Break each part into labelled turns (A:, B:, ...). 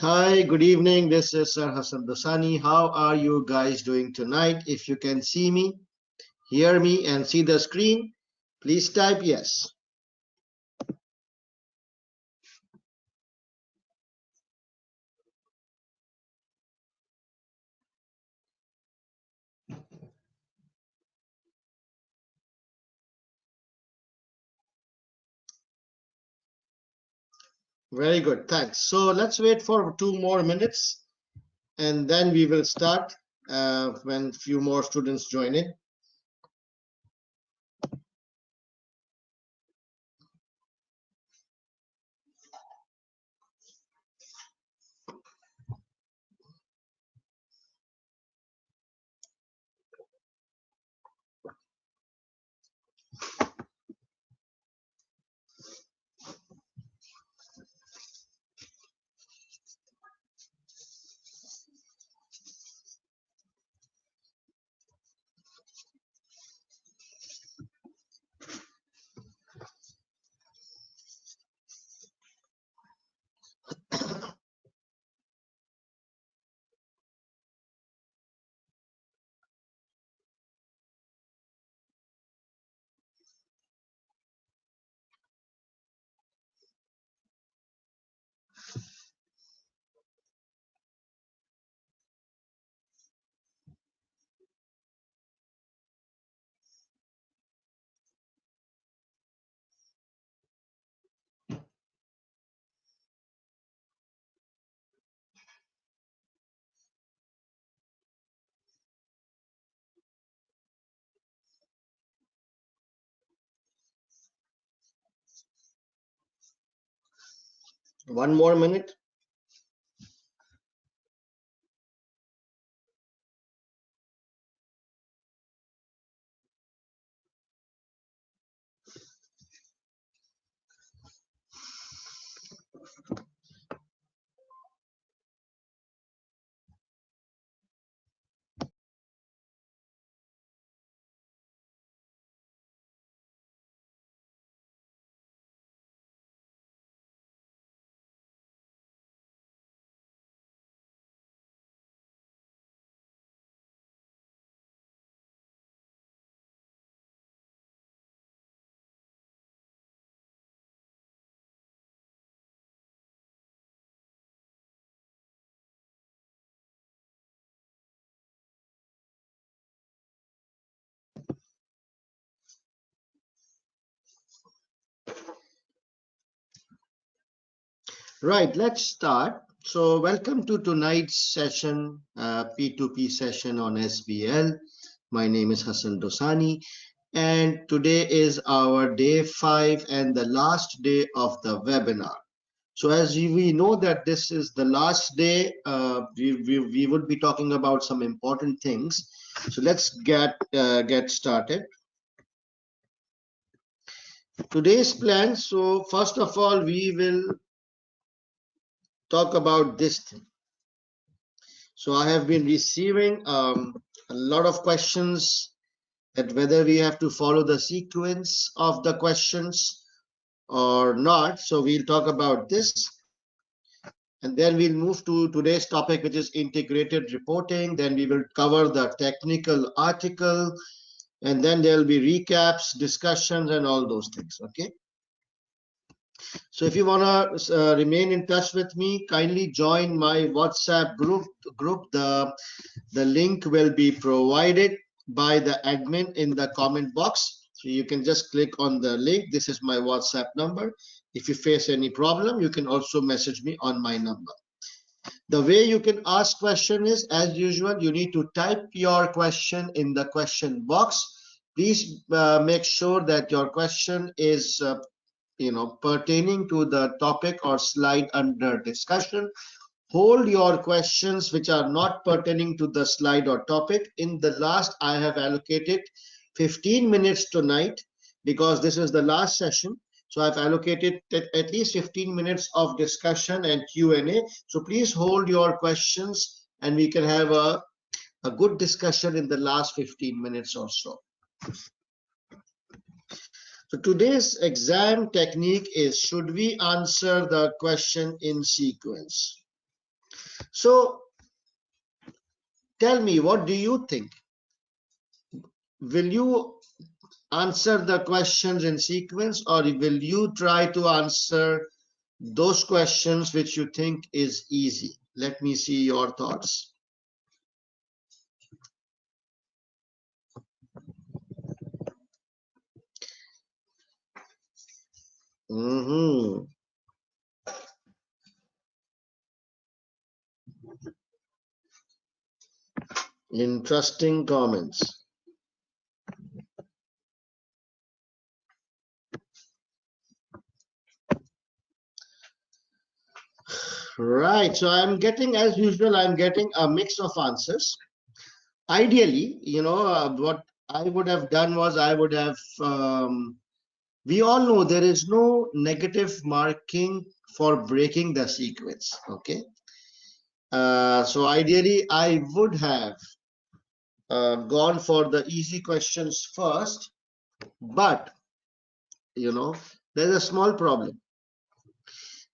A: Hi, good evening. This is Sir Hassan Dosani. How are you guys doing tonight? If you can see me, hear me, and see the screen, please type yes. Very good. Thanks. So let's wait for 2 more minutes and then we will start when few more students join in. One more minute. Right, let's start. So welcome to tonight's session, P2P session on SBL. My name is Hassan Dosani. And today is our day 5 and the last day of the webinar. So as we know that this is the last day, we would be talking about some important things. So let's get started. Today's plan. So first of all, we will talk about this thing. So I have been receiving a lot of questions that whether we have to follow the sequence of the questions or not. So we'll talk about this. And then we'll move to today's topic, which is integrated reporting. Then we will cover the technical article, and then there'll be recaps, discussions, and all those things. Okay. So if you want to remain in touch with me, kindly join my WhatsApp group. The link will be provided by the admin in the comment box. So you can just click on the link. This is my WhatsApp number. If you face any problem, you can also message me on my number. The way you can ask question is, as usual, you need to type your question in the question box. Please make sure that your question is pertaining to the topic or slide under discussion. Hold your questions which are not pertaining to the slide or topic. In the last, I have allocated 15 minutes tonight because this is the last session. So I've allocated at least 15 minutes of discussion and Q&A. So please hold your questions and we can have a good discussion in the last 15 minutes or so. So today's exam technique is, should we answer the question in sequence? So tell me, what do you think? Will you answer the questions in sequence, or will you try to answer those questions which you think is easy? Let me see your thoughts. Interesting comments. Right. So I'm getting, as usual, I'm getting a mix of answers. Ideally, what I would have done was I would have, we all know there is no negative marking for breaking the sequence. Okay. So ideally, I would have gone for the easy questions first, but there's a small problem.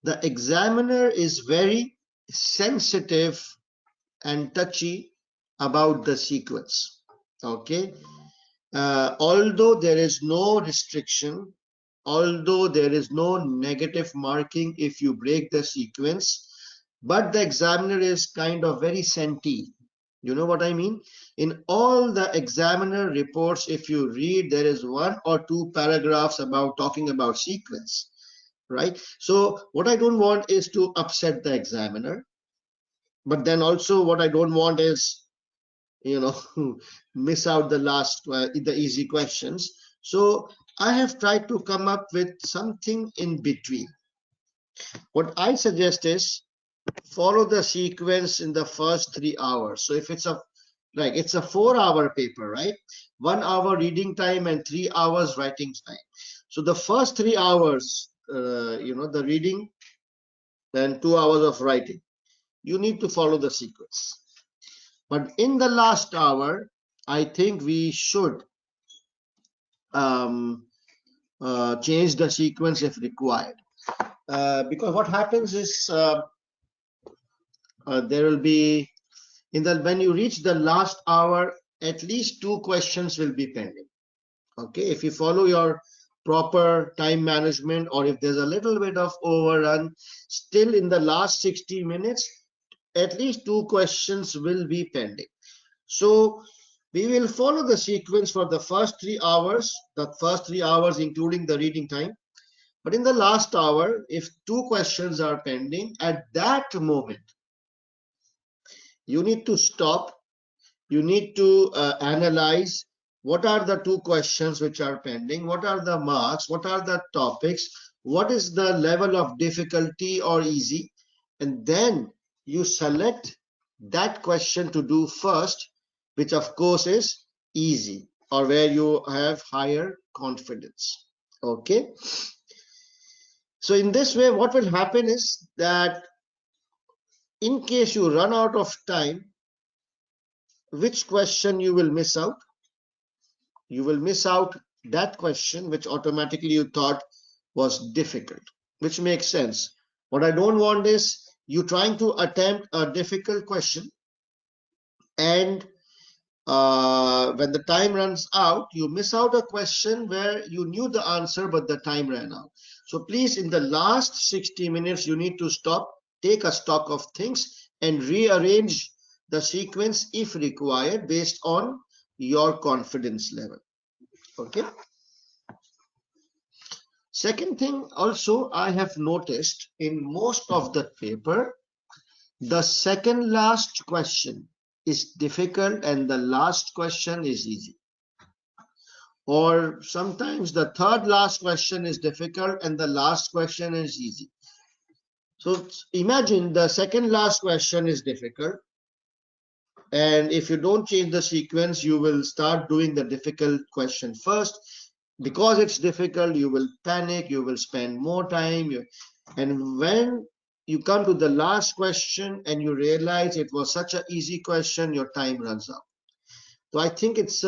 A: The examiner is very sensitive and touchy about the sequence. Okay. Although there is no restriction, although there is no negative marking if you break the sequence, but the examiner is kind of very senti. You know what I mean? In all the examiner reports, if you read, there is 1 or 2 paragraphs about talking about sequence, right? So what I don't want is to upset the examiner, but then also what I don't want is, miss out the easy questions. So I have tried to come up with something in between. What I suggest is follow the sequence in the first 3 hours. So if it's a 4-hour paper, right? 1 hour reading time and 3 hours writing time. So the first 3 hours, the reading and 2 hours of writing, you need to follow the sequence. But in the last hour, I think we should change the sequence if required. Because what happens is there will be, when you reach the last hour, at least 2 questions will be pending. Okay, if you follow your proper time management, or if there's a little bit of overrun, still in the last 60 minutes, at least 2 questions will be pending. So we will follow the sequence for the first 3 hours, including the reading time. But in the last hour, if 2 questions are pending, at that moment, you need to stop. You need to analyze what are the 2 questions which are pending, what are the marks, what are the topics, what is the level of difficulty or easy, and then you select that question to do first, which of course is easy, or where you have higher confidence. Okay. So in this way, what will happen is that in case you run out of time, which question you will miss out? You will miss out that question which automatically you thought was difficult, which makes sense. What I don't want is you trying to attempt a difficult question, and when the time runs out, you miss out a question where you knew the answer, but the time ran out. So please, in the last 60 minutes, you need to stop, take a stock of things, and rearrange the sequence if required based on your confidence level. Okay. Second thing also, I have noticed in most of the paper, the second last question is difficult and the last question is easy. Or sometimes the third last question is difficult and the last question is easy. So imagine the second last question is difficult, and if you don't change the sequence, you will start doing the difficult question first. Because it's difficult, you will panic, you will spend more time, and when you come to the last question and you realize it was such an easy question, your time runs out. So I think it's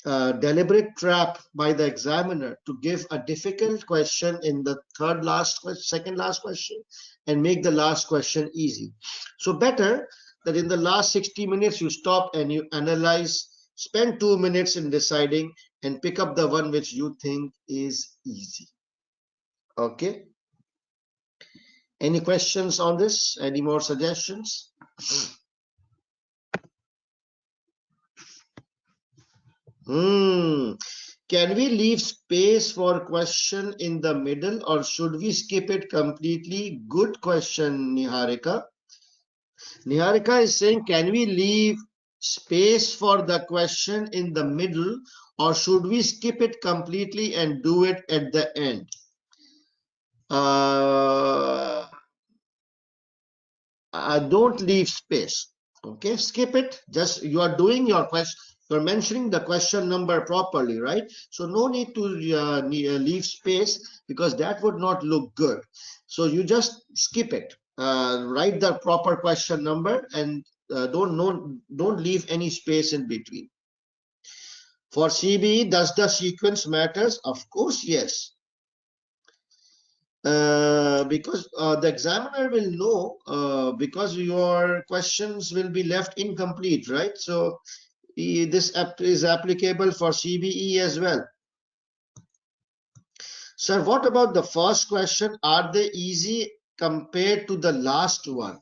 A: deliberate trap by the examiner to give a difficult question in the second last question and make the last question easy. So better that in the last 60 minutes you stop and you analyze, spend 2 minutes in deciding and pick up the one which you think is easy. Okay. Any questions on this? Any more suggestions? Can we leave space for question in the middle or should we skip it completely? Good question, Niharika. Niharika is saying, can we leave space for the question in the middle or should we skip it completely and do it at the end? Don't leave space. Okay, skip it. Just you are doing your question. You're mentioning the question number properly, right? So no need to leave space because that would not look good. So you just skip it. Write the proper question number and don't leave any space in between. For CBE, does the sequence matters? Of course, yes. Because the examiner will know because your questions will be left incomplete, right? So this is applicable for CBE as well. Sir, what about the first question? Are they easy compared to the last one?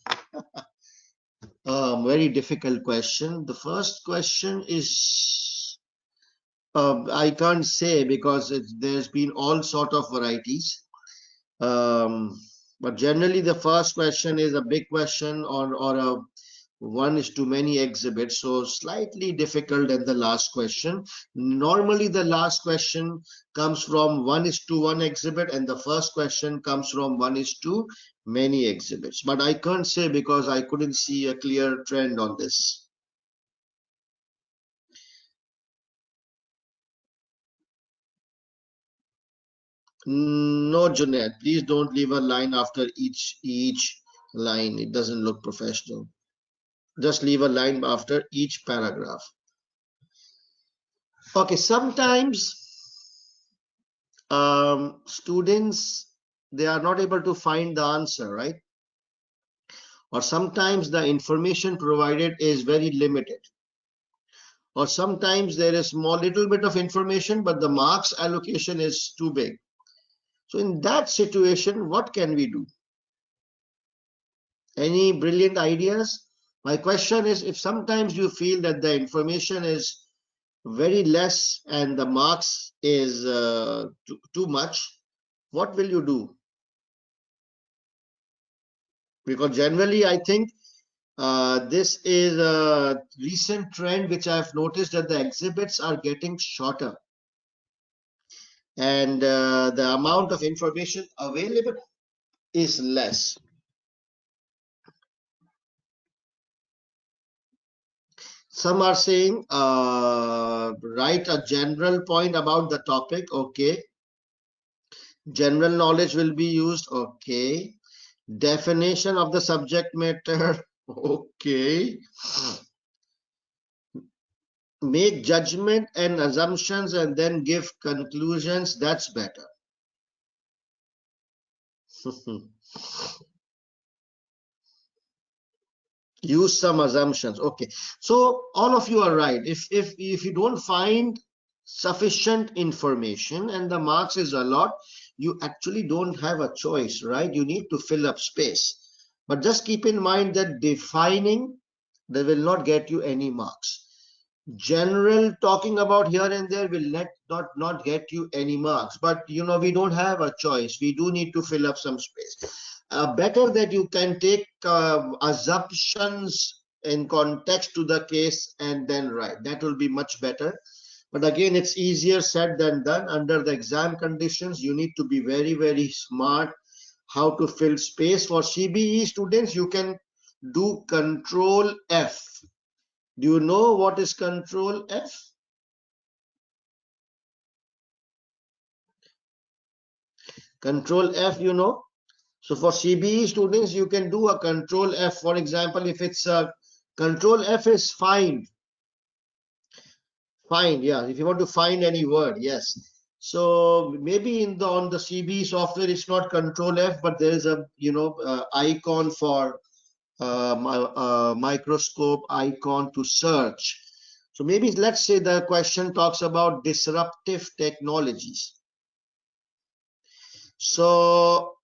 A: Very difficult question. The first question is I can't say because there's been all sort of varieties. But generally the first question is a big question or a one is too many exhibits, so slightly difficult than the last question. Normally the last question comes from 1:1 exhibit and the first question comes from 1:2 many exhibits, but I can't say because I couldn't see a clear trend on this. No, Junaid, please don't leave a line after each line. It doesn't look professional. Just leave a line after each paragraph. Okay, sometimes students, they are not able to find the answer, right? Or sometimes the information provided is very limited. Or sometimes there is little bit of information, but the marks allocation is too big. So in that situation, what can we do? Any brilliant ideas? My question is, if sometimes you feel that the information is very less and the marks is too much, what will you do? Because generally I think this is a recent trend which I've noticed that the exhibits are getting shorter and the amount of information available is less. Some are saying write a general point about the topic. Okay. General knowledge will be used. Okay. Definition of the subject matter. Okay. Make judgment and assumptions and then give conclusions. That's better. Use some assumptions. Okay, so all of you are right. If you don't find sufficient information and the marks is a lot, you actually don't have a choice, right? You need to fill up space, but just keep in mind that defining, they will not get you any marks. General talking about here and there will not get you any marks, but you know, we don't have a choice. We do need to fill up some space. Better that you can take assumptions in context to the case and then write. That will be much better. But again, it's easier said than done. Under the exam conditions, you need to be very, very smart how to fill space. For CBE students, you can do Control F. Do you know what is Control F? Control F, you know. So for CBE students, you can do a Control F. For example, if it's a Control F is find Find, yeah, if you want to find any word, yes. So maybe on the CB software it's not Control F, but there is a icon for microscope icon to search. So maybe let's say the question talks about disruptive technologies. So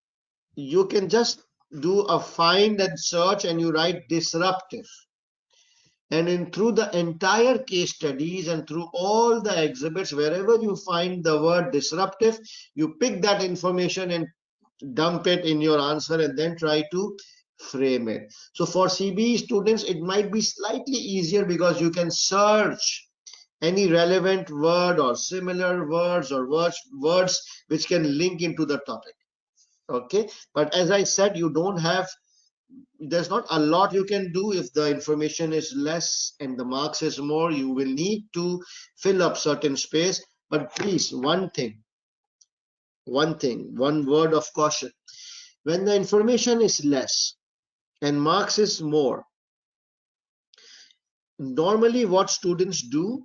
A: you can just do a find and search and you write disruptive. And through the entire case studies and through all the exhibits, wherever you find the word disruptive, you pick that information and dump it in your answer and then try to frame it. So for CBE students, it might be slightly easier because you can search any relevant word or similar words or words which can link into the topic. Okay, but as I said, there's not a lot you can do. If the information is less and the marks is more, you will need to fill up certain space. But please, one word of caution: when the information is less and marks is more, normally what students do,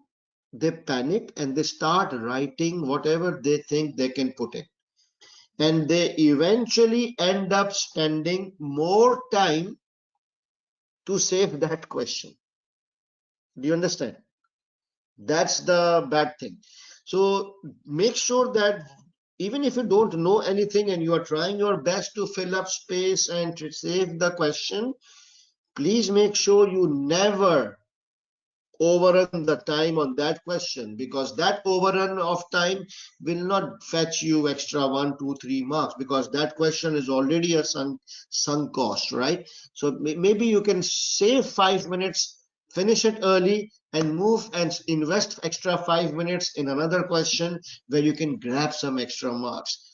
A: they panic and they start writing whatever they think they can put in, and they eventually end up spending more time to save that question. Do you understand? That's the bad thing. So make sure that even if you don't know anything and you are trying your best to fill up space and to save the question, please make sure you never overrun the time on that question, because that overrun of time will not fetch you extra 1, 2, 3 marks, because that question is already a sunk cost, right? So maybe you can save 5 minutes, finish it early, and move and invest extra 5 minutes in another question where you can grab some extra marks.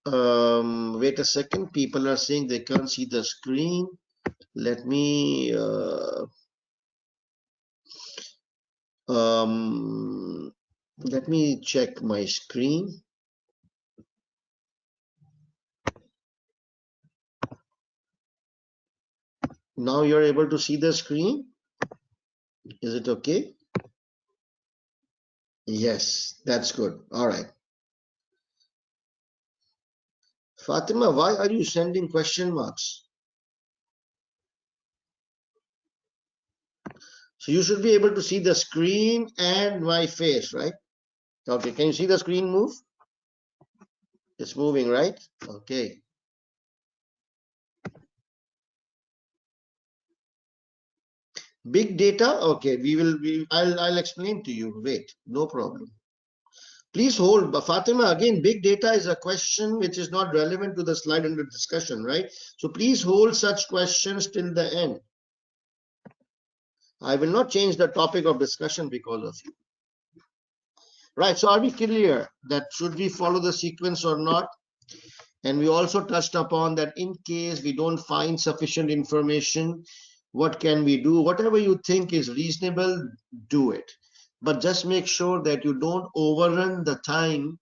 A: Wait a second, people are saying they can't see the screen. Let me let me check my screen. Now you're able to see the screen. Is it okay? Yes, that's good. All right. Fatima, why are you sending question marks? So you should be able to see the screen and my face, right? Okay, can you see the screen move? It's moving, right? Okay. Big data, okay, I'll explain to you. Wait, no problem. Please hold. But Fatima, again, big data is a question which is not relevant to the slide under discussion, right? So please hold such questions till the end. I will not change the topic of discussion because of you. Right, so are we clear that should we follow the sequence or not? And we also touched upon that in case we don't find sufficient information, what can we do? Whatever you think is reasonable, do it. But just make sure that you don't overrun the time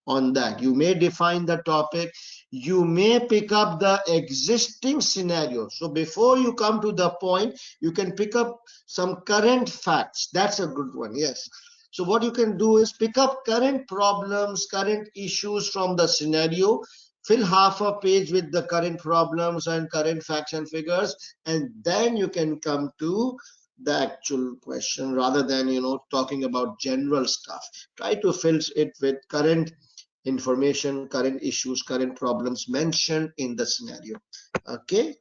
A: on that. You may define the topic, you may pick up the existing scenario. So before you come to the point, you can pick up some current facts. That's a good one, yes. So what you can do is pick up current problems, current issues from the scenario, fill half a page with the current problems and current facts and figures, and then you can come to the actual question rather than talking about general stuff. Try to fill it with current information, current issues, current problems mentioned in the scenario. Okay,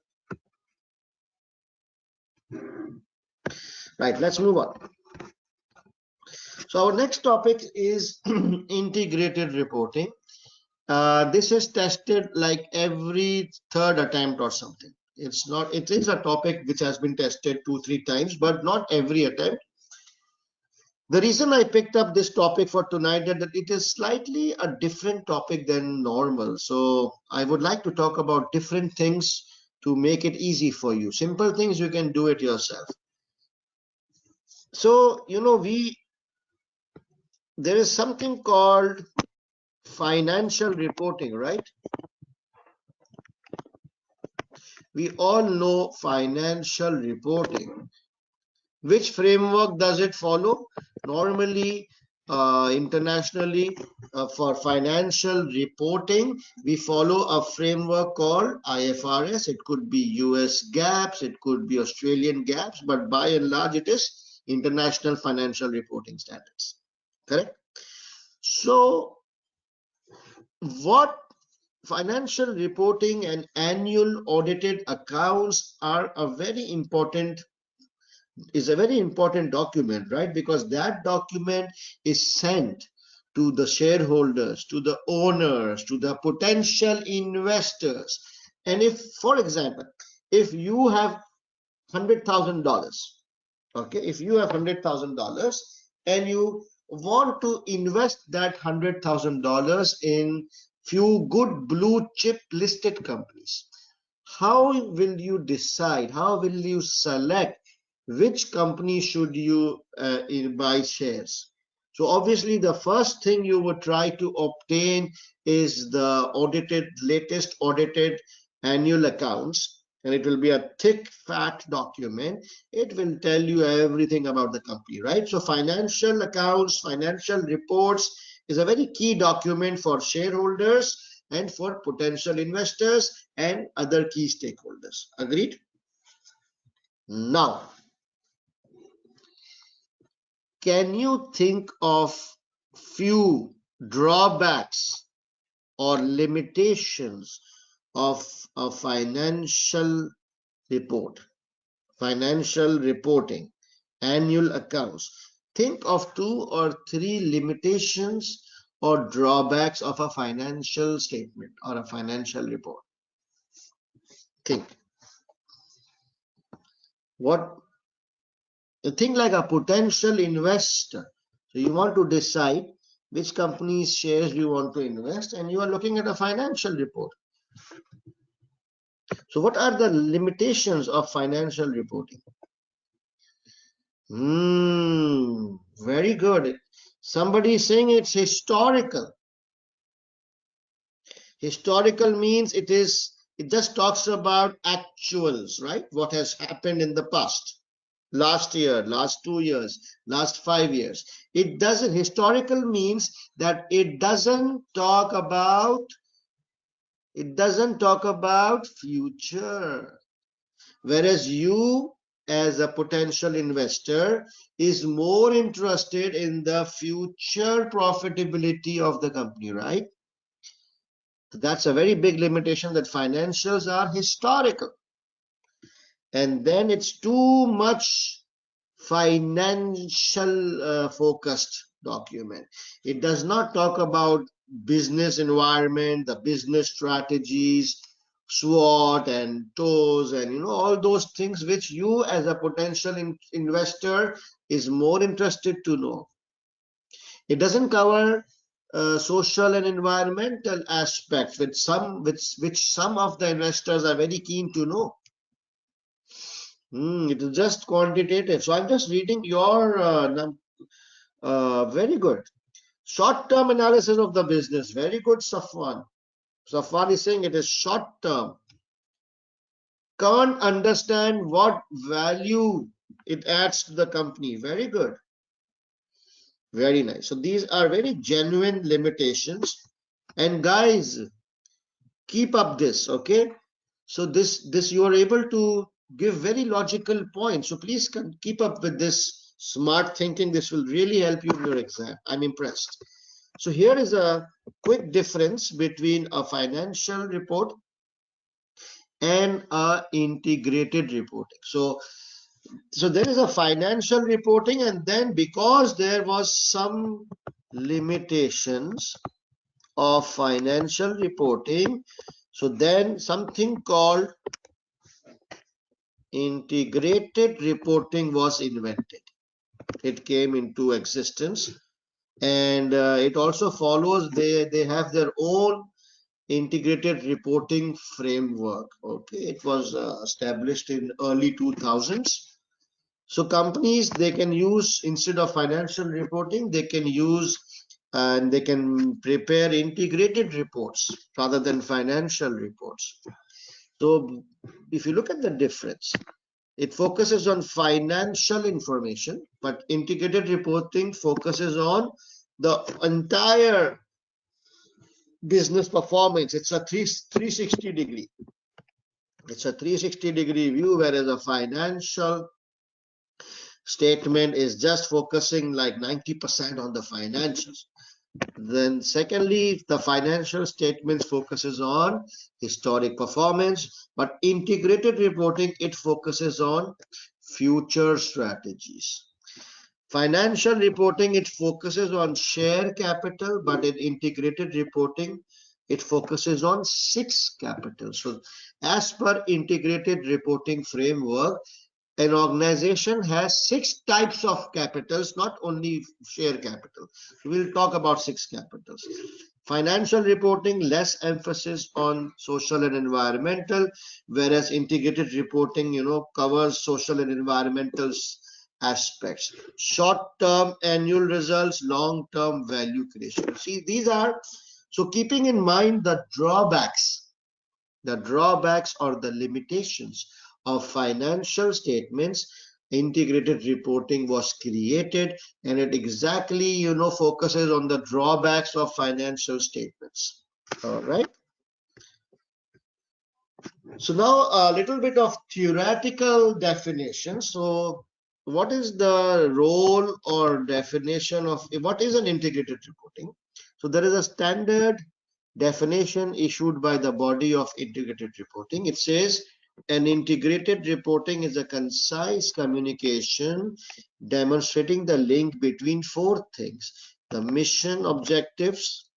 A: right, let's move on. So our next topic is integrated reporting. This is tested like every third attempt or something. It is a topic which has been tested 2-3 times, but not every attempt. The reason I picked up this topic for tonight is that it is slightly a different topic than normal. So I would like to talk about different things to make it easy for you. Simple things, you can do it yourself. So, there is something called financial reporting, right? We all know financial reporting. Which framework does it follow? Normally, internationally, for financial reporting, we follow a framework called IFRS. It could be US GAAPs, it could be Australian GAAPs, but by and large, it is International Financial Reporting Standards. Correct? So, what financial reporting and annual audited accounts are a very important document, right? Because that document is sent to the shareholders, to the owners, to the potential investors. And if, for example, if you have $100,000, okay, if you have $100,000 and you want to invest that $100,000 in few good blue chip listed companies, how will you decide? How will you select which company should you buy shares? So obviously the first thing you would try to obtain is the latest audited annual accounts, and it will be a thick fat document. It will tell you everything about the company, right? So financial accounts, financial reports is a very key document for shareholders and for potential investors and other key stakeholders. Agreed? Now, can you think of few drawbacks or limitations of a financial report, financial reporting, annual accounts? Think of 2 or 3 limitations or drawbacks of a financial statement or a financial report. Think. Think like a potential investor. So you want to decide which company's shares you want to invest, and you are looking at a financial report. So what are the limitations of financial reporting? Very good. Somebody is saying it's historical. Historical means it just talks about actuals, right? What has happened in the past. Last year, last 2 years, last 5 years. It doesn't, historical means that it doesn't talk about future. Whereas you as a potential investor is more interested in the future profitability of the company, right? That's a very big limitation, that financials are historical. And then it's too much financial focused document. It does not talk about business environment, the business strategies, SWOT and TOES, and all those things which you as a potential investor is more interested to know. It doesn't cover social and environmental aspects, which some of the investors are very keen to know. It is just quantitative. So I'm just reading your very good. Short-term analysis of the business. Very good, Safwan. Safwan is saying it is short-term. Can't understand what value it adds to the company. Very good. Very nice. So these are very genuine limitations. And guys, keep up this, okay? So this you are able to give very logical points. So please keep up with this smart thinking. This will really help you in your exam. I'm impressed. So here is a quick difference between a financial report and a integrated reporting. So there is a financial reporting, and then because there was some limitations of financial reporting, so then something called integrated reporting was invented. It came into existence, and it also follows, they have their own integrated reporting framework. Okay, it was established in early 2000s. So companies, they can use, instead of financial reporting, they can use and they can prepare integrated reports rather than financial reports. So if you look at the difference, it focuses on financial information, but integrated reporting focuses on the entire business performance. It's a 360 degree. It's a 360-degree view, whereas a financial statement is just focusing like 90% on the financials. Then secondly, the financial statements focuses on historic performance, but integrated reporting, it focuses on future strategies. Financial reporting, it focuses on share capital, but in integrated reporting, it focuses on 6 capital. So as per integrated reporting framework, an organization has 6 types of capitals, not only share capital. We'll talk about 6 capitals. Financial reporting, less emphasis on social and environmental, whereas integrated reporting, covers social and environmental aspects. Short-term annual results, long-term value creation. See, these are, so keeping in mind the drawbacks or the limitations of financial statements, integrated reporting was created, and it exactly focuses on the drawbacks of financial statements. All right, so now a little bit of theoretical definition. So what is the role or definition of what is an integrated reporting? So there is a standard definition issued by the body of integrated reporting. It says an integrated reporting is a concise communication demonstrating the link between 4 things: the mission, objectives,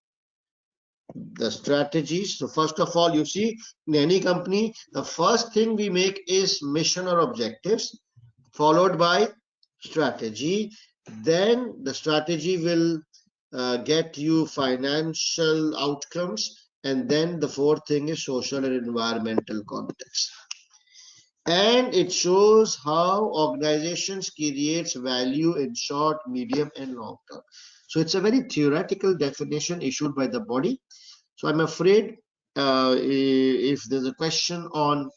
A: the strategies. So first of all, you see, in any company, the first thing we make is mission or objectives, followed by strategy. Then the strategy will get you financial outcomes, and then the 4th thing is social and environmental context. And it shows how organizations creates value in short, medium, and long term. So it's a very theoretical definition issued by the body. So I'm afraid if there's a question on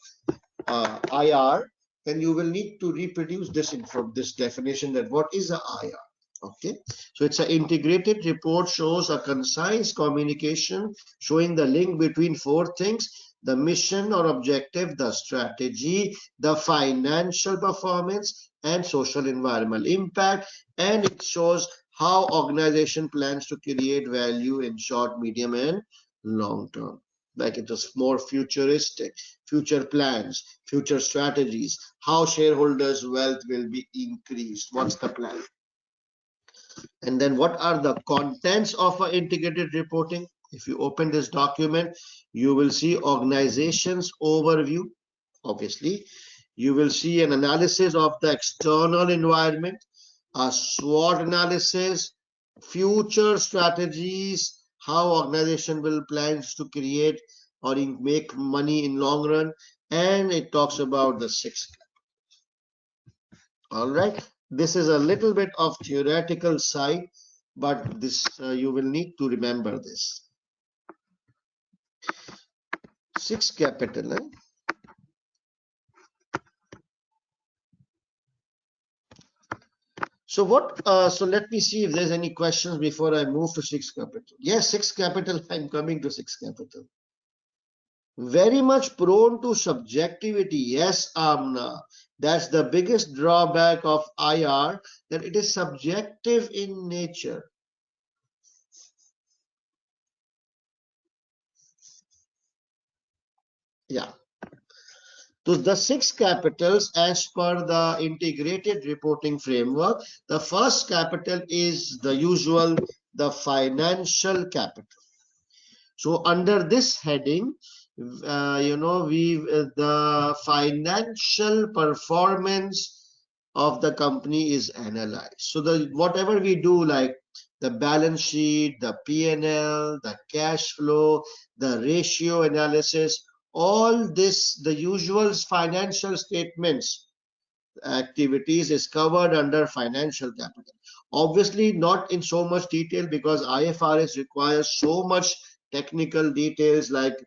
A: IR, then you will need to reproduce this from this definition, that what is a IR. Okay, so it's an integrated report, shows a concise communication showing the link between 4 things: the mission or objective, the strategy, the financial performance, and social environmental impact. And it shows how organization plans to create value in short, medium, and long term. Like it was more futuristic, future plans, future strategies, how shareholders' wealth will be increased, what's the plan. And then what are the contents of an integrated reporting? If you open this document, you will see organization's overview. Obviously, you will see an analysis of the external environment, a SWOT analysis, future strategies, how organization will plans to create or make money in long run, and it talks about the 6. All right, this is a little bit of theoretical side, but this you will need to remember this. 6 capital. So what? So let me see if there's any questions before I move to 6 capital. Yes, 6 capital. I'm coming to 6 capital. Very much prone to subjectivity. Yes, Amna. That's the biggest drawback of IR, that it is subjective in nature. Yeah. So the 6 capitals as per the integrated reporting framework, the first capital is the usual, the financial capital. So under this heading, the financial performance of the company is analyzed. So the whatever we do, like the balance sheet, the P&L, the cash flow, the ratio analysis, all this, the usual financial statements activities is covered under financial capital. Obviously not in so much detail, because IFRS requires so much technical details, like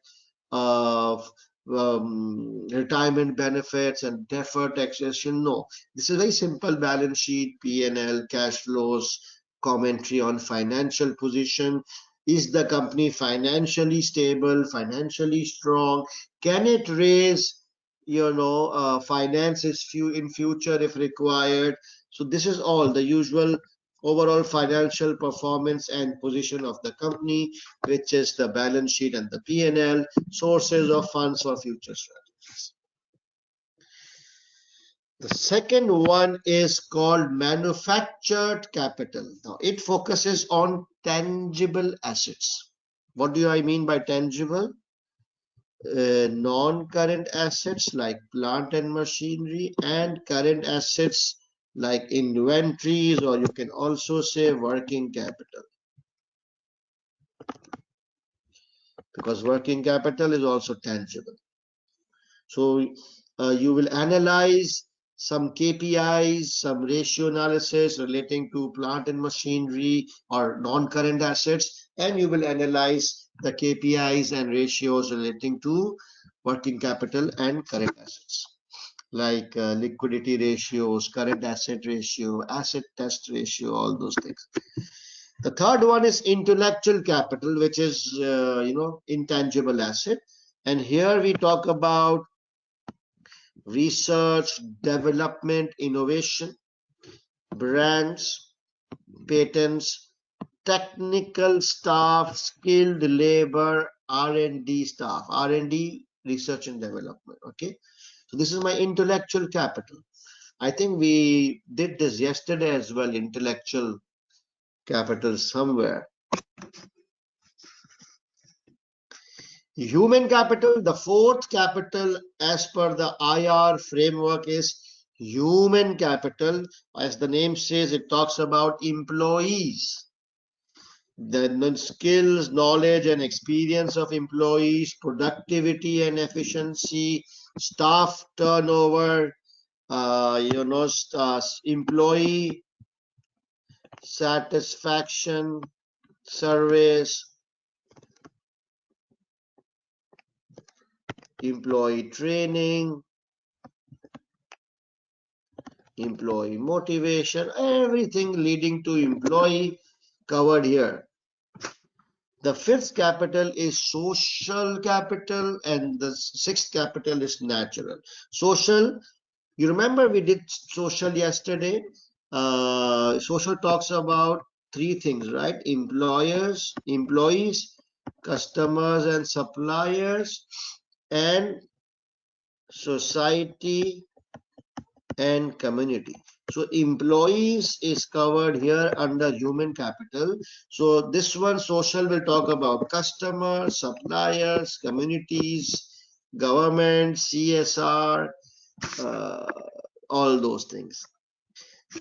A: retirement benefits and deferred taxation. No, this is a very simple balance sheet, P&L, cash flows, commentary on financial position. Is the company financially stable, financially strong? Can it raise, finances in future if required? So this is all the usual overall financial performance and position of the company, which is the balance sheet and the P&L, sources of funds for future strategies. The second one is called manufactured capital. Now it focuses on tangible assets. What do I mean by tangible? Non-current assets like plant and machinery, and current assets like inventories, or you can also say working capital, because working capital is also tangible. So you will analyze some KPIs, some ratio analysis relating to plant and machinery or non-current assets, and you will analyze the KPIs and ratios relating to working capital and current assets, like liquidity ratios, current asset ratio, asset test ratio, all those things. The third one is intellectual capital, which is intangible asset, and here we talk about research, development, innovation, brands, patents, technical staff, skilled labor, R&D staff, R&D, research and development. Okay, so this is my intellectual capital. I think we did this yesterday as well, intellectual capital somewhere. Human capital, the fourth capital as per the IR framework is human capital. As the name says, it talks about employees. The skills, knowledge and experience of employees, productivity and efficiency, staff turnover, employee satisfaction, surveys, employee training, employee motivation, everything leading to employee covered here. The fifth capital is social capital, and the sixth capital is natural. Social, you remember we did social yesterday. Social talks about three things, right? Employers, employees, customers and suppliers, and society and community. So employees is covered here under human capital. So this one, social, will talk about customers, suppliers, communities, government, CSR, all those things.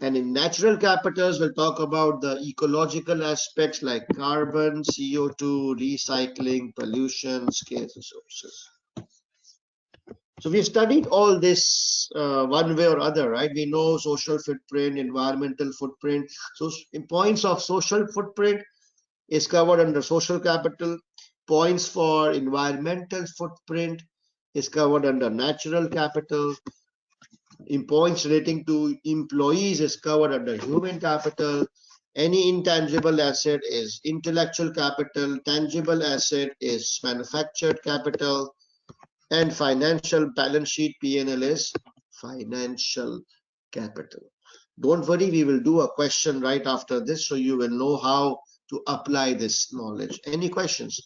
A: And in natural capitals, we'll talk about the ecological aspects like carbon, CO2, recycling, pollution, scarce resources. So we've studied all this one way or other, right? We know social footprint, environmental footprint. So in points of social footprint is covered under social capital. Points for environmental footprint is covered under natural capital. In points relating to employees is covered under human capital. Any intangible asset is intellectual capital. Tangible asset is manufactured capital. And financial balance sheet, P&L, is financial capital. Don't worry, we will do a question right after this, so you will know how to apply this knowledge. Any questions?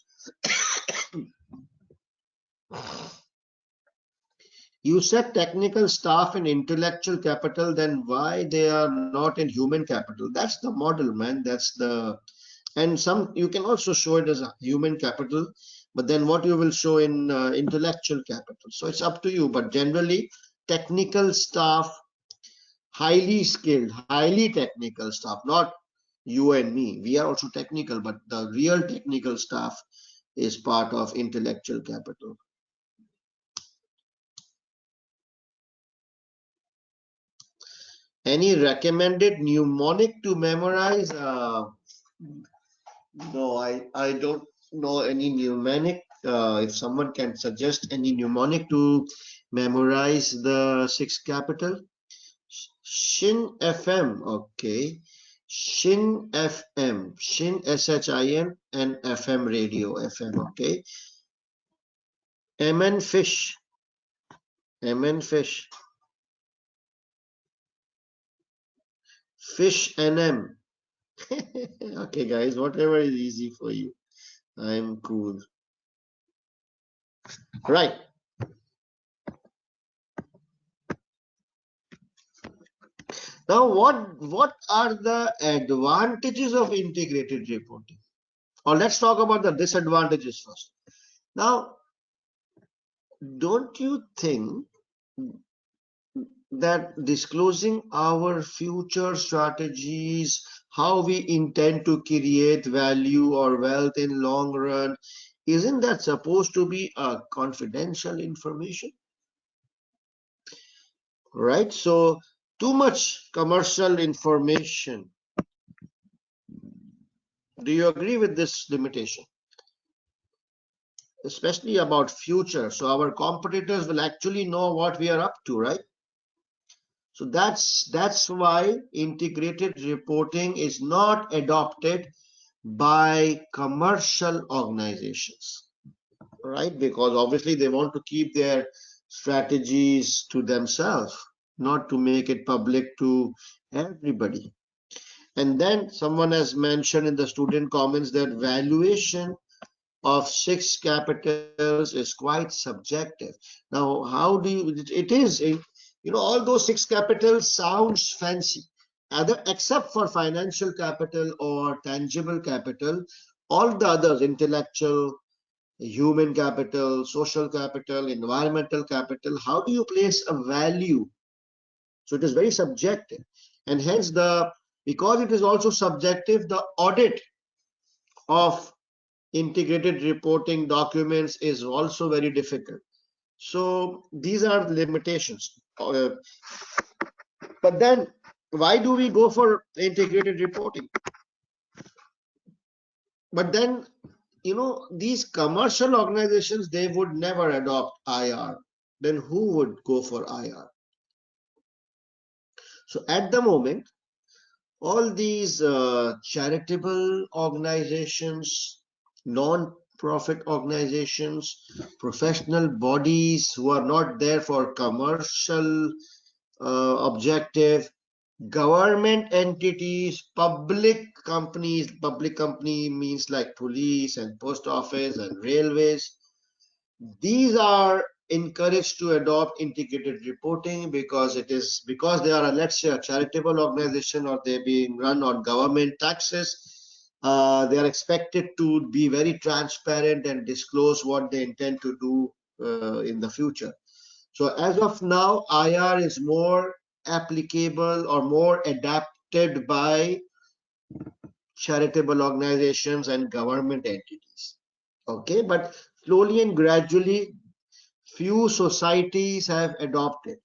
A: You said technical staff and intellectual capital, then why they are not in human capital? That's the model, man. That's the, and some, you can also show it as a human capital, but then what you will show in intellectual capital. So it's up to you, but generally technical staff, highly skilled, highly technical staff, not you and me. We are also technical, but the real technical staff is part of intellectual capital. Any recommended mnemonic to memorize? No, I don't know any mnemonic if someone can suggest any mnemonic to memorize the 6 capital. Shin FM, okay. Shin FM, Shin SHIN and FM radio, FM, okay. MN fish, MN fish, fish NM. Okay, guys, whatever is easy for you. I'm cool. Right. Now, what are the advantages of integrated reporting? Or let's talk about the disadvantages first. Now, don't you think that disclosing our future strategies, how we intend to create value or wealth in long run, isn't that supposed to be a confidential information? Right? So too much commercial information. Do you agree with this limitation? Especially about future. So our competitors will actually know what we are up to, right? So that's why integrated reporting is not adopted by commercial organizations, right? Because obviously they want to keep their strategies to themselves, not to make it public to everybody. And then someone has mentioned in the student comments that valuation of 6 capitals is quite subjective. Now, how do you, it is, all those 6 capitals sounds fancy. Except for financial capital or tangible capital, all the others, intellectual, human capital, social capital, environmental capital, how do you place a value? So it is very subjective. And hence because it is also subjective, the audit of integrated reporting documents is also very difficult. So these are limitations. But then why do we go for integrated reporting? But then, these commercial organizations, they would never adopt IR. Then who would go for IR? So at the moment, all these charitable organizations, non-profit organizations, professional bodies who are not there for commercial objective, government entities, public companies. Public company means like police and post office and railways. These are encouraged to adopt integrated reporting because they are, let's say, a charitable organization, or they're being run on government taxes. They are expected to be very transparent and disclose what they intend to do in the future. So as of now, IR is more applicable or more adapted by charitable organizations and government entities. Okay, but slowly and gradually, few societies have adopted.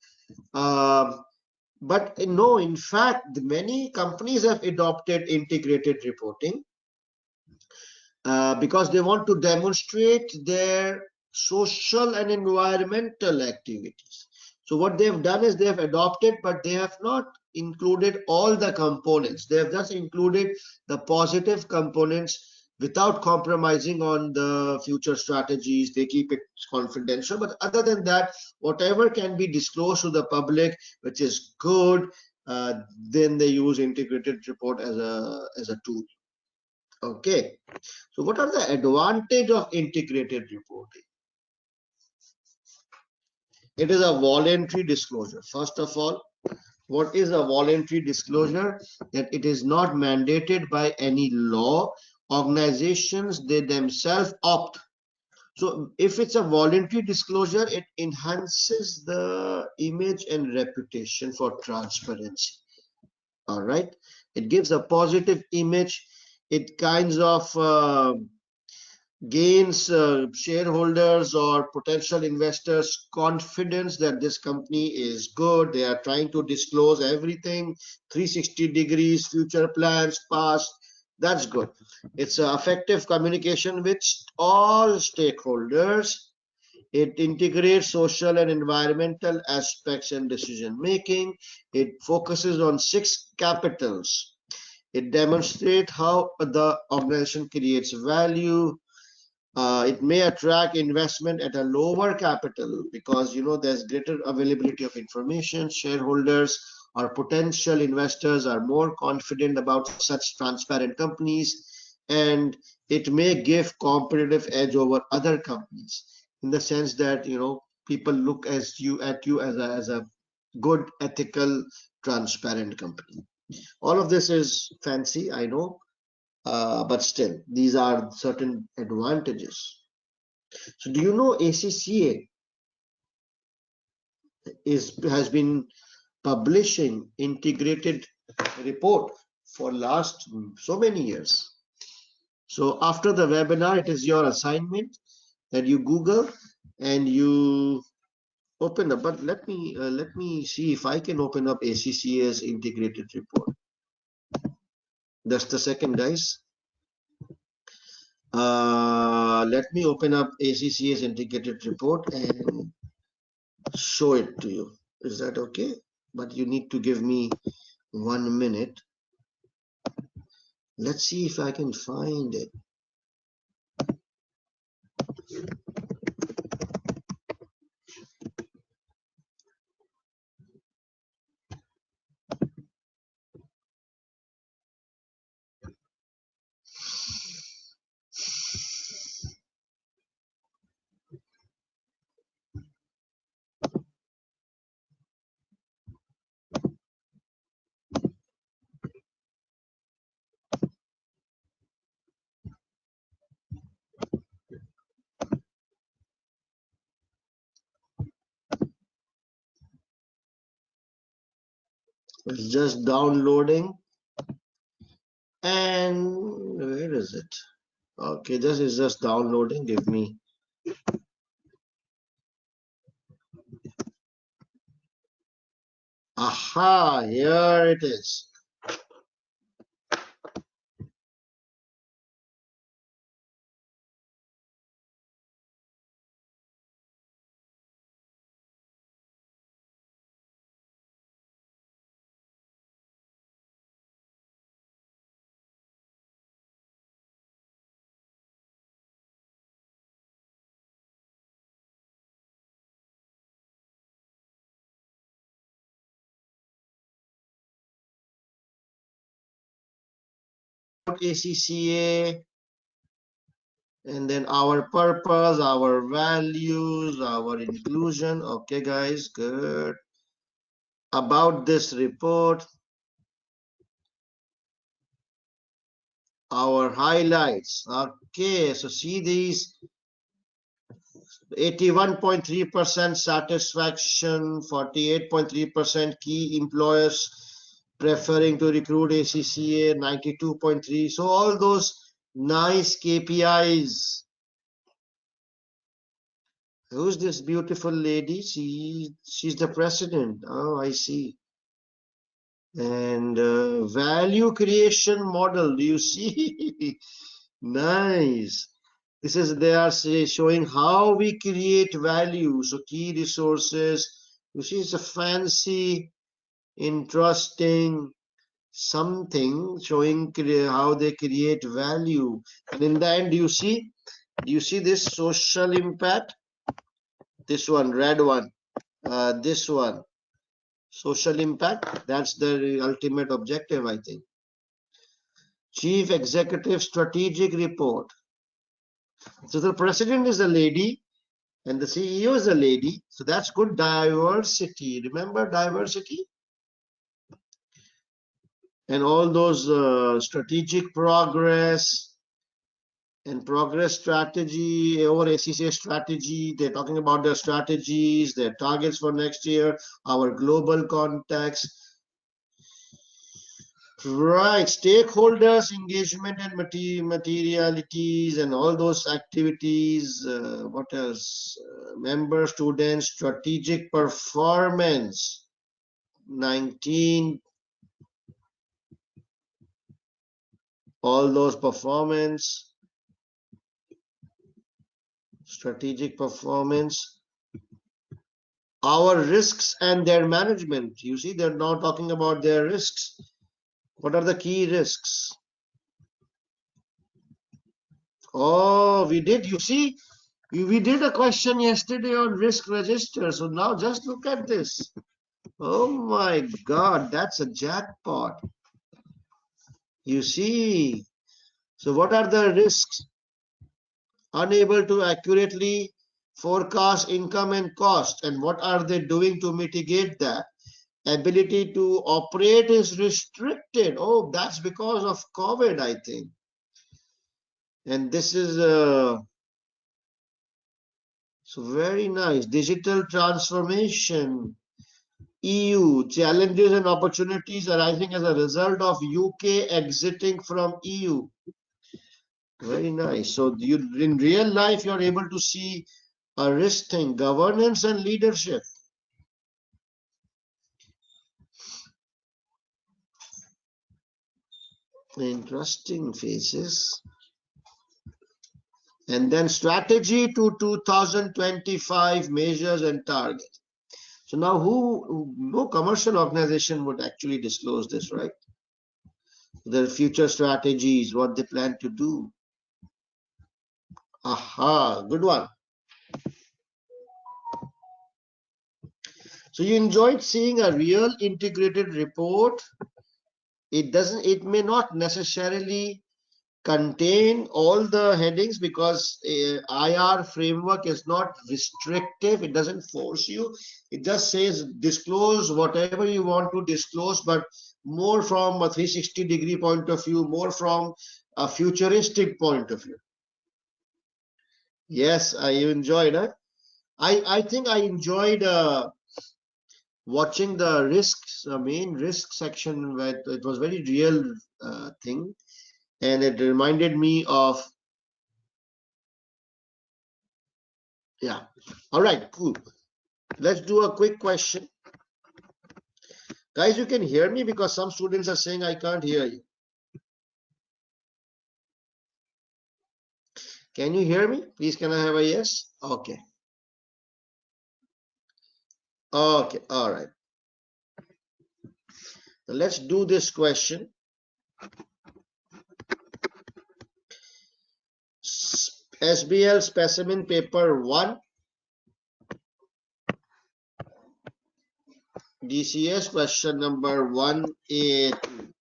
A: But no, in fact, many companies have adopted integrated reporting because they want to demonstrate their social and environmental activities. So what they've done is they have adopted, but they have not included all the components. They have just included the positive components without compromising on the future strategies. They keep it confidential, but other than that, whatever can be disclosed to the public, which is good, then they use integrated report as a tool. Okay, so what are the advantage of integrated reporting? It is a voluntary disclosure. First of all, what is a voluntary disclosure? That it is not mandated by any law. Organizations, they themselves opt. So if it's a voluntary disclosure, it enhances the image and reputation for transparency. All right, it gives a positive image. It kinds of gains shareholders or potential investors confidence that this company is good. They are trying to disclose everything, 360 degrees, future plans, past, That's good. It's an effective communication with all stakeholders. It integrates social and environmental aspects in decision making. It focuses on 6 capitals. It demonstrates how the organization creates value. It may attract investment at a lower capital because there's greater availability of information. Shareholders or potential investors are more confident about such transparent companies, and it may give competitive edge over other companies in the sense that people look at you as a good, ethical, transparent company. All of this is fancy, I know, but still, these are certain advantages. So do you know ACCA has been publishing integrated report for last so many years. So after the webinar, it is your assignment that you Google and you open up. But let me see if I can open up ACCA's integrated report. Just a second, guys. Let me open up ACCA's integrated report and show it to you. Is that okay? But you need to give me 1 minute. Let's see if I can find it. It's just downloading. And where is it? Okay, this is just downloading. Give me. Aha, here it is. ACCA, and then our purpose, our values, our inclusion. Okay, guys, good. About this report, our highlights. Okay, so see these 81.3% satisfaction, 48.3% key employers preferring to recruit ACCA, 92.3. So all those nice KPIs. Who's this beautiful lady? She's the president. Oh, I see. And value creation model. Do you see? Nice. This is they are showing how we create value. So key resources. You see, it's a fancy, interesting something showing how they create value. And in the end, do you see this social impact? This one, red one, this one, social impact. That's the ultimate objective, I think. Chief Executive Strategic Report. So the president is a lady and the CEO is a lady. So that's good diversity. Remember diversity? And all those strategic progress and progress strategy or ACCA strategy. They're talking about their strategies, their targets for next year, our global context. Right, stakeholders, engagement and materialities and all those activities. What else? Member students, strategic performance. 19. all those performance, strategic performance, our risks and their management. You see, they're now talking about their risks. What are the key risks? Oh, we did. You see, we did a question yesterday on risk register. So now just look at this. Oh my God, that's a jackpot. You see. So what are the risks? Unable to accurately forecast income and cost. And what are they doing to mitigate that? Ability to operate is restricted. Oh, that's because of COVID, I think. And this is so very nice. Digital transformation. EU, challenges and opportunities arising as a result of UK exiting from EU. Very nice. So you, in real life, you're able to see a risk thing, governance and leadership. Interesting phases. And then strategy to 2025 measures and targets. So now no commercial organization would actually disclose this, right? Their future strategies, what they plan to do. Aha, good one. So you enjoyed seeing a real integrated report. It may not necessarily contain all the headings because IR framework is not restrictive. It doesn't force you. It just says disclose whatever you want to disclose, but more from a 360-degree point of view, more from a futuristic point of view. Yes, I enjoyed it. I think I enjoyed watching the risks, main risk section, where it was very real thing, and it reminded me of, yeah. All right, cool. Let's do a quick question. Guys, you can hear me because some students are saying I can't hear you. Can you hear me? Please, can I have a yes? Okay. Okay, all right. So let's do this question. SBL specimen paper 1. DCS question number 1A2.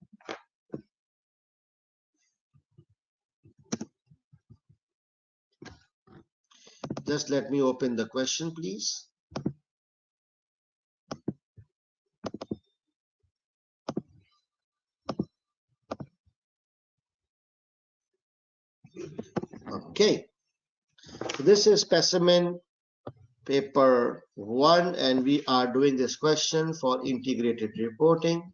A: Just let me open the question, please. Okay. So this is specimen paper 1, and we are doing this question for integrated reporting.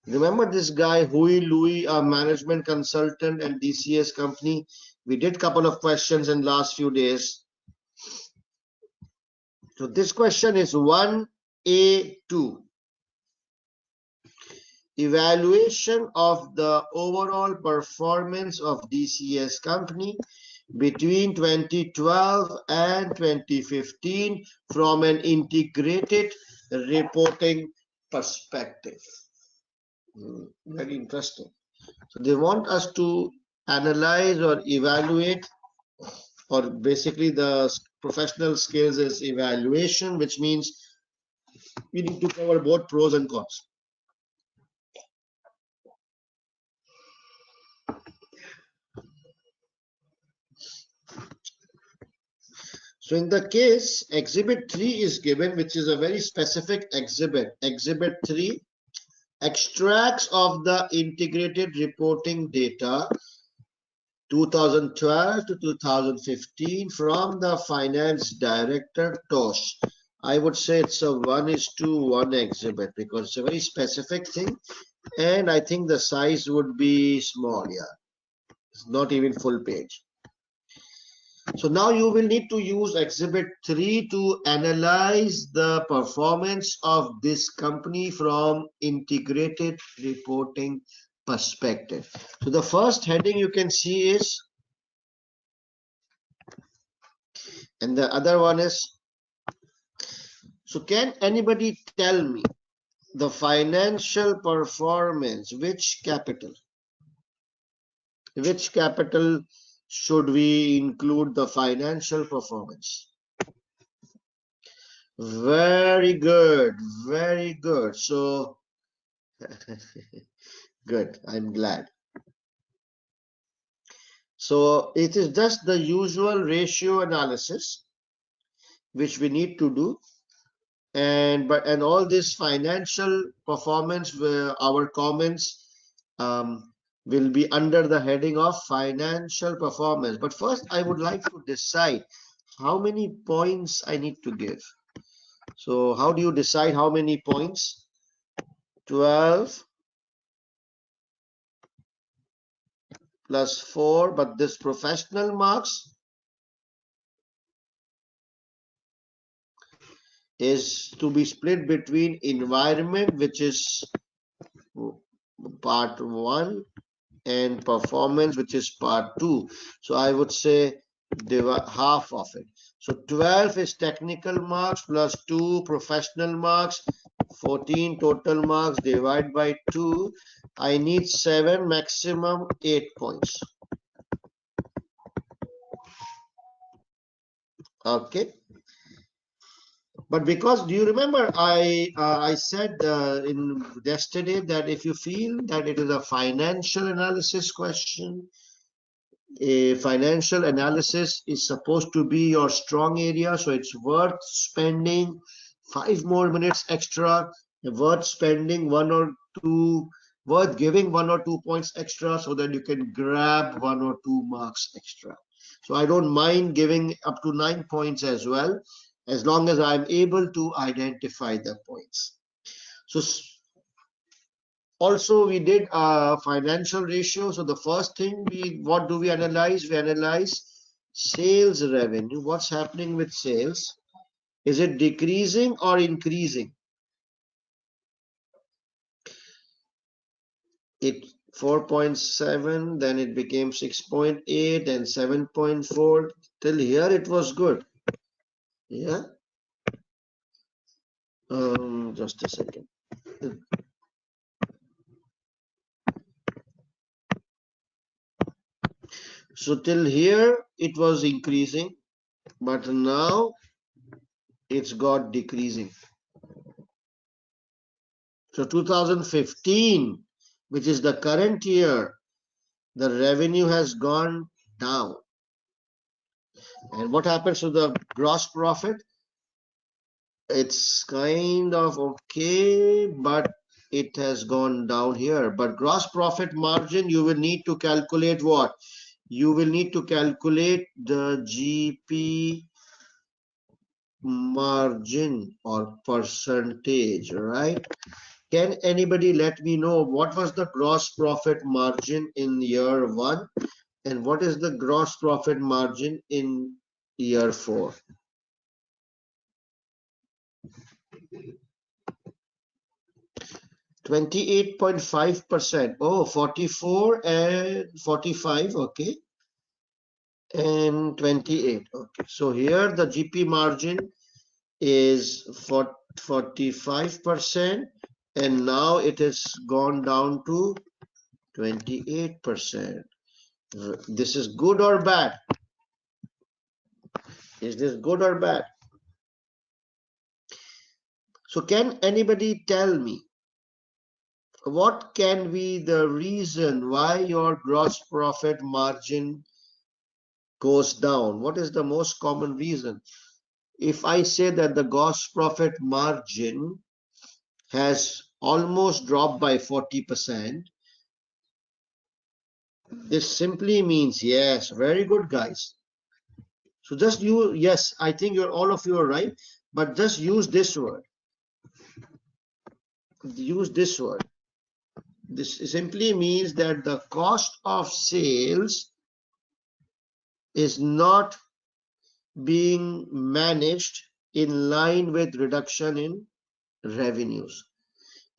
A: Remember this guy, Hui Louis, a management consultant and DCS company. We did a couple of questions in last few days. So this question is 1A2. Evaluation of the overall performance of DCS company between 2012 and 2015 from an integrated reporting perspective. Very interesting. So they want us to analyze or evaluate, or basically the professional skills is evaluation, which means we need to cover both pros and cons. So in the case, exhibit 3 is given, which is a very specific exhibit. Exhibit 3, extracts of the integrated reporting data 2012 to 2015 from the finance director Tosh. I would say it's a 1:1 exhibit because it's a very specific thing, and I think the size would be small. Yeah, it's not even full page. So now you will need to use exhibit 3 to analyze the performance of this company from integrated reporting perspective. So the first heading you can see is, and the other one is, so can anybody tell me the financial performance, which capital should we include the financial performance? Very good, very good. So good, I'm glad. So it is just the usual ratio analysis which we need to do, and all this financial performance, our comments will be under the heading of financial performance. But first I would like to decide how many points I need to give. So how do you decide how many points? 12 plus 4, but this professional marks is to be split between environment, which is part 1, and performance, which is part 2. So I would say half of it. So 12 is technical marks plus 2 professional marks, 14 total marks, divide by 2. I need 7, maximum 8 points. Okay. But because, do you remember I said in yesterday that if you feel that it is a financial analysis question, a financial analysis is supposed to be your strong area, so it's worth spending 5 more minutes extra, worth spending 1 or 2, worth giving 1 or 2 points extra so that you can grab 1 or 2 marks extra. So I don't mind giving up to 9 points as well, as long as I'm able to identify the points. So also we did a financial ratio. So the first thing, what do we analyze? We analyze sales revenue. What's happening with sales? Is it decreasing or increasing? It 4.7, then it became 6.8 and 7.4. Till here it was good. Yeah. Just a second. So till here it was increasing, but now it's got decreasing. So 2015, which is the current year, the revenue has gone down. And what happens to the gross profit? It's kind of okay, but it has gone down here. But gross profit margin, you will need to calculate what? You will need to calculate the GP margin or percentage, right? Can anybody let me know what was the gross profit margin in year 1 and what is the gross profit margin in year 4? %28.5%. Oh, 44 and 45. Okay. And 28. Okay. So here the GP margin is for 45%, and now it has gone down to 28%. This is good or bad? Is this good or bad? So can anybody tell me what can be the reason why your gross profit margin goes down? What is the most common reason? If I say that the gross profit margin has almost dropped by 40%, this simply means, yes, very good, guys. So just yes, I think all of you are right, but just use this word. Use this word. This simply means that the cost of sales is not being managed in line with reduction in revenues.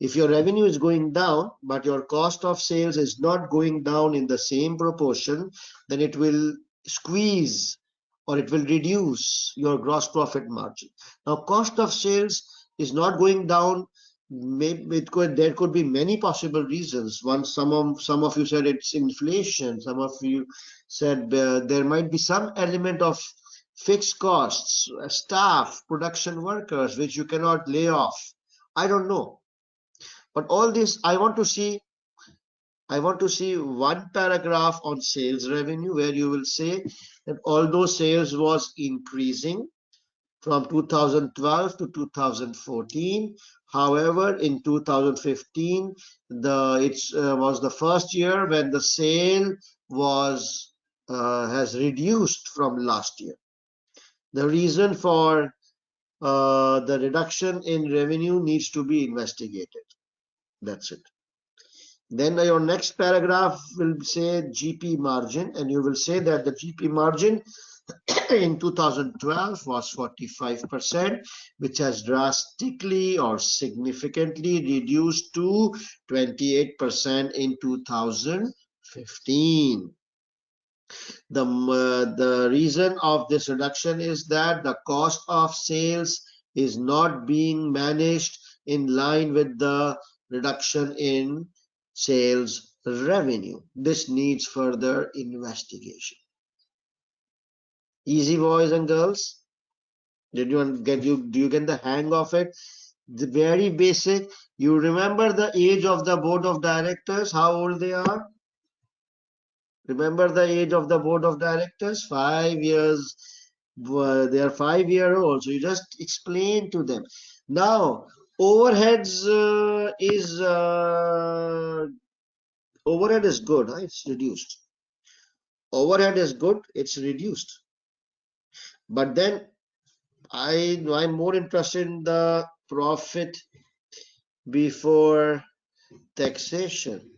A: If your revenue is going down, but your cost of sales is not going down in the same proportion, then it will squeeze or it will reduce your gross profit margin. Now, cost of sales is not going down. Maybe there could be many possible reasons. One, some of you said it's inflation. Some of you said there might be some element of fixed costs, staff, production workers, which you cannot lay off. I don't know. But all this, I want to see one paragraph on sales revenue where you will say that although sales was increasing from 2012 to 2014, however, in 2015, it was the first year when the sale was has reduced from last year. The reason for the reduction in revenue needs to be investigated. That's it. Then your next paragraph will say GP margin, and you will say that the GP margin in 2012 was 45%, which has drastically or significantly reduced to 28% in 2015. The reason of this reduction is that the cost of sales is not being managed in line with the reduction in sales revenue. This needs further investigation. Easy, boys and girls? Do you get the hang of it? The very basic. You remember the age of the board of directors, how old they are? Remember the age of the board of directors? 5 years. They are 5-year-old. So you just explain to them. Now, overheads overhead is good. Huh? It's reduced. Overhead is good. It's reduced. But then I'm more interested in the profit before taxation.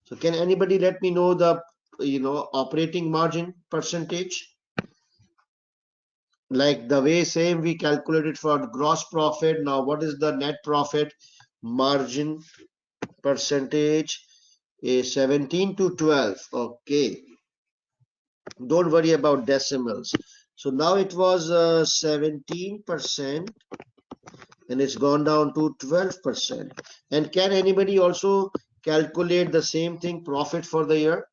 A: So can anybody let me know the operating margin percentage? Like the way same we calculated for gross profit. Now what is the net profit margin percentage? Is 17 to 12. Okay, don't worry about decimals. So now it was 17% and it's gone down to 12%. And can anybody also calculate the same thing, profit for the year,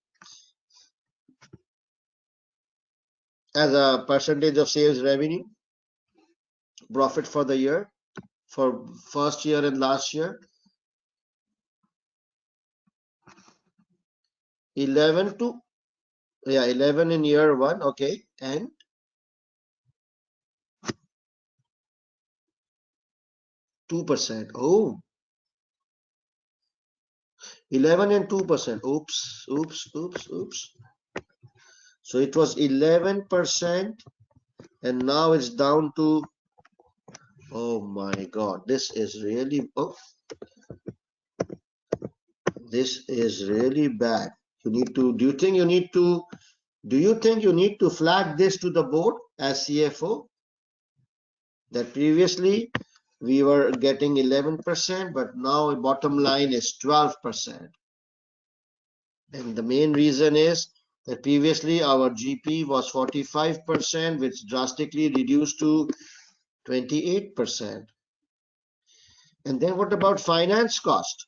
A: as a percentage of sales revenue? Profit for the year, for first year and last year. 11 in year one. Okay, and 2%. Oh, 11 and 2%. Oops. So it was 11% and now it's down to, oh my God, this is really bad. Do you think you need to flag this to the board as CFO? That previously we were getting 11%, but now bottom line is 12%. And the main reason is that previously our GP was 45%, which drastically reduced to 28%. And then what about finance cost?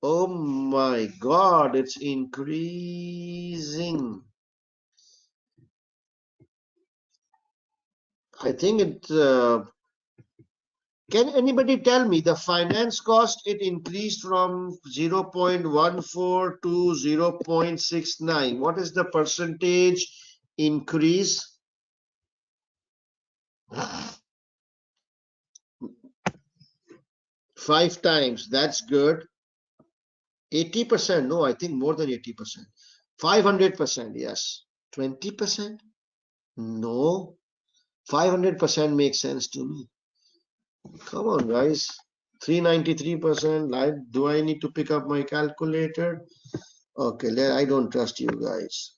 A: Oh my God, it's increasing. I think it, can anybody tell me the finance cost? It increased from 0.14 to 0.69. What is the percentage increase? 5 times. That's good. 80%. No, I think more than 80%. 500%. Yes. 20%. No. 500% makes sense to me. Come on, guys. 393%. Do I need to pick up my calculator? Okay, I don't trust you guys.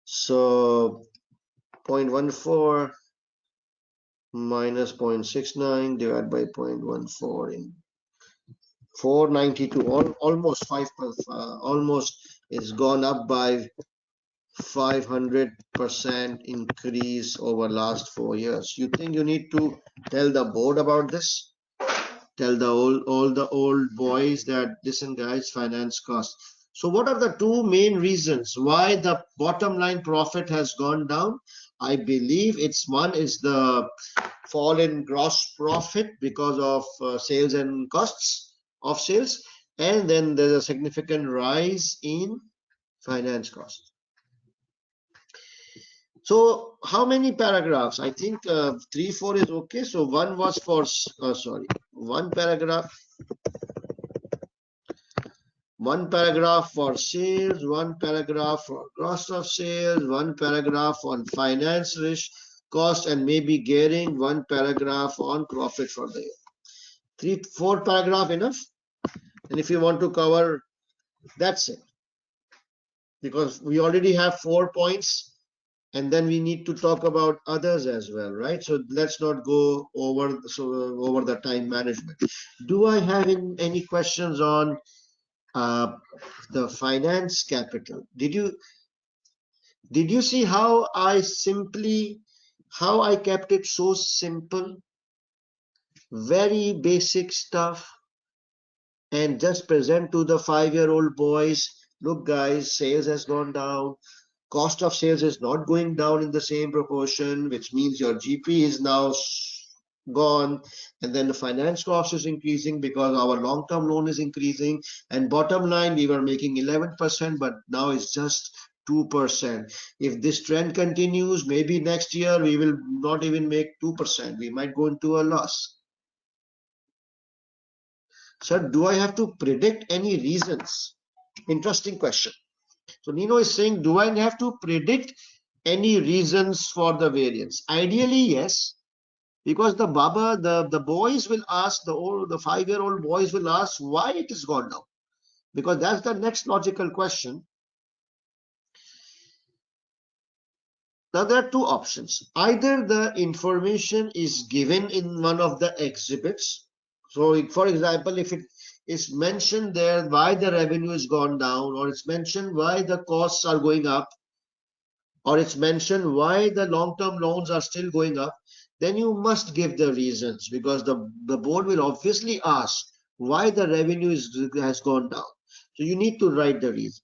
A: So 0.14 minus 0.69 divided by 0.14 492, almost almost it's gone up by 500% increase over last 4 years. You think you need to tell the board about this? Tell the all the old boys that listen guys, finance cost. So what are the two main reasons why the bottom line profit has gone down? I believe it's one is the fall in gross profit because of sales and costs of sales, and then there's a significant rise in finance cost. So how many paragraphs? I think 3-4 is okay. So one was for sorry, one paragraph for sales, one paragraph for cost of sales, one paragraph on finance risk cost, and maybe gearing, one paragraph on profit for the year. 3-4 paragraph enough? And if you want to cover, that's it. Because we already have 4 points, and then we need to talk about others as well, right? So let's not go over the time management. Do I have any questions on the finance capital? Did you see how I kept it so simple, very basic stuff, and just present to the 5-year-old boys, look guys, sales has gone down, cost of sales is not going down in the same proportion, which means your GP is now gone, and then the finance cost is increasing because our long-term loan is increasing, and bottom line we were making 11%, but now it's just 2%. If this trend continues, maybe next year we will not even make 2%, we might go into a loss. Sir, do I have to predict any reasons? Interesting question. So Nino is saying, do I have to predict any reasons for the variance? Ideally, yes, because the boys will ask, the 5-year-old boys will ask why it has gone down, because that's the next logical question. Now there are two options. Either the information is given in one of the exhibits. So for example, if it is mentioned there why the revenue has gone down, or it's mentioned why the costs are going up, or it's mentioned why the long-term loans are still going up, then you must give the reasons, because the board will obviously ask why the revenue has gone down. So you need to write the reason.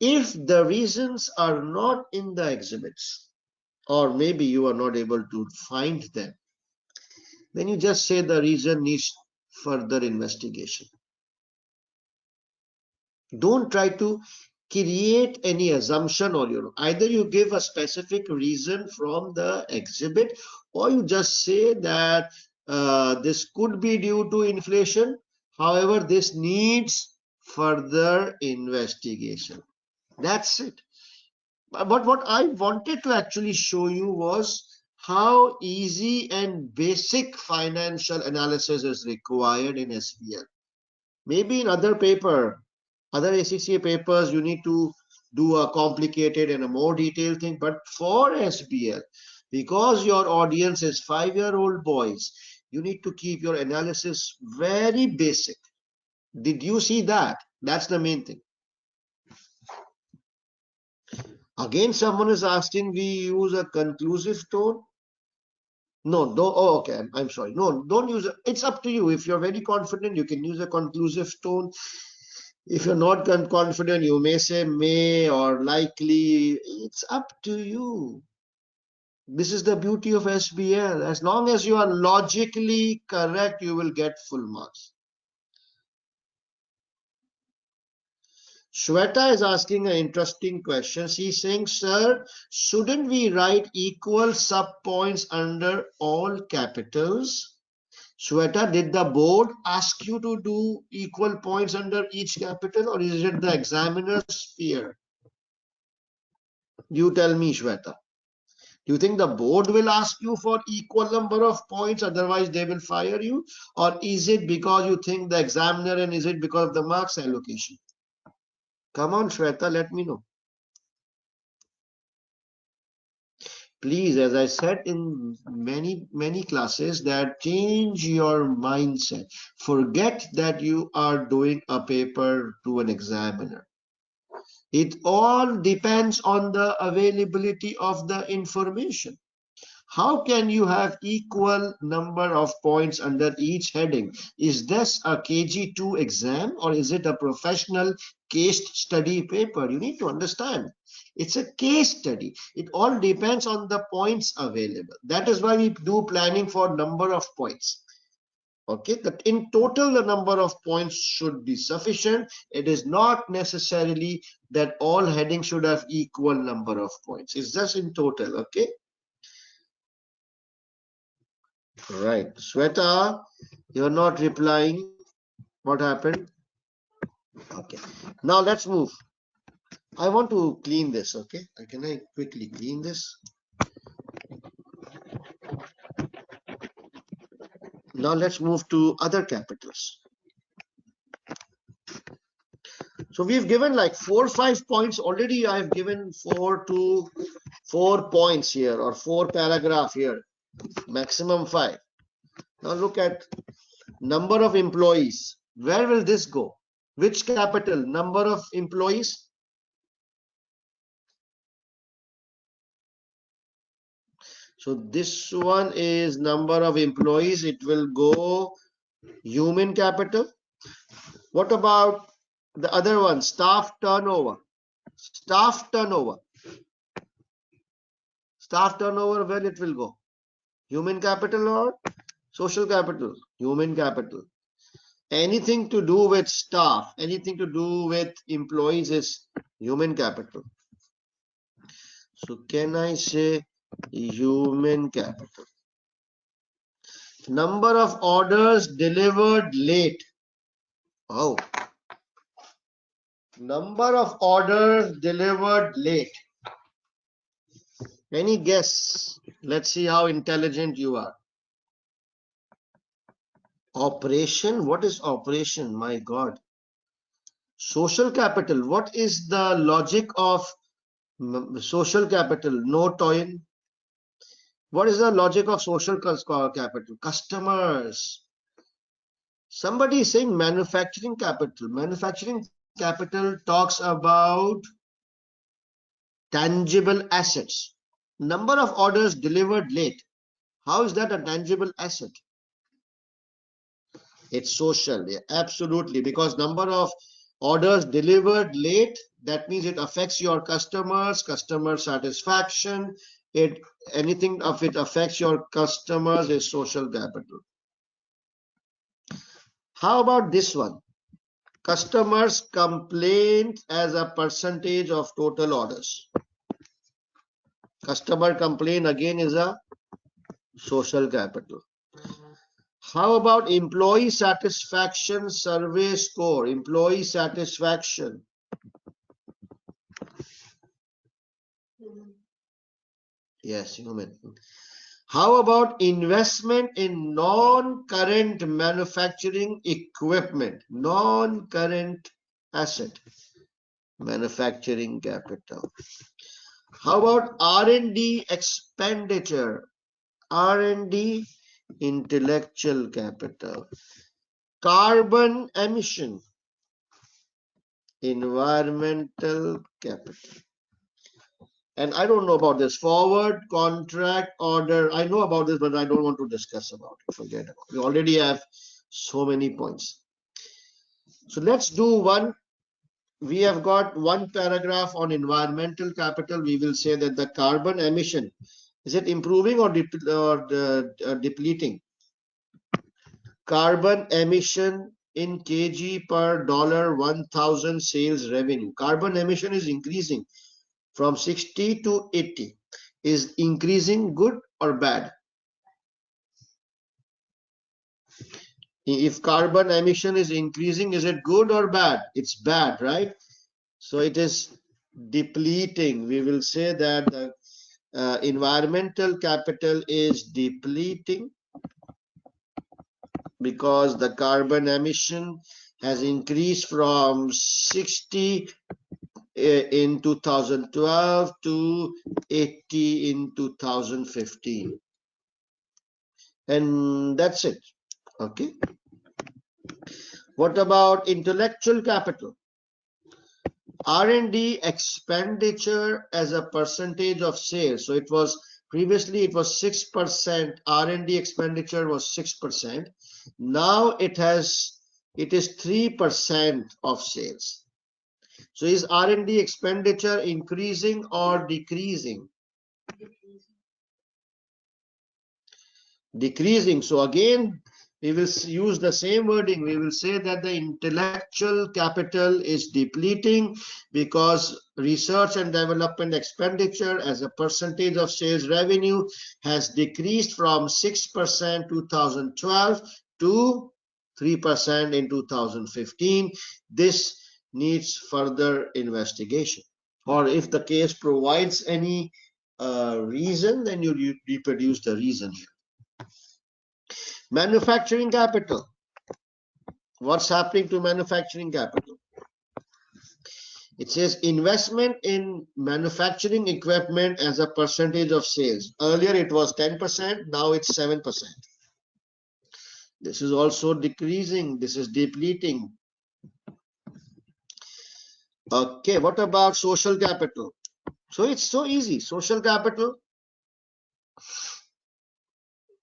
A: If the reasons are not in the exhibits, or maybe you are not able to find them, then you just say the reason needs further investigation. Don't try to create any assumption on your own. Either you give a specific reason from the exhibit, or you just say that this could be due to inflation. However, this needs further investigation. That's it. But what I wanted to actually show you was how easy and basic financial analysis is required in SBL. Maybe in other ACCA papers, you need to do a complicated and a more detailed thing. But for SBL, because your audience is 5-year-old boys, you need to keep your analysis very basic. Did you see that? That's the main thing. Again, someone is asking, we use a conclusive tone. No, don't. Oh, okay. I'm sorry. No, don't use it. It's up to you. If you're very confident, you can use a conclusive tone. If you're not confident, you may say may or likely. It's up to you. This is the beauty of SBL. As long as you are logically correct, you will get full marks. Shweta is asking an interesting question. She's saying, sir, shouldn't we write equal subpoints under all capitals? Shweta, did the board ask you to do equal points under each capital, or is it the examiner's fear? You tell me, Shweta. Do you think the board will ask you for equal number of points, otherwise they will fire you? Or is it because you think the examiner, and is it because of the marks allocation? Come on, Shweta, let me know. Please, as I said in many classes, that change your mindset. Forget that you are doing a paper to an examiner. It all depends on the availability of the information. How can you have equal number of points under each heading? Is this a KG2 exam or is it a professional case study paper? You need to understand. It's a case study. It all depends on the points available. That is why we do planning for number of points. Okay, that in total the number of points should be sufficient. It is not necessarily that all headings should have equal number of points. It's just in total. Okay. Right. Sweta, you're not replying. What happened? Okay. Now let's move. I want to clean this. Okay. Can I quickly clean this? Now let's move to other capitals. So we've given like 4 or 5 points already. I've given 4 points here or 4 paragraph here, maximum 5. Now look at number of employees. Where will this go? Which capital? Number of employees. So this one is number of employees. It will go human capital. What about the other one? Staff turnover. Staff turnover. Staff turnover, where it will go? Human capital or social capital? Human capital. Anything to do with staff, anything to do with employees is human capital. So can I say human capital? Number of orders delivered late. Oh. Number of orders delivered late. Any guess? Let's see how intelligent you are. Operation? What is operation? My God. Social capital. What is the logic of social capital? No toil. What is the logic of social capital? Customers. Somebody is saying manufacturing capital. Manufacturing capital talks about tangible assets. Number of orders delivered late. How is that a tangible asset? It's social. Yeah, absolutely. Because number of orders delivered late, that means it affects your customers, customer satisfaction. Anything of it affects your customers is social capital. How about this one? Customers complaint as a percentage of total orders. Customer complaint again is a social capital. How about employee satisfaction survey score? Employee satisfaction. Yes, human. How about investment in non-current manufacturing equipment? Non-current asset. Manufacturing capital. How about R&D expenditure? R&D intellectual capital. Carbon emission. Environmental capital. And I don't know about this. Forward contract order. I know about this, but I don't want to discuss about it. Forget about it. We already have so many points. So let's do one. We have got one paragraph on environmental capital. We will say that the carbon emission, is it improving or depleting? Carbon emission in kg per dollar 1,000 sales revenue. Carbon emission is increasing from 60 to 80. Is increasing good or bad? If carbon emission is increasing, is it good or bad? It's bad, right? So it is depleting. We will say that the environmental capital is depleting because the carbon emission has increased from 60 in 2012 to 80 in 2015. And that's it. Okay. What about intellectual capital? R&D expenditure as a percentage of sales. So it was previously it was 6%. R&D expenditure was 6%. Now it is 3% of sales. So is R&D expenditure increasing or decreasing? Decreasing. So again, we will use the same wording. We will say that the intellectual capital is depleting because research and development expenditure as a percentage of sales revenue has decreased from 6% 2012 to 3% in 2015. This needs further investigation. Or if the case provides any reason, then you reproduce the reason here. Manufacturing capital. What's happening to manufacturing capital? It says investment in manufacturing equipment as a percentage of sales. Earlier it was 10%, now it's 7%. This is also decreasing, this is depleting. Okay, what about social capital? So it's so easy. Social capital,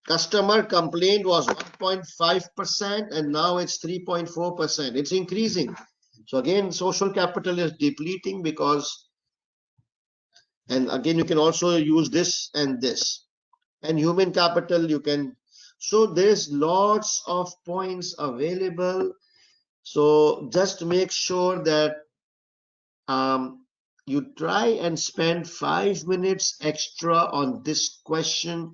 A: customer complaint was 1.5% and now it's 3.4%. It's increasing. So again, social capital is depleting because, and again, you can also use this and this. And human capital, you can, so there's lots of points available. So just make sure that you try and spend 5 minutes extra on this question,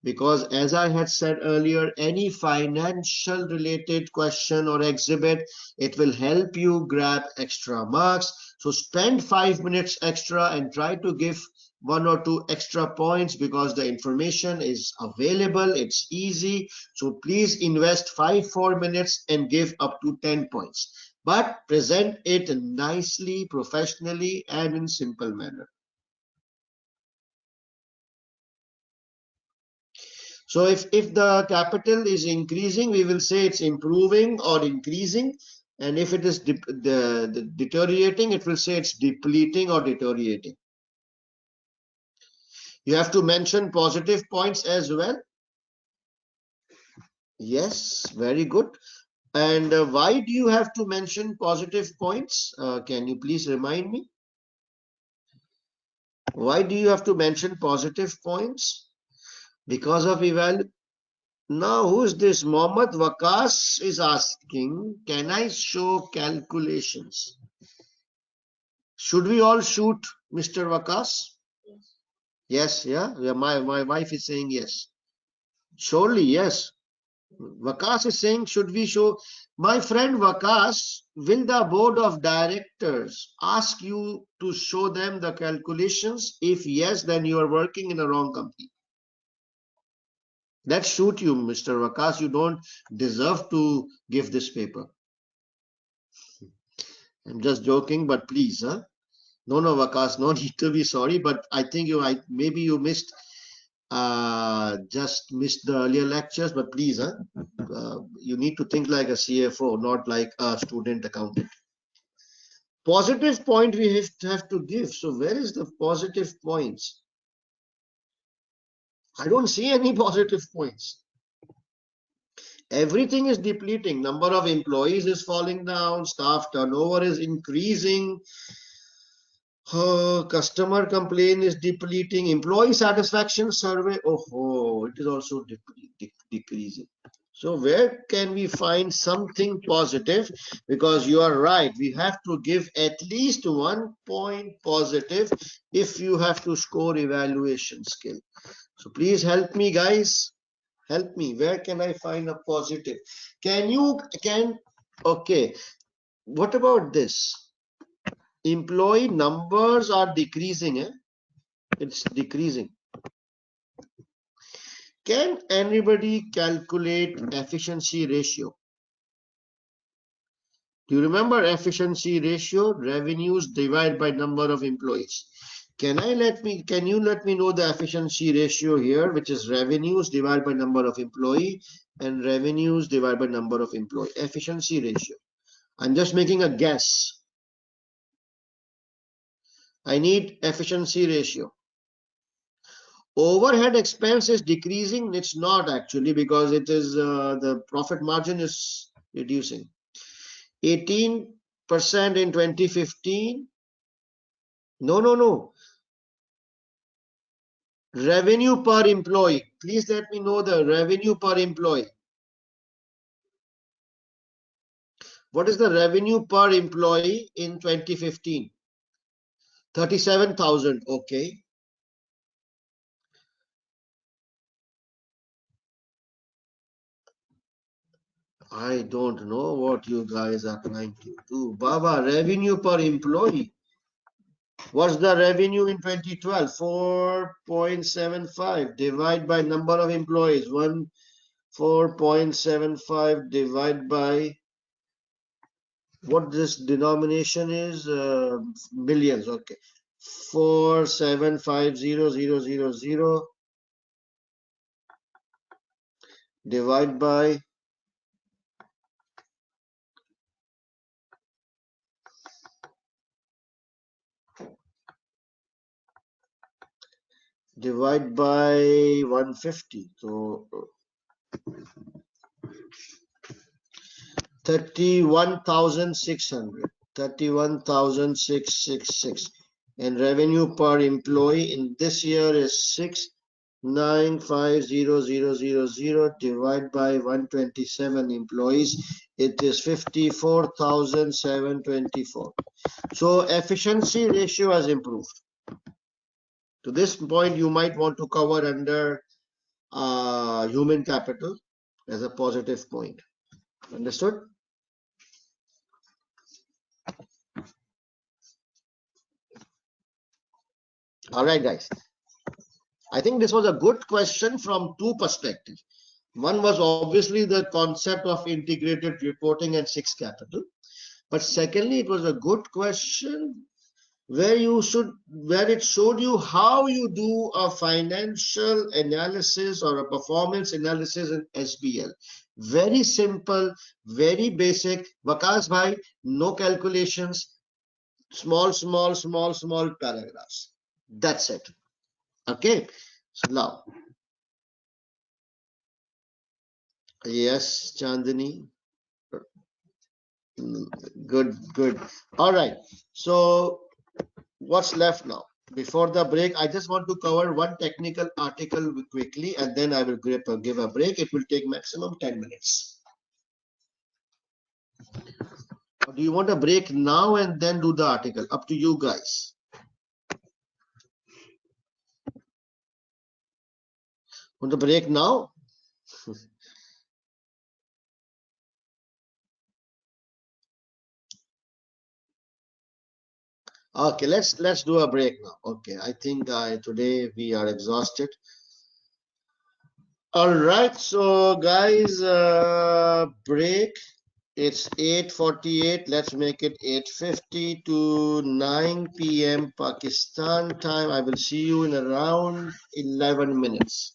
A: because as I had said earlier, any financial related question or exhibit, it will help you grab extra marks. So spend 5 minutes extra and try to give 1 or 2 extra points, because the information is available, it's easy. So please invest 4 minutes and give up to 10 points. But present it nicely, professionally, and in simple manner. So if the capital is increasing, we will say it's improving or increasing. And if it is deteriorating, it will say it's depleting or deteriorating. You have to mention positive points as well. Yes, very good. And why do you have to mention positive points? Can you please remind me? Why do you have to mention positive points? Because of eval. Now, who is this? Mohammed Wakas is asking, can I show calculations? Should we all shoot, Mr. Wakas? Yes, yeah. My wife is saying yes. Surely, yes. Wakas is saying, should we show? My friend Wakas, will the board of directors ask you to show them the calculations? If yes, then you are working in a wrong company. Let's shoot you, Mr. Wakas. You don't deserve to give this paper. I'm just joking, but please, huh? No, Wakas, no need to be sorry, but I think maybe you missed just missed the earlier lectures, but please, huh? You need to think like a CFO, not like a student accountant. Positive point we have to give. So where is the positive points? I don't see any positive points. Everything is depleting. Number of employees is falling down. Staff turnover is increasing. Customer complaint is depleting. Employee satisfaction survey, it is also decreasing. So where can we find something positive? Because you are right, we have to give at least 1 point positive if you have to score evaluation skill. So please help me, guys. Help me. Where can I find a positive? Okay. What about this? Employee numbers are decreasing. It's decreasing. Can anybody calculate efficiency ratio? Do you remember efficiency ratio? Revenues divided by number of employees. Can you let me know the efficiency ratio here, which is revenues divided by number of employee and revenues divided by number of employee. Efficiency ratio. I'm just making a guess. I need efficiency ratio. Overhead expense is decreasing. It's not actually, because it is the profit margin is reducing. 18% in 2015. No. Revenue per employee. Please let me know the revenue per employee. What is the revenue per employee in 2015? 37,000. Okay. I don't know what you guys are trying to do. Baba, revenue per employee. What's the revenue in 2012? 4.75 divide by number of employees. 4.75 divide by what this denomination is, millions. Okay. 4750000 divide by divide by 150. So 31,600. 31,666. And revenue per employee in this year is 6950000 divided by 127 employees. It is 54,724. So efficiency ratio has improved. To this point, you might want to cover under human capital as a positive point. Understood? All right, guys. I think this was a good question from two perspectives. One was obviously the concept of integrated reporting and six capital. But secondly, it was a good question where it showed you how you do a financial analysis or a performance analysis in SBL. Very simple, very basic. Vakas bhai, no calculations, small paragraphs. That's it. Okay. So now, yes, Chandani. Good. All right. So what's left now? Before the break, I just want to cover one technical article quickly, and then I will give a break. It will take maximum 10 minutes. Or do you want a break now and then do the article? Up to you guys. Want a break now? Okay, let's do a break now. Okay, I think today we are exhausted. All right, so guys, break. It's 8:48. Let's make it 8:50 to 9 p.m. Pakistan time. I will see you in around 11 minutes.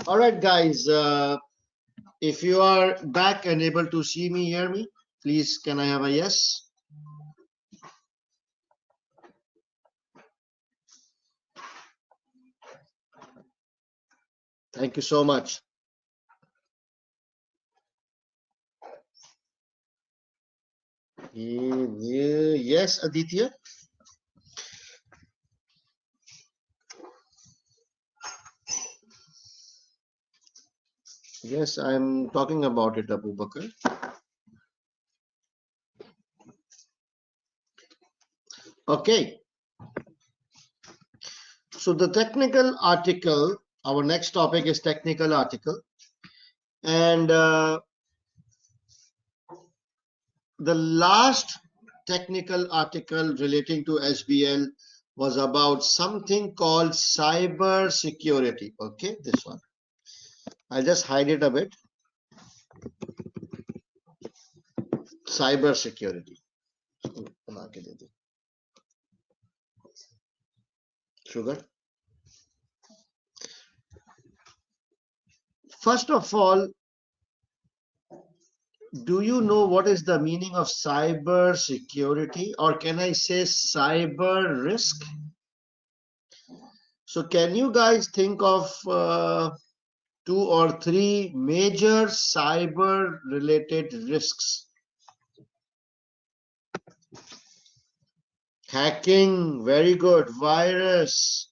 A: All right, guys. If you are back and able to see me, hear me, please can I have a yes? Thank you so much. Yes, Aditya. Yes, I'm talking about it, Abu Bakr. Okay. So the technical article, our next topic is technical article. And the last technical article relating to SBL was about something called cyber security. Okay, this one. I'll just hide it a bit. Cyber security. Sugar. First of all, do you know what is the meaning of cyber security, or can I say cyber risk? So can you guys think of 2 or 3 major cyber related risks? Hacking, very good. Virus,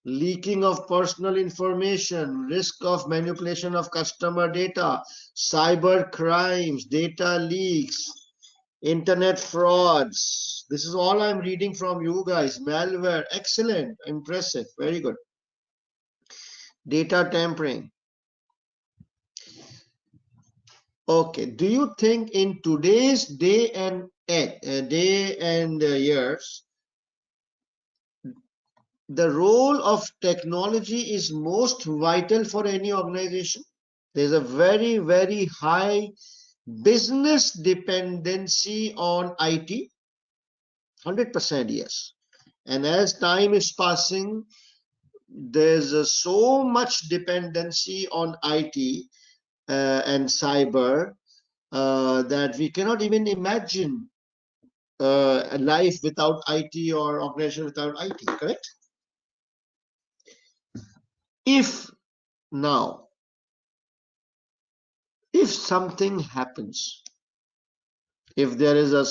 A: leaking of personal information, risk of manipulation of customer data, cyber crimes, data leaks, internet frauds. This is all I'm reading from you guys. Malware, excellent, impressive, very good. Data tampering. Okay, do you think in today's years, the role of technology is most vital for any organization? There's a very, very high business dependency on IT. 100% yes. And as time is passing, there's so much dependency on IT and cyber that we cannot even imagine a life without IT or organization without IT, correct? If now, if something happens, if there is a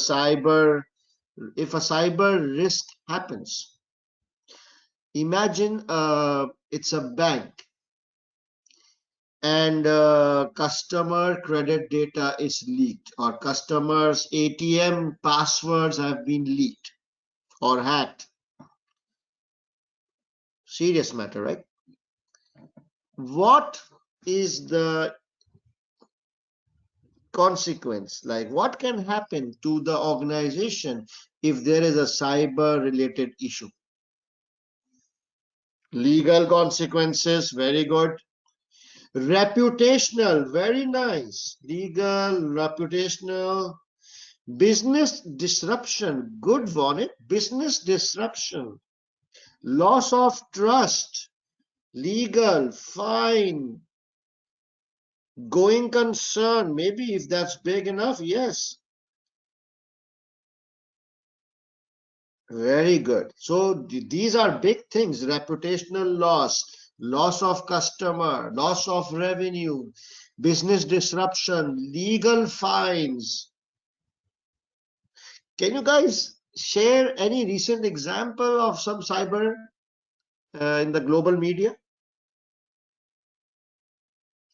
A: if a cyber risk happens, imagine it's a bank and customer credit data is leaked, or customers ATM passwords have been leaked or hacked. Serious matter, right? What is the consequence? Like, what can happen to the organization if there is a cyber related issue? Legal consequences, very good. Reputational, very nice. Legal, reputational. Business disruption, good Vonit. Business disruption. Loss of trust, legal, fine. Going concern, maybe if that's big enough, yes. Very good. So these are big things: reputational loss, loss of customer, loss of revenue, business disruption, legal fines. Can you guys share any recent example of some cyber in the global media?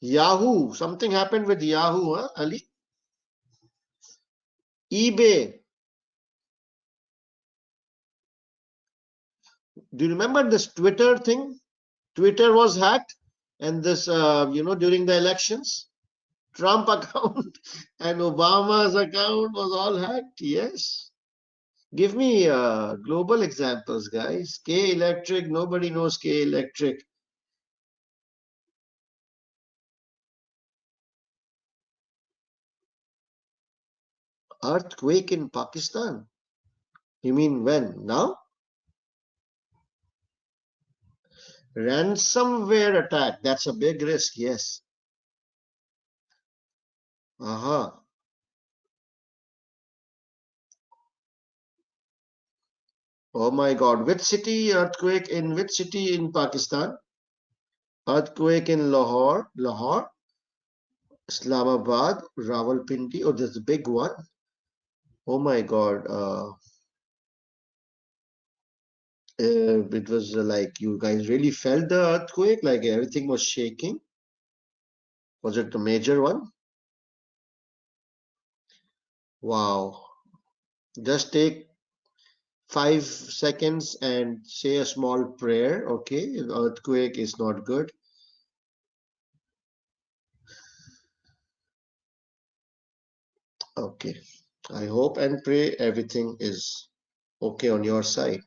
A: Yahoo, something happened with Yahoo, huh, Ali? eBay. Do you remember this Twitter thing? Twitter was hacked, and this, during the elections, Trump account and Obama's account was all hacked. Yes. Give me global examples, guys. K Electric, nobody knows K Electric. Earthquake in Pakistan. You mean when? Now? Ransomware attack, that's a big risk, yes. Oh my God, which city earthquake in which city in Pakistan? Earthquake in Lahore, Islamabad, Rawalpindi. Oh, there's a big one. Oh my God. It was like you guys really felt the earthquake, like everything was shaking. Was it a major one? Wow. Just take 5 seconds and say a small prayer. Okay, earthquake is not good. Okay, I hope and pray everything is okay on your side.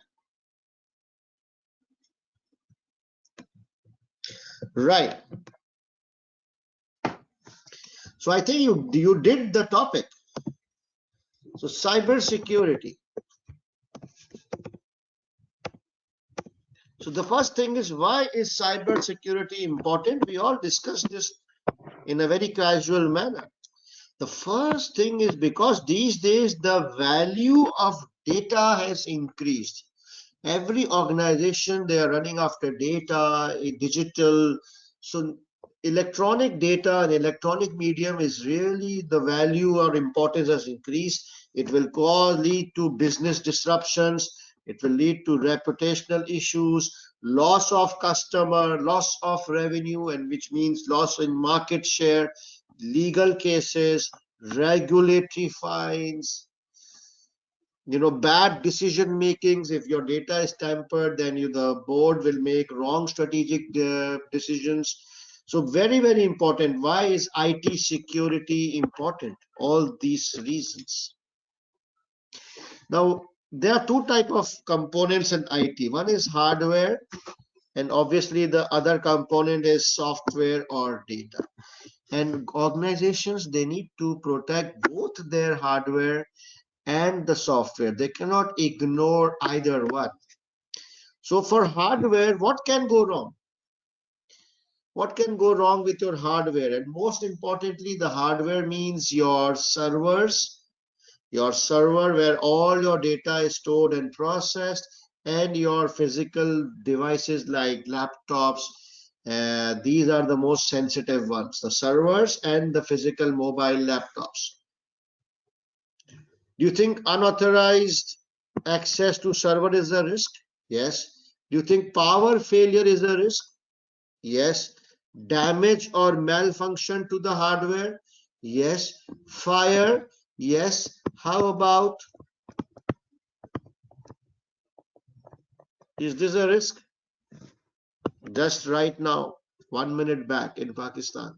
A: Right. So I think you did the topic. So cyber security. So the first thing is, why is cyber security important? We all discussed this in a very casual manner. The first thing is because these days the value of data has increased. Every organization, they are running after data, digital. So electronic data and electronic medium is really the value or importance has increased. It will lead to business disruptions. It will lead to reputational issues, loss of customer, loss of revenue, and which means loss in market share, legal cases, regulatory fines, bad decision makings. If your data is tampered, then the board will make wrong strategic decisions. So very important. Why is IT security important? All these reasons. Now there are two type of components in IT. One is hardware, and obviously the other component is software or data. And organizations, they need to protect both their hardware and the software. They cannot ignore either one. So for hardware, what can go wrong? What can go wrong with your hardware? And most importantly, the hardware means your servers, your server where all your data is stored and processed, and your physical devices like laptops. These are the most sensitive ones, the servers and the physical mobile laptops. Do you think unauthorized access to server is a risk? Yes. Do you think power failure is a risk? Yes. Damage or malfunction to the hardware? Yes. Fire? Yes. How about, is this a risk? Just right now, 1 minute back in Pakistan.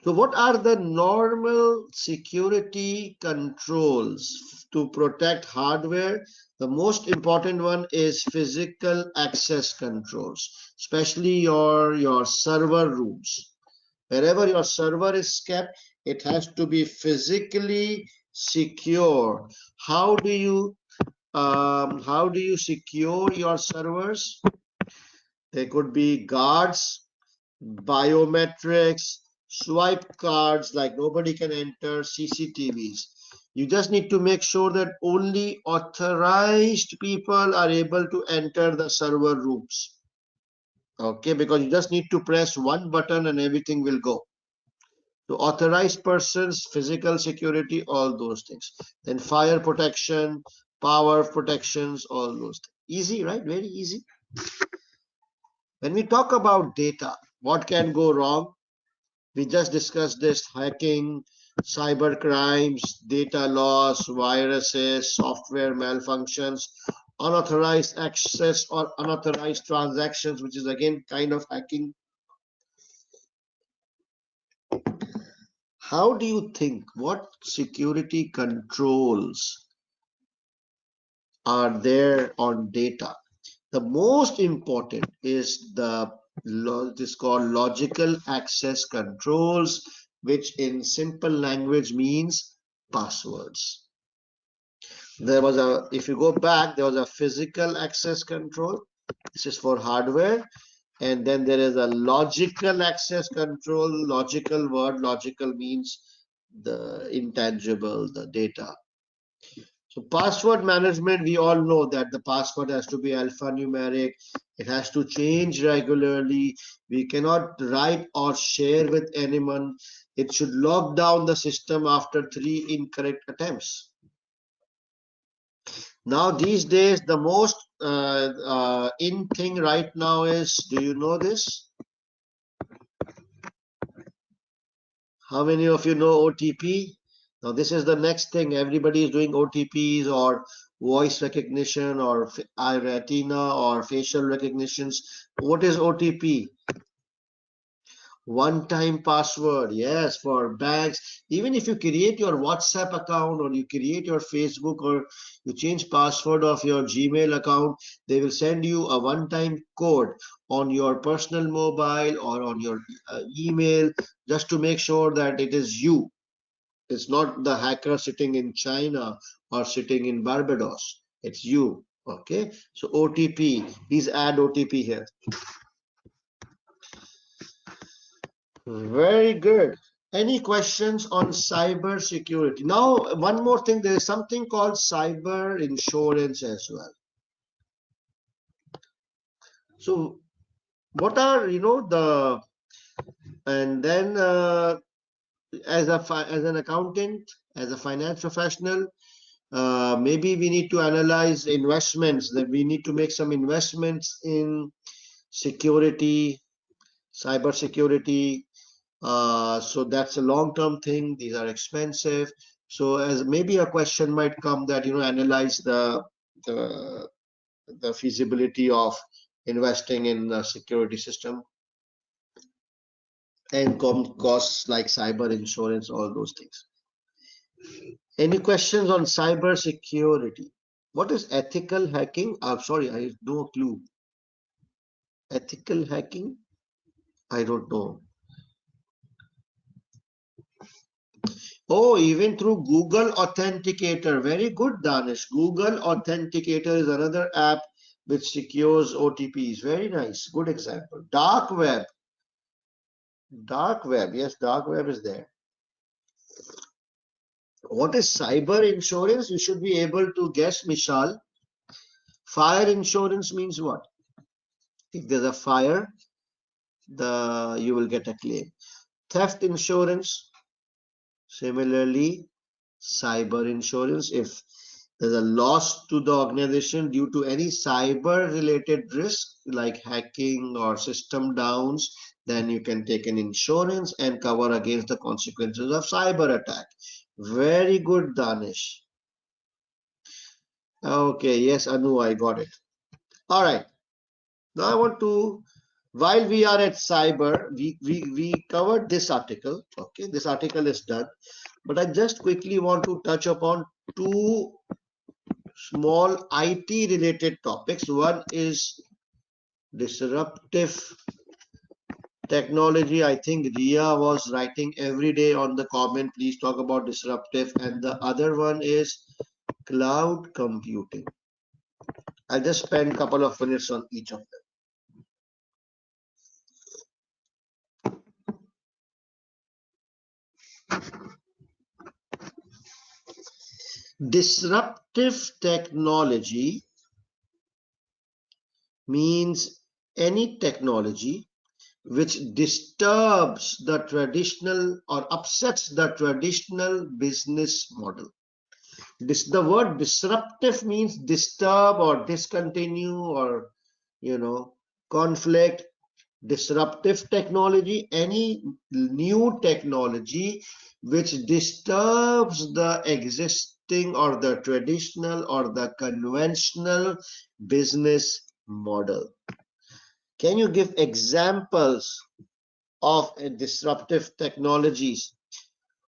A: So what are the normal security controls to protect hardware? The most important one is physical access controls, especially your server rooms. Wherever your server is kept, it has to be physically secure. How do you secure your servers? There could be guards, biometrics, swipe cards, like nobody can enter, CCTVs. You just need to make sure that only authorized people are able to enter the server rooms. Okay, because you just need to press one button and everything will go. So authorized persons, physical security, all those things. Then fire protection, power protections, all those things. Easy, right? Very easy. When we talk about data, what can go wrong? We just discussed this: hacking, cyber crimes, data loss, viruses, software malfunctions, unauthorized access or unauthorized transactions, which is again kind of hacking. How do you think, what security controls are there on data? The most important is this called logical access controls, which in simple language means passwords. There was a, if you go back, there was a physical access control. This is for hardware. And then there is a logical access control. Logical word, logical means the intangible, the data. So password management, we all know that the password has to be alphanumeric. It has to change regularly. We cannot write or share with anyone. It should lock down the system after 3 incorrect attempts. Now these days, the most in thing right now is, do you know this? How many of you know OTP? Now this is the next thing. Everybody is doing OTPs or voice recognition or eye retina or facial recognitions. What is OTP? One-time password. Yes, for banks. Even if you create your WhatsApp account or you create your Facebook or you change password of your Gmail account, they will send you a one-time code on your personal mobile or on your email, just to make sure that it is you. It's not the hacker sitting in China or sitting in Barbados. It's you. Okay. So OTP, please add OTP here. Very good. Any questions on cyber security? Now, one more thing, there is something called cyber insurance as well. So what are, and then as an accountant, as a finance professional, maybe we need to analyze investments, that we need to make some investments in security, cyber security. So that's a long-term thing. These are expensive. So as maybe a question might come that, analyze the, the feasibility of investing in a security system and costs like cyber insurance, all those things. Any questions on cyber security? What is ethical hacking? I'm sorry, I have no clue. Ethical hacking? I don't know. Oh, even through Google Authenticator. Very good, Danish. Google Authenticator is another app which secures OTPs. Very nice. Good example. Dark web. Dark web. Yes, dark web is there. What is cyber insurance? You should be able to guess, Mishal. Fire insurance means what? If there's a fire, you will get a claim. Theft insurance, similarly, cyber insurance. If there's a loss to the organization due to any cyber related risk like hacking or system downs, then you can take an insurance and cover against the consequences of cyber attack. Very good, Danish. Okay, yes, Anu, I got it. All right. Now I want to, while we are at cyber, we covered this article. Okay, this article is done. But I just quickly want to touch upon two small IT related topics. One is disruptive technology. I think Ria was writing every day on the comment, please talk about disruptive. And the other one is cloud computing. I'll just spend a couple of minutes on each of them. Disruptive technology means any technology which disturbs the traditional or upsets the traditional business model. The word disruptive means disturb or discontinue or, conflict. Disruptive technology, any new technology which disturbs the existing or the traditional or the conventional business model. Can you give examples of disruptive technologies?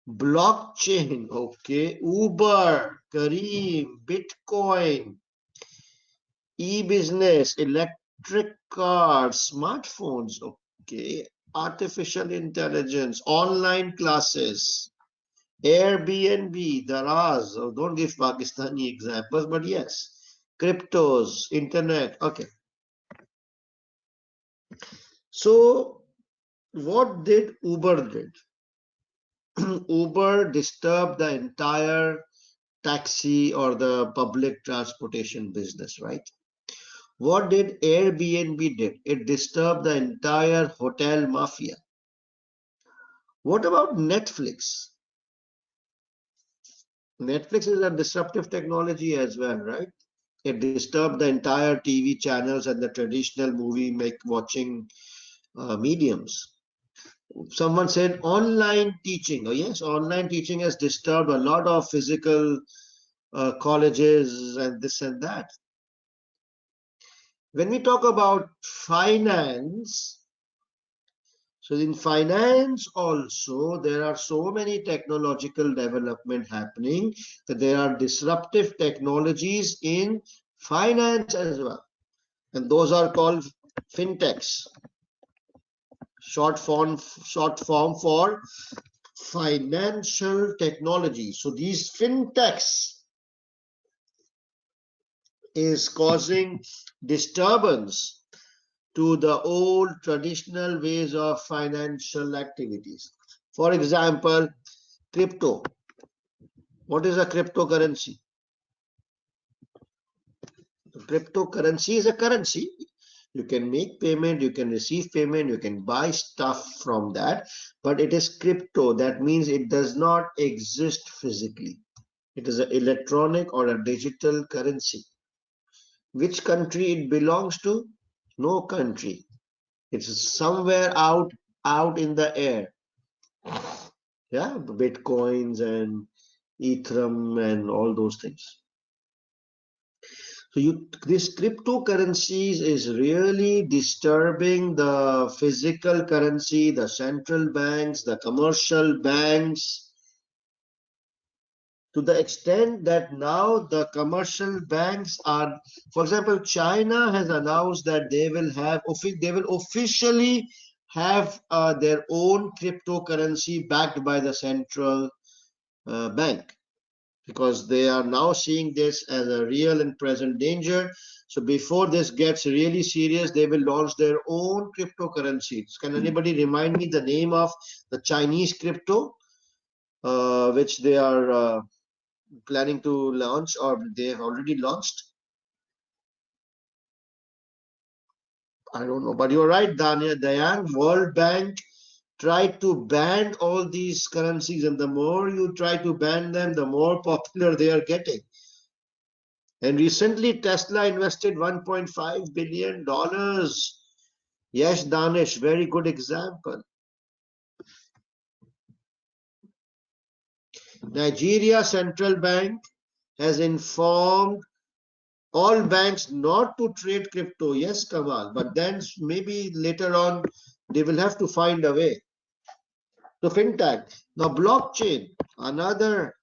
A: Blockchain, okay, Uber, Kareem, Bitcoin, e-business, electric cars, smartphones, okay, artificial intelligence, online classes, Airbnb, Daraz. Oh, don't give Pakistani examples, but yes, cryptos, internet. Okay. So what did Uber did? Uber disturbed the entire taxi or the public transportation business, right? What did Airbnb did? It disturbed the entire hotel mafia. What about Netflix? Netflix is a disruptive technology as well, right? It disturbed the entire TV channels and the traditional movie make watching mediums. Someone said online teaching. Oh yes, online teaching has disturbed a lot of physical colleges and this and that. When we talk about finance, so in finance also, there are so many technological development happening that there are disruptive technologies in finance as well. And those are called fintechs, short form for financial technology. So these fintechs is causing disturbance to the old traditional ways of financial activities. For example, crypto. What is a cryptocurrency? Cryptocurrency is a currency. You can make payment, you can receive payment, you can buy stuff from that, but it is crypto. That means it does not exist physically. It is an electronic or a digital currency. Which country it belongs to? No country. It's somewhere out in the air. Yeah, bitcoins and Ethereum and all those things. So this cryptocurrencies is really disturbing the physical currency, the central banks, the commercial banks, to the extent that now the commercial banks are, for example, China has announced that they will officially have their own cryptocurrency backed by the central bank, because they are now seeing this as a real and present danger. So before this gets really serious, they will launch their own cryptocurrencies. Can anybody remind me the name of the Chinese crypto which they are planning to launch, or they have already launched? I don't know, but you're right, Daniel, Diane. World Bank tried to ban all these currencies, and the more you try to ban them, the more popular they are getting. And recently, Tesla invested $1.5 billion. Yes, Danish, very good example. Nigeria Central Bank has informed all banks not to trade crypto. Yes, Kamal, but then maybe later on they will have to find a way. So fintech, now blockchain, another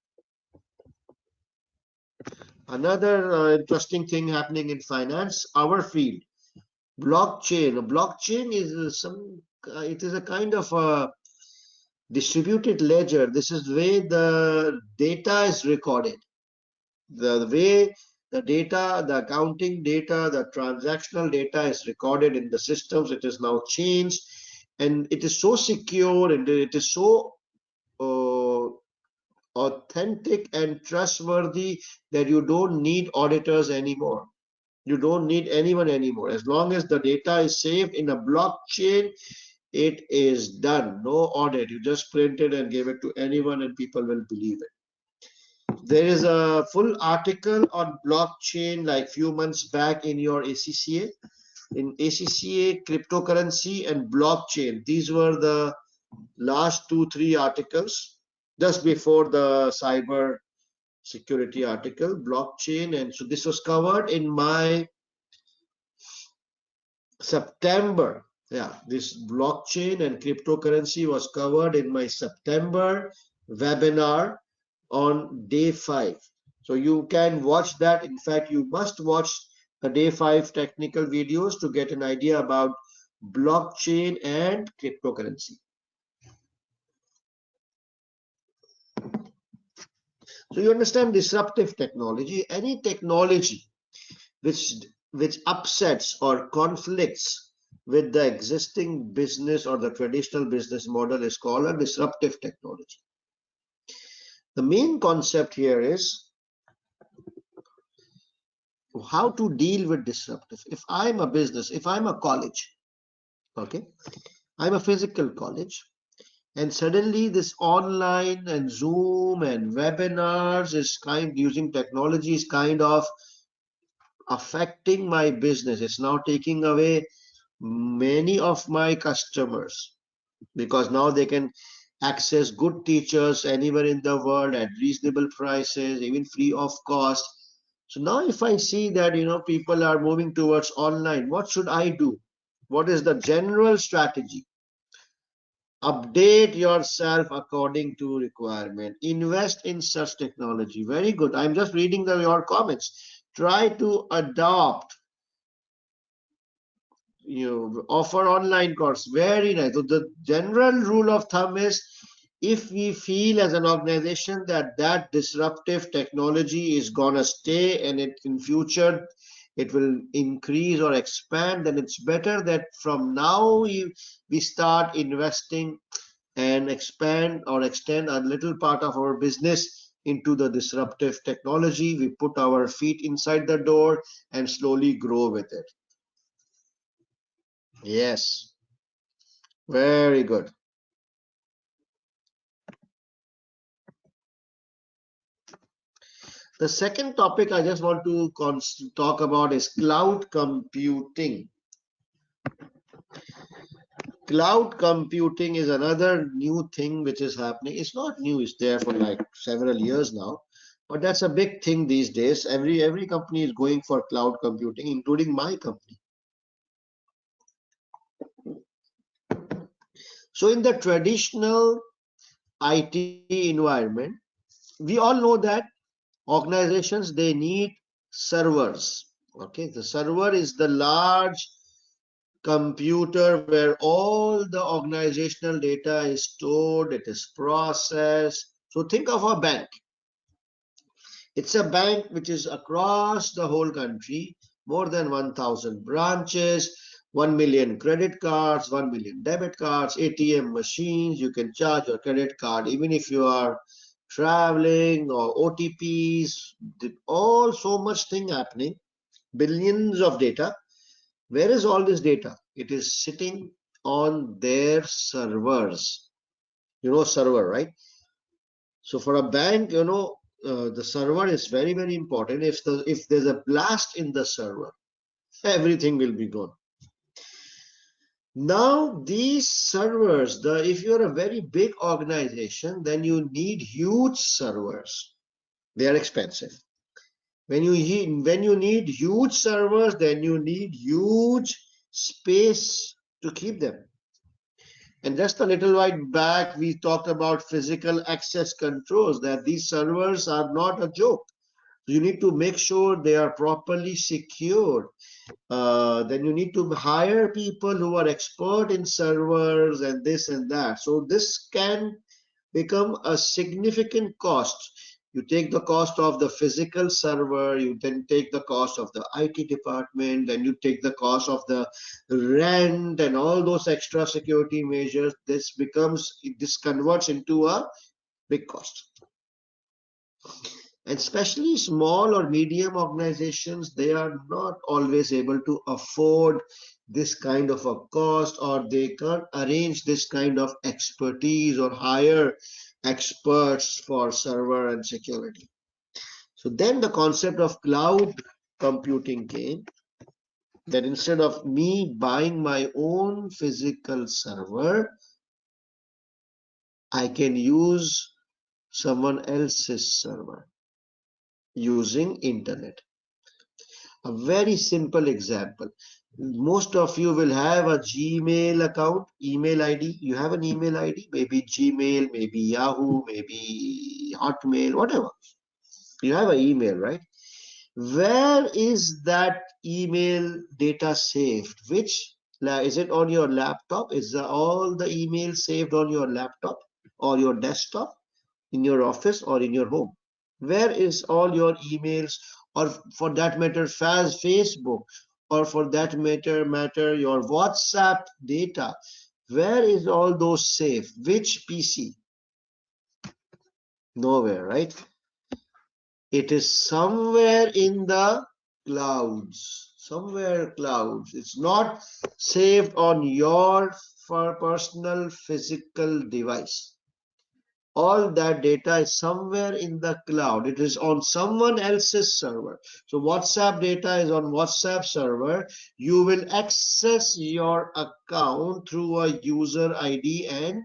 A: interesting thing happening in finance, our field. Blockchain is it is a kind of a distributed ledger. This is the way the data is recorded. The way the data, the accounting data, the transactional data is recorded in the systems. It is now changed, and it is so secure, and it is so uh, authentic and trustworthy that you don't need auditors anymore. You don't need anyone anymore. As long as the data is saved in a blockchain, it is done. No audit. You just print it and give it to anyone and people will believe it. There is a full article on blockchain like few months back in your ACCA. In ACCA, cryptocurrency and blockchain. These were the last 2-3 articles just before the cyber security article, blockchain. And so this was covered in my September. Yeah, this blockchain and cryptocurrency was covered in my September webinar on day 5. So you can watch that. In fact, you must watch the day 5 technical videos to get an idea about blockchain and cryptocurrency. So you understand disruptive technology, any technology which upsets or conflicts with the existing business or the traditional business model is called a disruptive technology. The main concept here is how to deal with disruptive. If I'm a business, if I'm a college, okay, I'm a physical college, and suddenly this online and Zoom and webinars is using technology is kind of affecting my business. It's now taking away many of my customers because now they can access good teachers anywhere in the world at reasonable prices, even free of cost. So now if I see that people are moving towards online, what should I do? What is the general strategy? Update yourself according to requirement. Invest in such technology. Very good. I'm just reading your comments. Try to adopt, offer online course. Very nice. So the general rule of thumb is, if we feel as an organization that disruptive technology is gonna stay and in future it will increase or expand, then it's better that from now we start investing and expand or extend a little part of our business into the disruptive technology. We put our feet inside the door and slowly grow with it. Yes, very good. The second topic I just want to talk about is cloud computing. Cloud computing is another new thing which is happening. It's not new, it's there for like several years now, but that's a big thing these days. Every company is going for cloud computing, including my company. So in the traditional IT environment, we all know that organizations, they need servers. Okay, the server is the large computer where all the organizational data is stored, it is processed. So think of a bank. It's a bank which is across the whole country, more than 1,000 branches, 1 million credit cards, 1 million debit cards, ATM machines. You can charge your credit card even if you are traveling, or OTPs, all so much thing happening, billions of data. Where is all this data? It is sitting on their servers. Server, right? So for a bank, the server is very, very important. If there's a blast in the server, everything will be gone. Now these servers, if you're a very big organization, then you need huge servers. They are expensive. When you need huge servers, then you need huge space to keep them. And just a little while back, we talked about physical access controls, that these servers are not a joke. You need to make sure they are properly secured. Then you need to hire people who are expert in servers and this and that. So this can become a significant cost. You take the cost of the physical server, you then take the cost of the IT department, then you take the cost of the rent and all those extra security measures. This converts into a big cost. And especially small or medium organizations, they are not always able to afford this kind of a cost, or they can't arrange this kind of expertise or hire experts for server and security. So then the concept of cloud computing came, that instead of me buying my own physical server, I can use someone else's server using internet. A very simple example. Most of you will have a Gmail account, email ID. You have an email ID, maybe Gmail, maybe Yahoo, maybe Hotmail, whatever. You have an email, right? Where is that email data saved? Is it on your laptop? Is all the email saved on your laptop or your desktop, in your office or in your home? Where is all your emails, or for that matter, Facebook, or for that matter, your WhatsApp data? Where is all those safe? Which PC? Nowhere, right? It is somewhere in the clouds. Somewhere clouds. It's not saved on your personal physical device. All that data is somewhere in the cloud. It is on someone else's server. So WhatsApp data is on WhatsApp server. You will access your account through a user ID and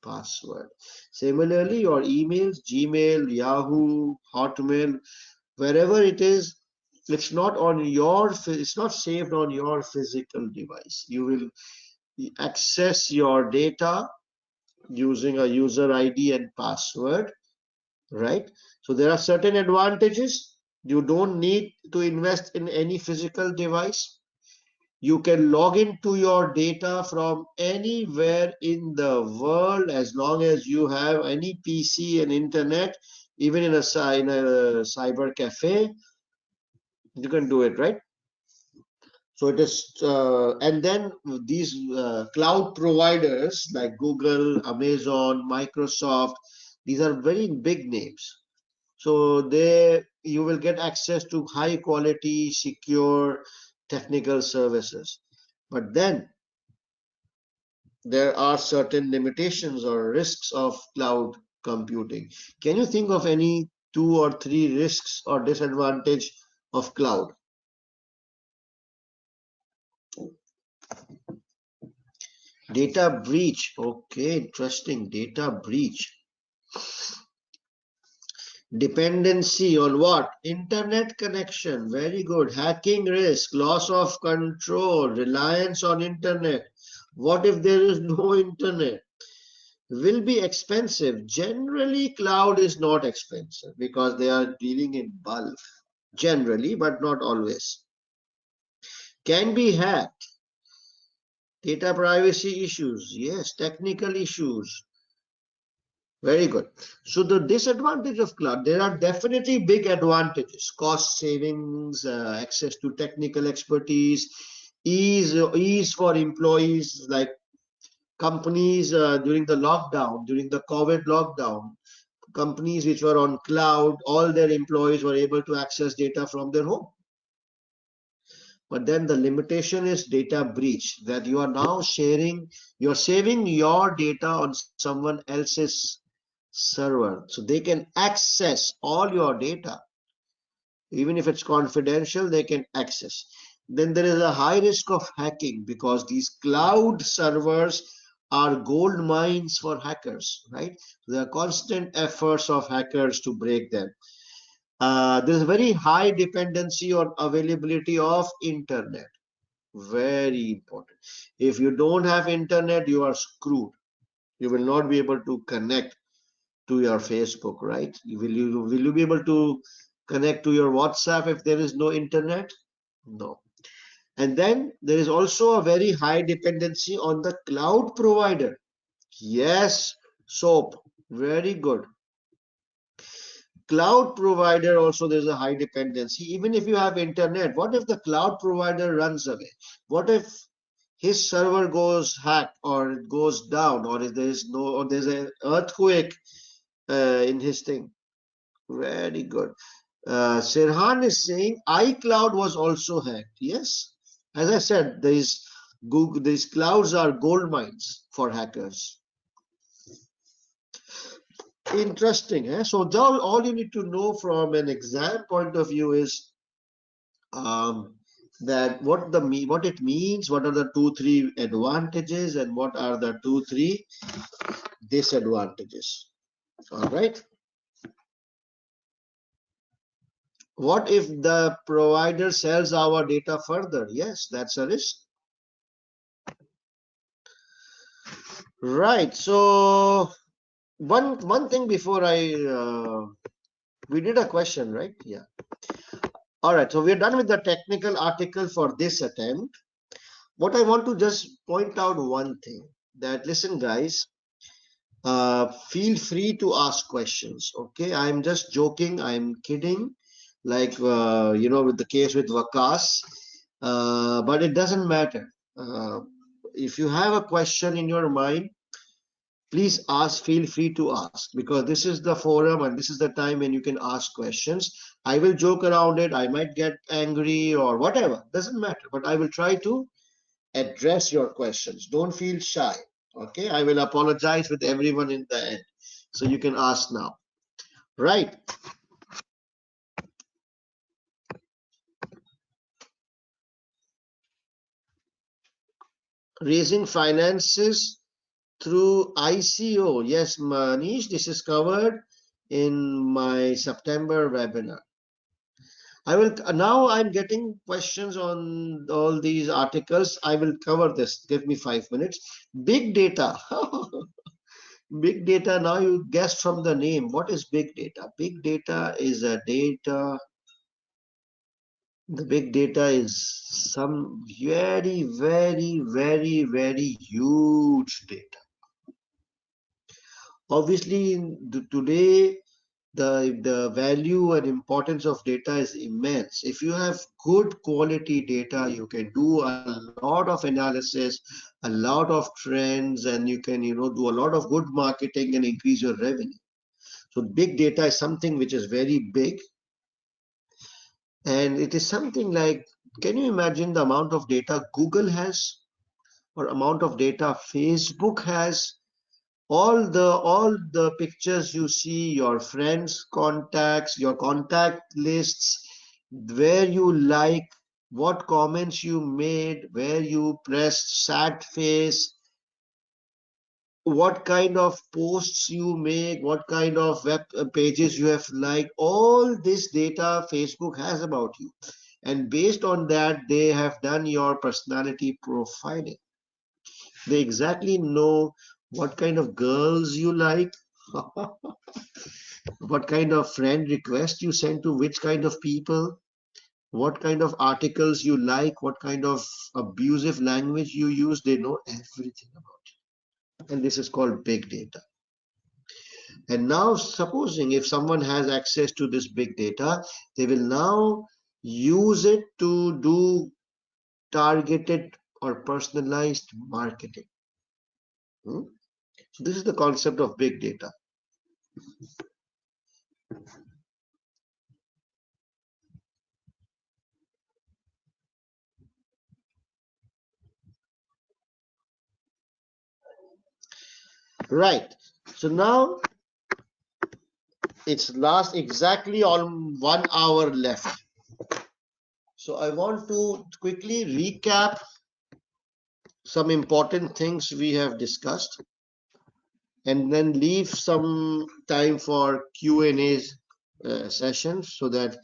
A: password. Similarly, your emails, Gmail, Yahoo, Hotmail, wherever it is, it's not on your, it's not saved on your physical device. You will access your data using a user ID and password, right? So there are certain advantages. You don't need to invest in any physical device. You can log into your data from anywhere in the world as long as you have any PC and internet, even in a cyber cafe, you can do it, right? So it is, and then these cloud providers like Google, Amazon, Microsoft, these are very big names. So you will get access to high quality, secure technical services. But then there are certain limitations or risks of cloud computing. Can you think of any 2 or 3 risks or disadvantage of cloud? Data breach. Okay, interesting. Data breach. Dependency on what? Internet connection. Very good. Hacking risk, loss of control, reliance on internet. What if there is no internet? Will be expensive. Generally, cloud is not expensive because they are dealing in bulk. Generally, but not always. Can be hacked. Data privacy issues. Yes, technical issues. Very good. So the disadvantage of cloud, there are definitely big advantages: cost savings, access to technical expertise, ease for employees, like companies during the lockdown, during the COVID lockdown, companies which were on cloud, all their employees were able to access data from their home. But then the limitation is data breach, that you are now you're saving your data on someone else's server. So they can access all your data. Even if it's confidential, they can access. Then there is a high risk of hacking because these cloud servers are gold mines for hackers, right? There are constant efforts of hackers to break them. There's very high dependency on availability of internet. Very important. If you don't have internet, you are screwed. You will not be able to connect to your Facebook, right? Will you be able to connect to your WhatsApp if there is no internet? No. And then there is also a very high dependency on the cloud provider. Yes, SOAP. Very good. Cloud provider also, there's a high dependency. Even if you have internet, what if the cloud provider runs away? What if his server goes hacked, or it goes down, or if there is no, or there's an earthquake in his thing? Very good. Sirhan is saying iCloud was also hacked. Yes, as I said, these clouds are gold mines for hackers. Interesting. So all you need to know from an exam point of view is that what it means, what are the 2-3 advantages, and what are the 2-3 disadvantages. All right. What if the provider sells our data further? Yes, that's a risk. Right. So one thing before we did a question, right? Yeah. All right. So we're done with the technical article for this attempt. What I want to just point out one thing, that listen, guys, feel free to ask questions. Okay, I'm just joking, I'm kidding, like with the case with Vakas, but it doesn't matter. If you have a question in your mind, please ask, feel free to ask, because this is the forum and this is the time when you can ask questions. I will joke around it, I might get angry or whatever, doesn't matter, but I will try to address your questions. Don't feel shy. Okay, I will apologize with everyone in the end, so you can ask now. Right. Raising finances through ICO. Yes, Manish, this is covered in my September webinar. I will now. I'm getting questions on all these articles. I will cover this. Give me 5 minutes. Big data. Big data. Now you guess from the name. What is big data? Big data is a data. The big data is some very, very, very, very huge data. Obviously, today the value and importance of data is immense. If you have good quality data, you can do a lot of analysis, a lot of trends, and you can do a lot of good marketing and increase your revenue. So big data is something which is very big, and it is something like, can you imagine the amount of data Google has, or amount of data Facebook has? All the pictures you see, your friends contacts, your contact lists, where you like, what comments you made, where you pressed sad face, what kind of posts you make, what kind of web pages you have liked, all this data Facebook has about you, and based on that they have done your personality profiling. They exactly know what kind of girls you like, what kind of friend request you send to which kind of people, what kind of articles you like, what kind of abusive language you use. They know everything about you. And this is called big data. And now, supposing if someone has access to this big data, they will now use it to do targeted or personalized marketing. So this is the concept of big data. Right. So now it's last exactly on 1 hour left. So I want to quickly recap some important things we have discussed, and then leave some time for Q&A sessions so that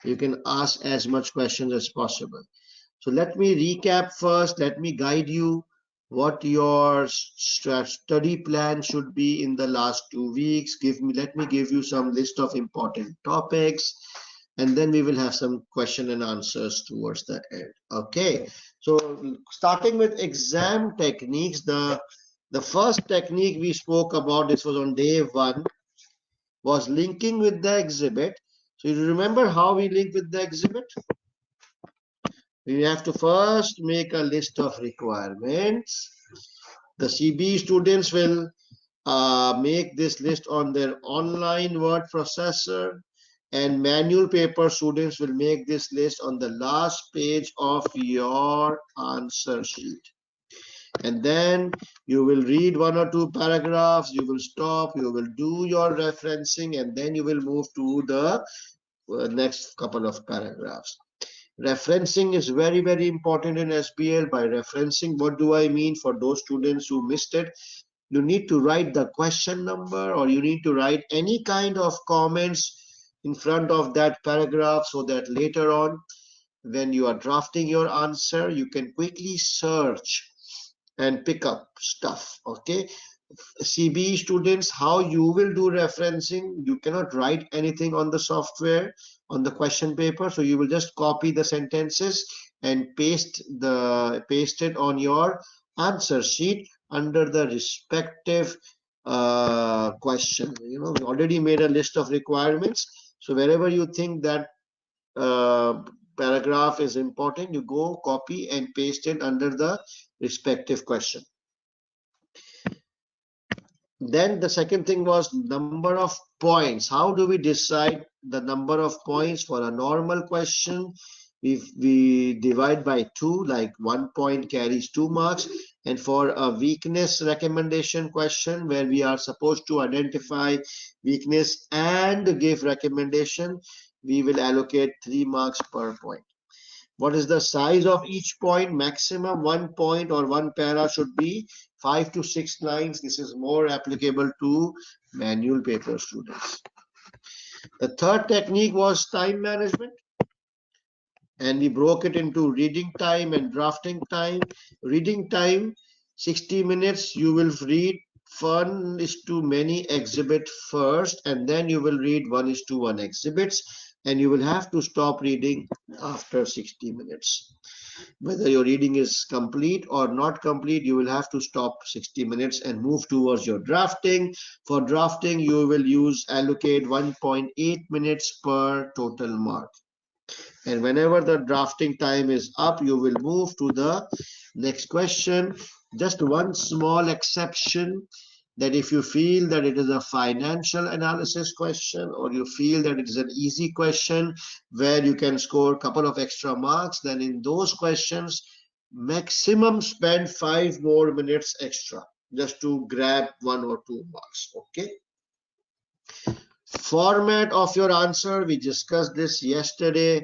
A: you can ask as much questions as possible. So let me recap first. Let me guide you what your study plan should be in the last 2 weeks. Let me give you some list of important topics, and then we will have some question and answers towards the end. Okay, so starting with exam techniques, the first technique we spoke about, this was on day 1, was linking with the exhibit. So you remember how we link with the exhibit? We have to first make a list of requirements. The CB students will make this list on their online word processor, and manual paper students will make this list on the last page of your answer sheet. And then you will read 1 or 2 paragraphs, you will stop, you will do your referencing, and then you will move to the next couple of paragraphs. Referencing is very, very important in SBL. By referencing, what do I mean? For those students who missed it, you need to write the question number, or you need to write any kind of comments in front of that paragraph, so that later on when you are drafting your answer, you can quickly search and pick up stuff. Okay, CBE students, how you will do referencing, you cannot write anything on the software, on the question paper, so you will just copy the sentences and paste it on your answer sheet under the respective question. We already made a list of requirements. So wherever you think that paragraph is important, you go copy and paste it under the respective question. Then the second thing was number of points. How do we decide the number of points for a normal question? We divide by 2, like 1 point carries 2 marks. And for a weakness recommendation question where we are supposed to identify weakness and give recommendation, we will allocate 3 marks per point. What is the size of each point? Maximum 1 point or 1 para should be 5 to 6 lines. This is more applicable to manual paper students. The third technique was time management, and we broke it into reading time and drafting time. Reading time, 60 minutes, you will read 1:many exhibit first, and then you will read 1:1 exhibits, and you will have to stop reading after 60 minutes. Whether your reading is complete or not complete, you will have to stop 60 minutes and move towards your drafting. For drafting, you will allocate 1.8 minutes per total mark. And whenever the drafting time is up, you will move to the next question. Just one small exception, that if you feel that it is a financial analysis question, or you feel that it is an easy question where you can score a couple of extra marks, then in those questions, maximum spend 5 more minutes extra just to grab 1 or 2 marks. Okay. Format of your answer, we discussed this yesterday.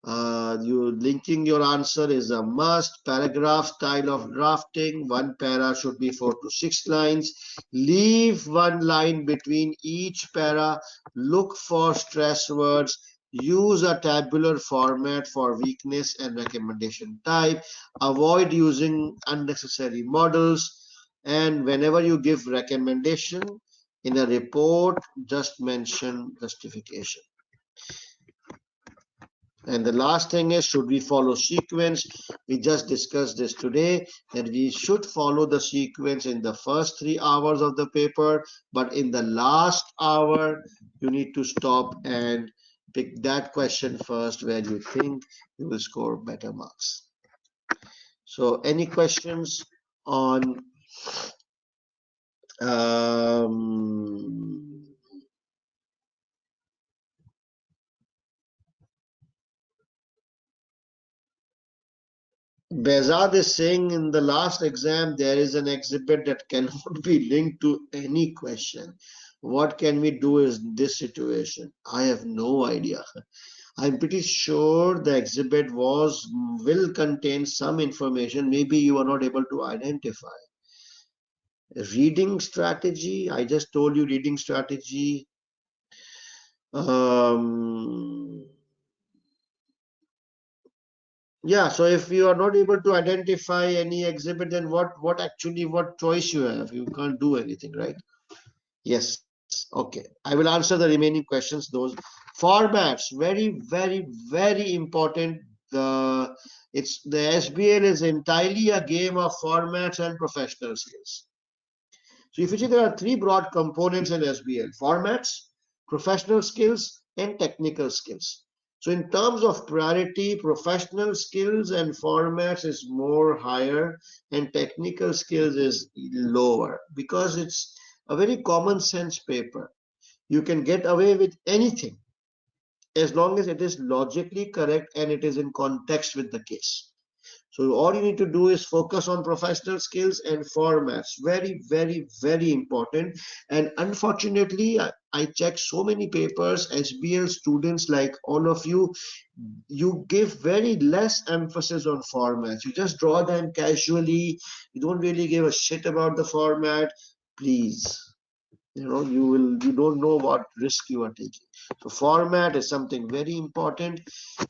A: You linking your answer is a must. Paragraph style of drafting, 1 para should be 4 to 6 lines. Leave 1 line between each para. Look for stress words. Use a tabular format for weakness and recommendation type. Avoid using unnecessary models. And whenever you give recommendation in a report, just mention justification. And the last thing is, should we follow sequence? We just discussed this today, that we should follow the sequence in the first 3 hours of the paper, but in the last hour, you need to stop and pick that question first where you think you will score better marks. So any questions on Bezad is saying in the last exam there is an exhibit that cannot be linked to any question. What can we do in this situation? I have no idea. I'm pretty sure the exhibit will contain some information. Maybe you are not able to identify. Reading strategy, I just told you reading strategy. Yeah, so if you are not able to identify any exhibit, then what choice you have? You can't do anything, right? Yes. Okay. I will answer the remaining questions. Those formats, very, very, very important. The SBL is entirely a game of formats and professional skills. So if you see, there are 3 broad components in SBL: formats, professional skills, and technical skills. So in terms of priority, professional skills and formats is more higher, and technical skills is lower, because it's a very common sense paper. You can get away with anything as long as it is logically correct and it is in context with the case. So all you need to do is focus on professional skills and formats. Very, very, very important. And unfortunately, I check so many papers, SBL students like all of you, you give very less emphasis on formats. You just draw them casually. You don't really give a shit about the format. Please, you don't know what risk you are taking. So format is something very important.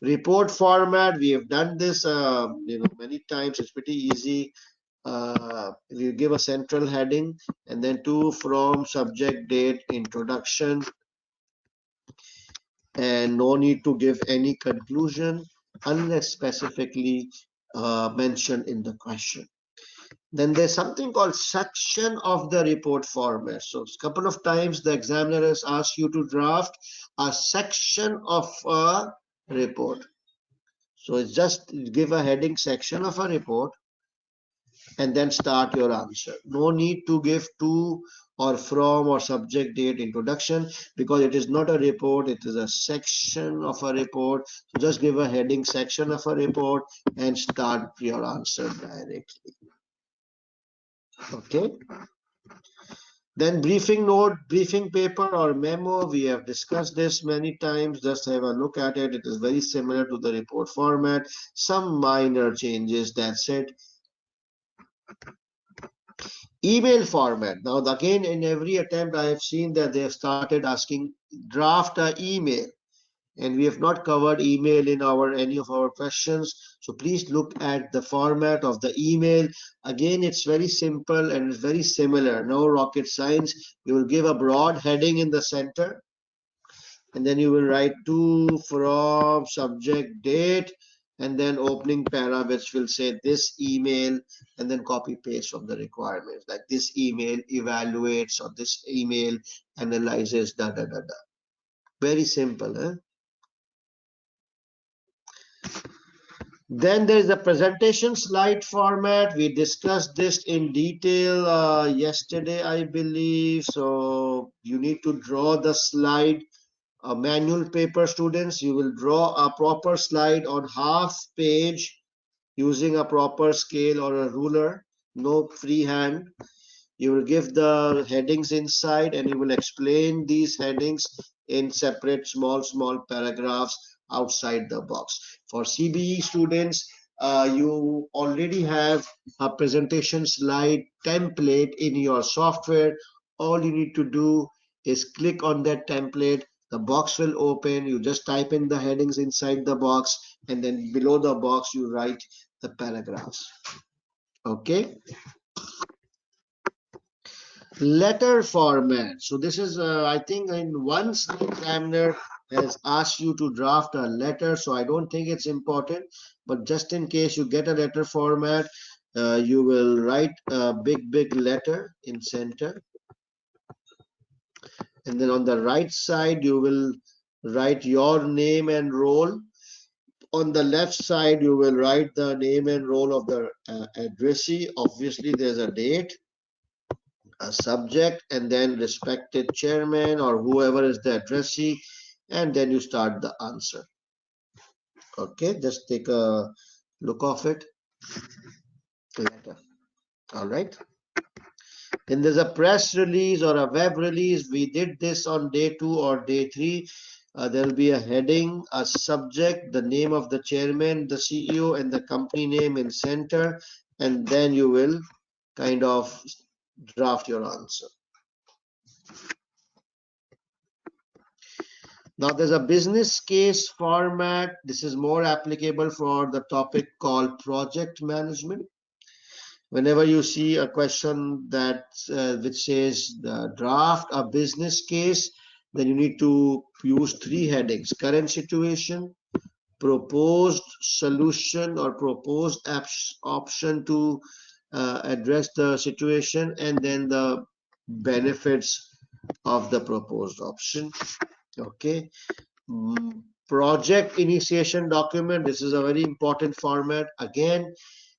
A: Report format, we have done this many times. It's pretty easy. You give a central heading and then to, from, subject, date, introduction, and no need to give any conclusion unless specifically mentioned in the question. Then there's something called section of the report format. So a couple of times the examiner has asked you to draft a section of a report. So it's just give a heading section of a report and then start your answer. No need to give to or from or subject date introduction, because it is not a report, it is a section of a report. So just give a heading section of a report and start your answer directly. Okay. Then briefing note, briefing paper or memo, we have discussed this many times. Just have a look at it. It is very similar to the report format. Some minor changes, that's it. Email format. Now again, in every attempt I have seen that they have started asking draft an email, and we have not covered email in any of our questions. So please look at the format of the email. Again, it's very simple and it's very similar. No rocket science. You will give a broad heading in the center, and then you will write to, from, subject, date, and then opening para, which will say this email, and then copy paste from the requirements, like this email evaluates or this email analyzes, da da da da. Very simple, eh? Then there is the presentation slide format. We discussed this in detail yesterday, I believe. So you need to draw the slide. Manual paper students, you will draw a proper slide on half page using a proper scale or a ruler, no freehand. You will give the headings inside and you will explain these headings in separate small paragraphs outside the box. For CBE students, you already have a presentation slide template in your software. All you need to do is click on that template. The box will open. You just type in the headings inside the box, and then below the box you write the paragraphs. Okay. Letter format. So this is, I think, in once the examiner has asked you to draft a letter, so I don't think it's important, but just in case you get a letter format, you will write a big letter in center, and then on the right side you will write your name and role. On the left side you will write the name and role of the addressee. Obviously there's a date, a subject, and then respected chairman or whoever is the addressee, and then you start the answer. Okay, just take a look of it. Letter. All right. Then there's a press release or a web release. We did this on day 2 or day 3. There will be a heading, a subject, the name of the chairman, the CEO, and the company name in center, and then you will kind of draft your answer. Now there's a business case format. This is more applicable for the topic called project management. Whenever you see a question that which says draft a business case, then you need to use 3 headings: current situation, proposed solution or proposed option to address the situation, and then the benefits of the proposed option. Okay. Project initiation document. This is a very important format. Again,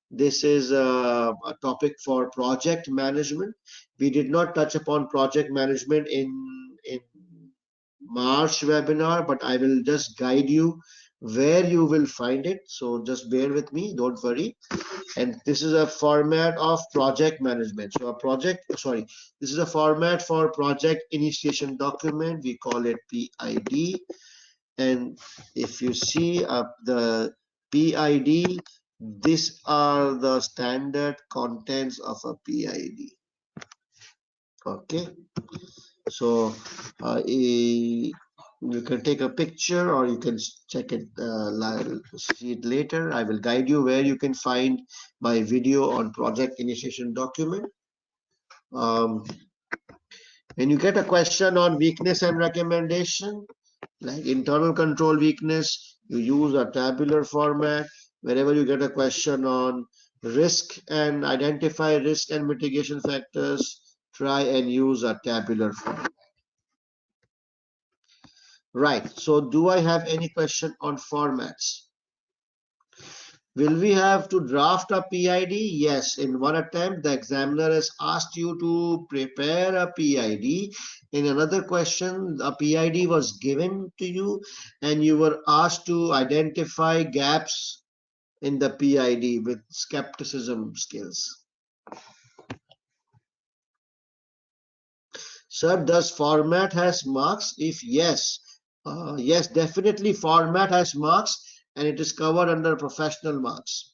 A: this is a topic for project management. We did not touch upon project management in March webinar, but I will just guide you where you will find it. So just bear with me, don't worry. And this is a format of project management. So this is a format for project initiation document. We call it PID. And if you see the PID, these are the standard contents of a PID. Okay. So you can take a picture or you can check it, see it later. I will guide you where you can find my video on project initiation document. When you get a question on weakness and recommendation, like internal control weakness, you use a tabular format. Wherever you get a question on Risk and identify risk and mitigation factors. Try and use a tabular form. Right. So do I have any question on formats? Will we have to draft a PID? Yes. In one attempt, the examiner has asked you to prepare a PID. In another question, a PID was given to you and you were asked to identify gaps in the PID with skepticism skills. Sir, does format has marks? If yes, yes, definitely format has marks and it is covered under professional marks.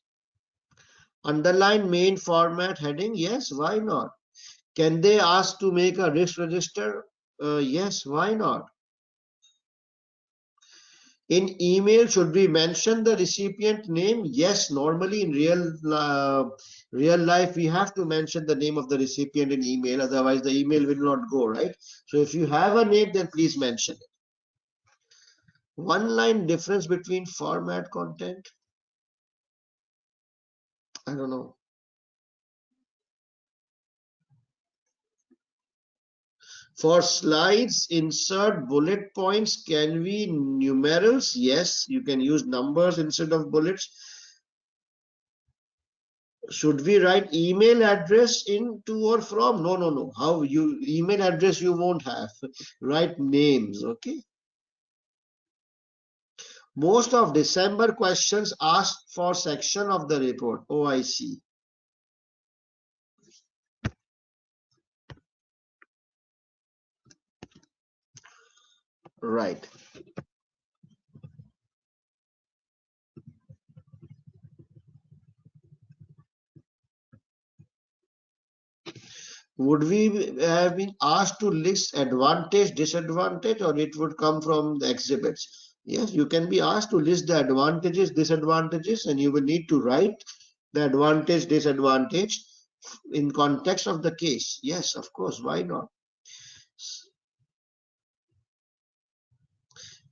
A: Underline main format heading? Yes, why not? Can they ask to make a risk register? Yes, why not? In email, should we mention the recipient name? Yes, normally in real life, we have to mention the name of the recipient in email, otherwise the email will not go, right? So if you have a name, then please mention it. One line difference between format content? I don't know. For slides, insert bullet points. Can we numerals? Yes, you can use numbers instead of bullets. Should we write email address in to or from? No, no, no. How you email address you won't have. Write names, okay? Most of December questions asked for section of the report. Oh, I see. Right. Would we have been asked to list advantage, disadvantage, or it would come from the exhibits? Yes, you can be asked to list the advantages, disadvantages, and you will need to write the advantage, disadvantage in context of the case. Yes, of course, why not?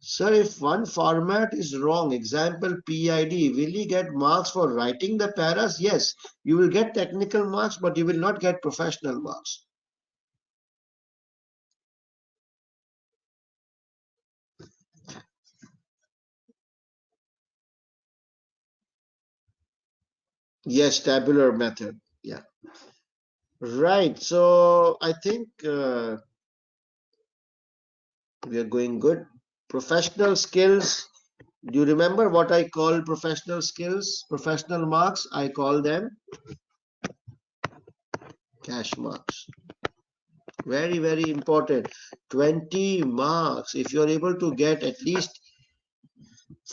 A: Sir, if one format is wrong, example PID, will you get marks for writing the paras? Yes, you will get technical marks, but you will not get professional marks. Yes, tabular method. Yeah. Right. So I think we are going good. Professional skills. Do you remember what I call professional skills? Professional marks. I call them cash marks. Very, very important. 20 marks. If you're able to get at least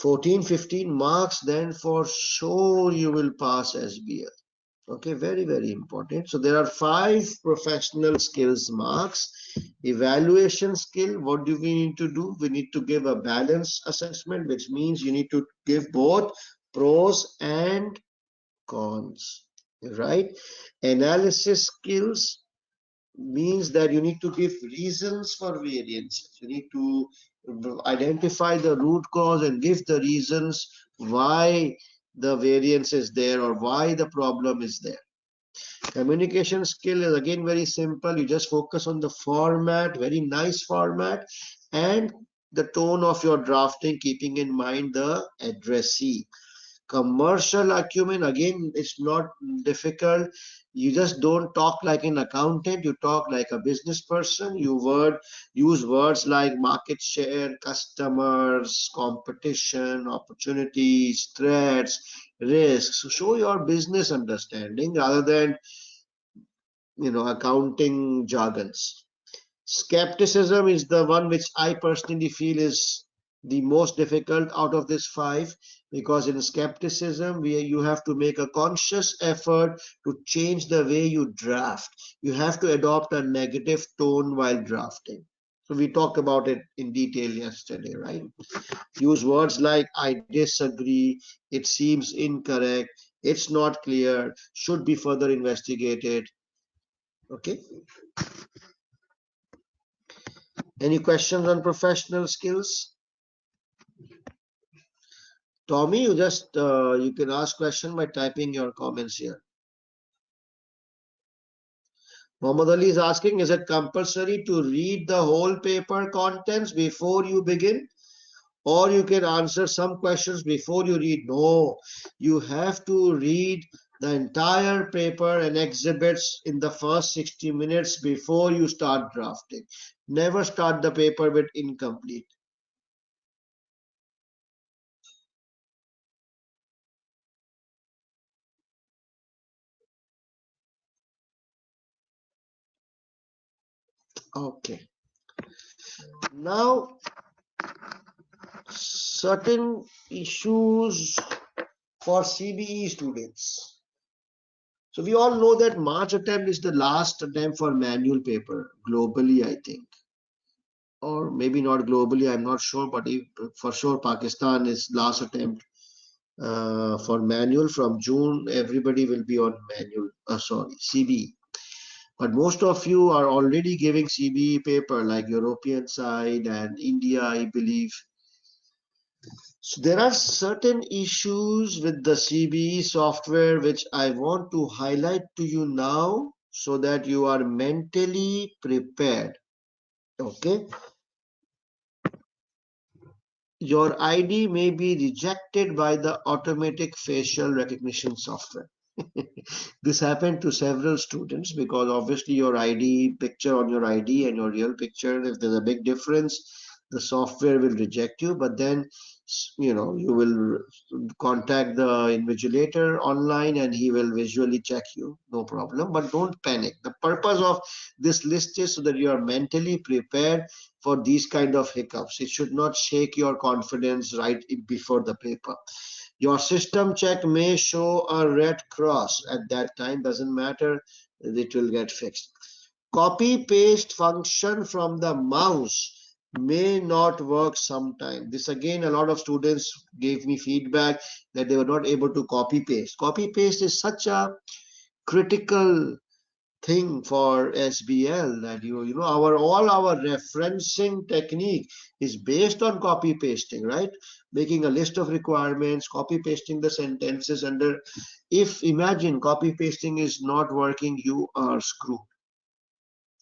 A: 14, 15 marks, then for sure you will pass SBL. Okay, very, very important. So there are 5 professional skills marks. Evaluation skill, what do we need to do? We need to give a balance assessment, which means you need to give both pros and cons, right? Analysis skills means that you need to give reasons for variances. You need to identify the root cause and give the reasons why the variance is there or why the problem is there. Communication skill is again very simple. You just focus on the format, very nice format, and the tone of your drafting, keeping in mind the addressee. Commercial acumen, again, it's not difficult. You just don't talk like an accountant, you talk like a business person. Use words like market share, customers, competition, opportunities, threats, risks. So show your business understanding rather than accounting jargons. Skepticism is the one which I personally feel is the most difficult out of this 5, because in skepticism you have to make a conscious effort to change the way you draft. You have to adopt a negative tone while drafting. So we talked about it in detail yesterday, right? Use words like I disagree, it seems incorrect, it's not clear, should be further investigated. Okay. Any questions on professional skills? Tommy, you just you can ask question by typing your comments here. Muhammad Ali is asking, is it compulsory to read the whole paper contents before you begin? Or you can answer some questions before you read? No, you have to read the entire paper and exhibits in the first 60 minutes before you start drafting. Never start the paper with incomplete. Okay. Now, certain issues for CBE students. So we all know that March attempt is the last attempt for manual paper globally, I think. Or maybe not globally, I'm not sure, but if, for sure Pakistan is last attempt for manual. From June, everybody will be on manual, sorry, CBE. But most of you are already giving CBE paper like European side and India, I believe. So there are certain issues with the CBE software which I want to highlight to you now so that you are mentally prepared. Okay. Your ID may be rejected by the automatic facial recognition software. This happened to several students because obviously your ID, picture on your ID and your real picture, if there's a big difference, the software will reject you. But then, you know, you will contact the invigilator online and he will visually check you, no problem. But don't panic. The purpose of this list is so that you are mentally prepared for these kind of hiccups. It should not shake your confidence right before the paper. Your system check may show a red cross at that time, doesn't matter, it will get fixed. Copy paste function from the mouse may not work sometime. This again, a lot of students gave me feedback that they were not able to copy paste. Copy paste is such a critical thing for SBL that you know all our referencing technique is based on copy pasting, right? Making a list of requirements, copy pasting the sentences under. If imagine copy pasting is not working, you are screwed,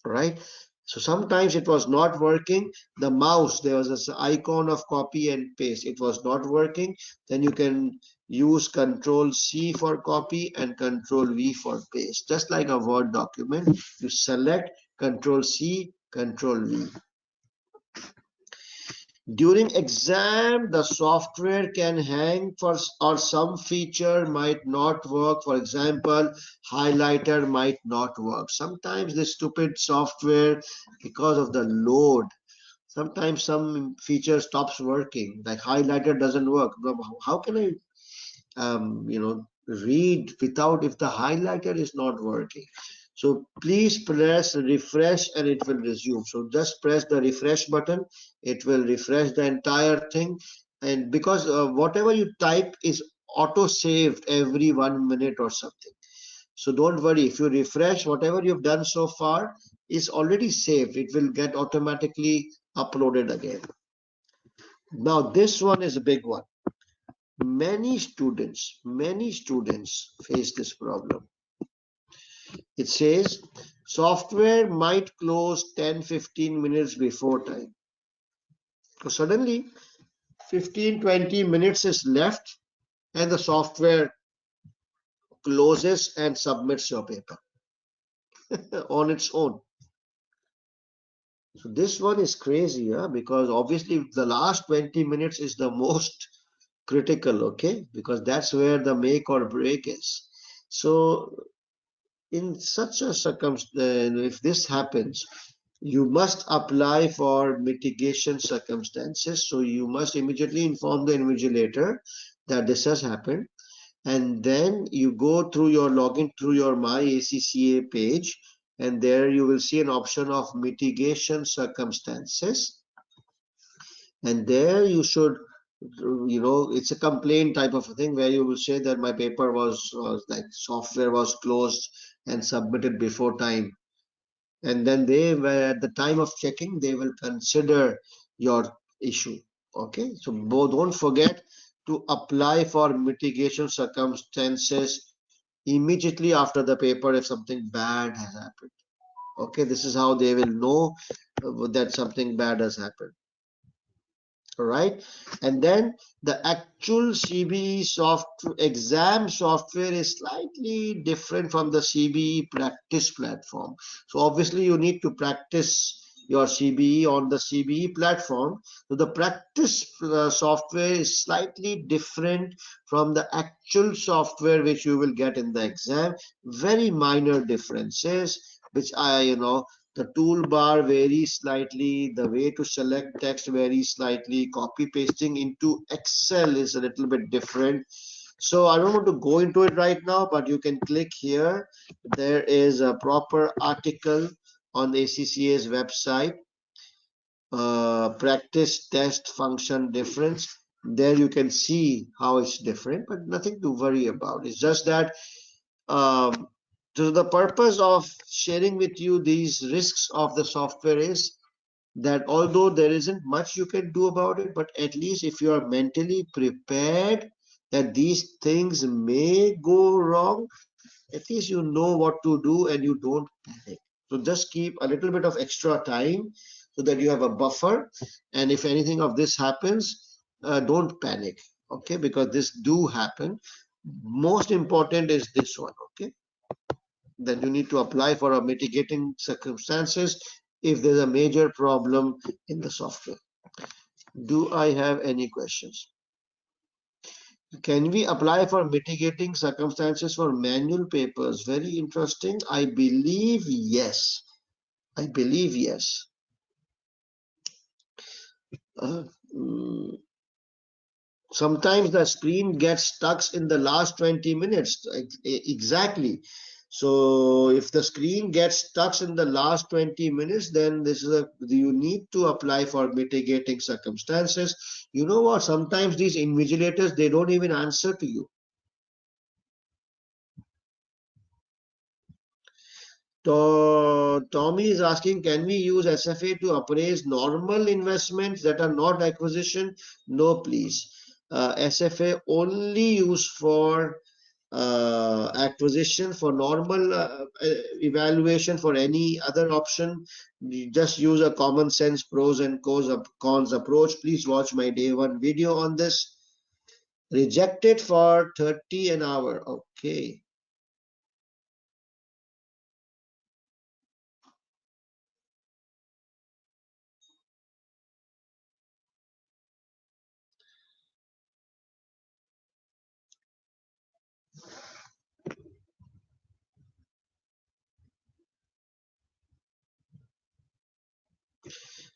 A: right? So sometimes it was not working. The mouse, there was this icon of copy and paste. It was not working. Then you can use Control C for copy and Control V for paste. Just like a Word document, you select Control C, Control V. During exam, the software can hang for or some feature might not work. For example, highlighter might not work. Sometimes the stupid software, because of the load, sometimes some feature stops working. Like highlighter doesn't work. How can I you know, read without if the highlighter is not working? So please press refresh and it will resume. So just press the refresh button, it will refresh the entire thing. And because whatever you type is auto saved every 1 minute or something, so don't worry. If you refresh, whatever you've done so far is already saved. It will get automatically uploaded again. Now this one is a big one. Many students face this problem. It says software might close 10-15 minutes before time. So suddenly 15-20 minutes is left and the software closes and submits your paper on its own. So this one is crazy, huh? Because obviously the last 20 minutes is the most critical, okay? Because that's where the make or break is. So in such a circumstance, if this happens, you must apply for mitigation circumstances. So you must immediately inform the invigilator that this has happened. And then you go through your login through your My ACCA page, and there you will see an option of mitigation circumstances. And there you should, you know, it's a complaint type of a thing where you will say that my paper was like software was closed and submitted before time. And then they were at the time of checking, they will consider your issue. Okay, so don't forget to apply for mitigation circumstances immediately after the paper if something bad has happened. Okay, this is how they will know that something bad has happened. All right, and then the actual CBE exam software is slightly different from the CBE practice platform. So obviously you need to practice your CBE on the CBE platform. So the practice software is slightly different from the actual software which you will get in the exam. Very minor differences, which the toolbar varies slightly, the way to select text varies slightly, copy pasting into Excel is a little bit different. So I don't want to go into it right now, but you can click here. There is a proper article on the ACCA's website, practice test function difference. There you can see how it's different, but nothing to worry about. It's just that um, so the purpose of sharing with you these risks of the software is that although there isn't much you can do about it, but at least if you are mentally prepared that these things may go wrong, at least you know what to do and you don't panic. So just keep a little bit of extra time so that you have a buffer. And if anything of this happens, don't panic, okay? Because this do happen. Most important is this one, okay? That you need to apply for a mitigating circumstances if there's a major problem in the software. Do I have any questions? Can we apply for mitigating circumstances for manual papers? Very interesting. I believe yes. I believe yes. Uh, mm, Sometimes the screen gets stuck in the last 20 minutes. Exactly. So if the screen gets stuck in the last 20 minutes, then this is you need to apply for mitigating circumstances. You know what? Sometimes these invigilators, they don't even answer to you. Tommy is asking, can we use SFA to appraise normal investments that are not acquisition? No, please. SFA only used for acquisition. For normal evaluation for any other option, you just use a common sense pros and cons approach. Please watch my day one video on this. Rejected for 30 an hour. Okay.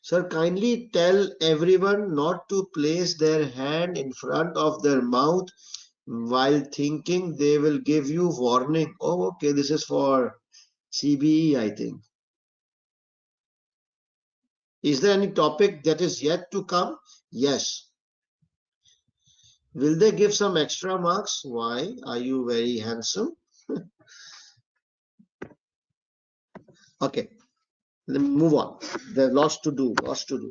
A: Sir, kindly tell everyone not to place their hand in front of their mouth while thinking they will give you warning. Oh, okay, this is for CBE, I think. Is there any topic that is yet to come? Yes. Will they give some extra marks? Why? Are you very handsome? Okay, let me move on. There's lots to do, lots to do.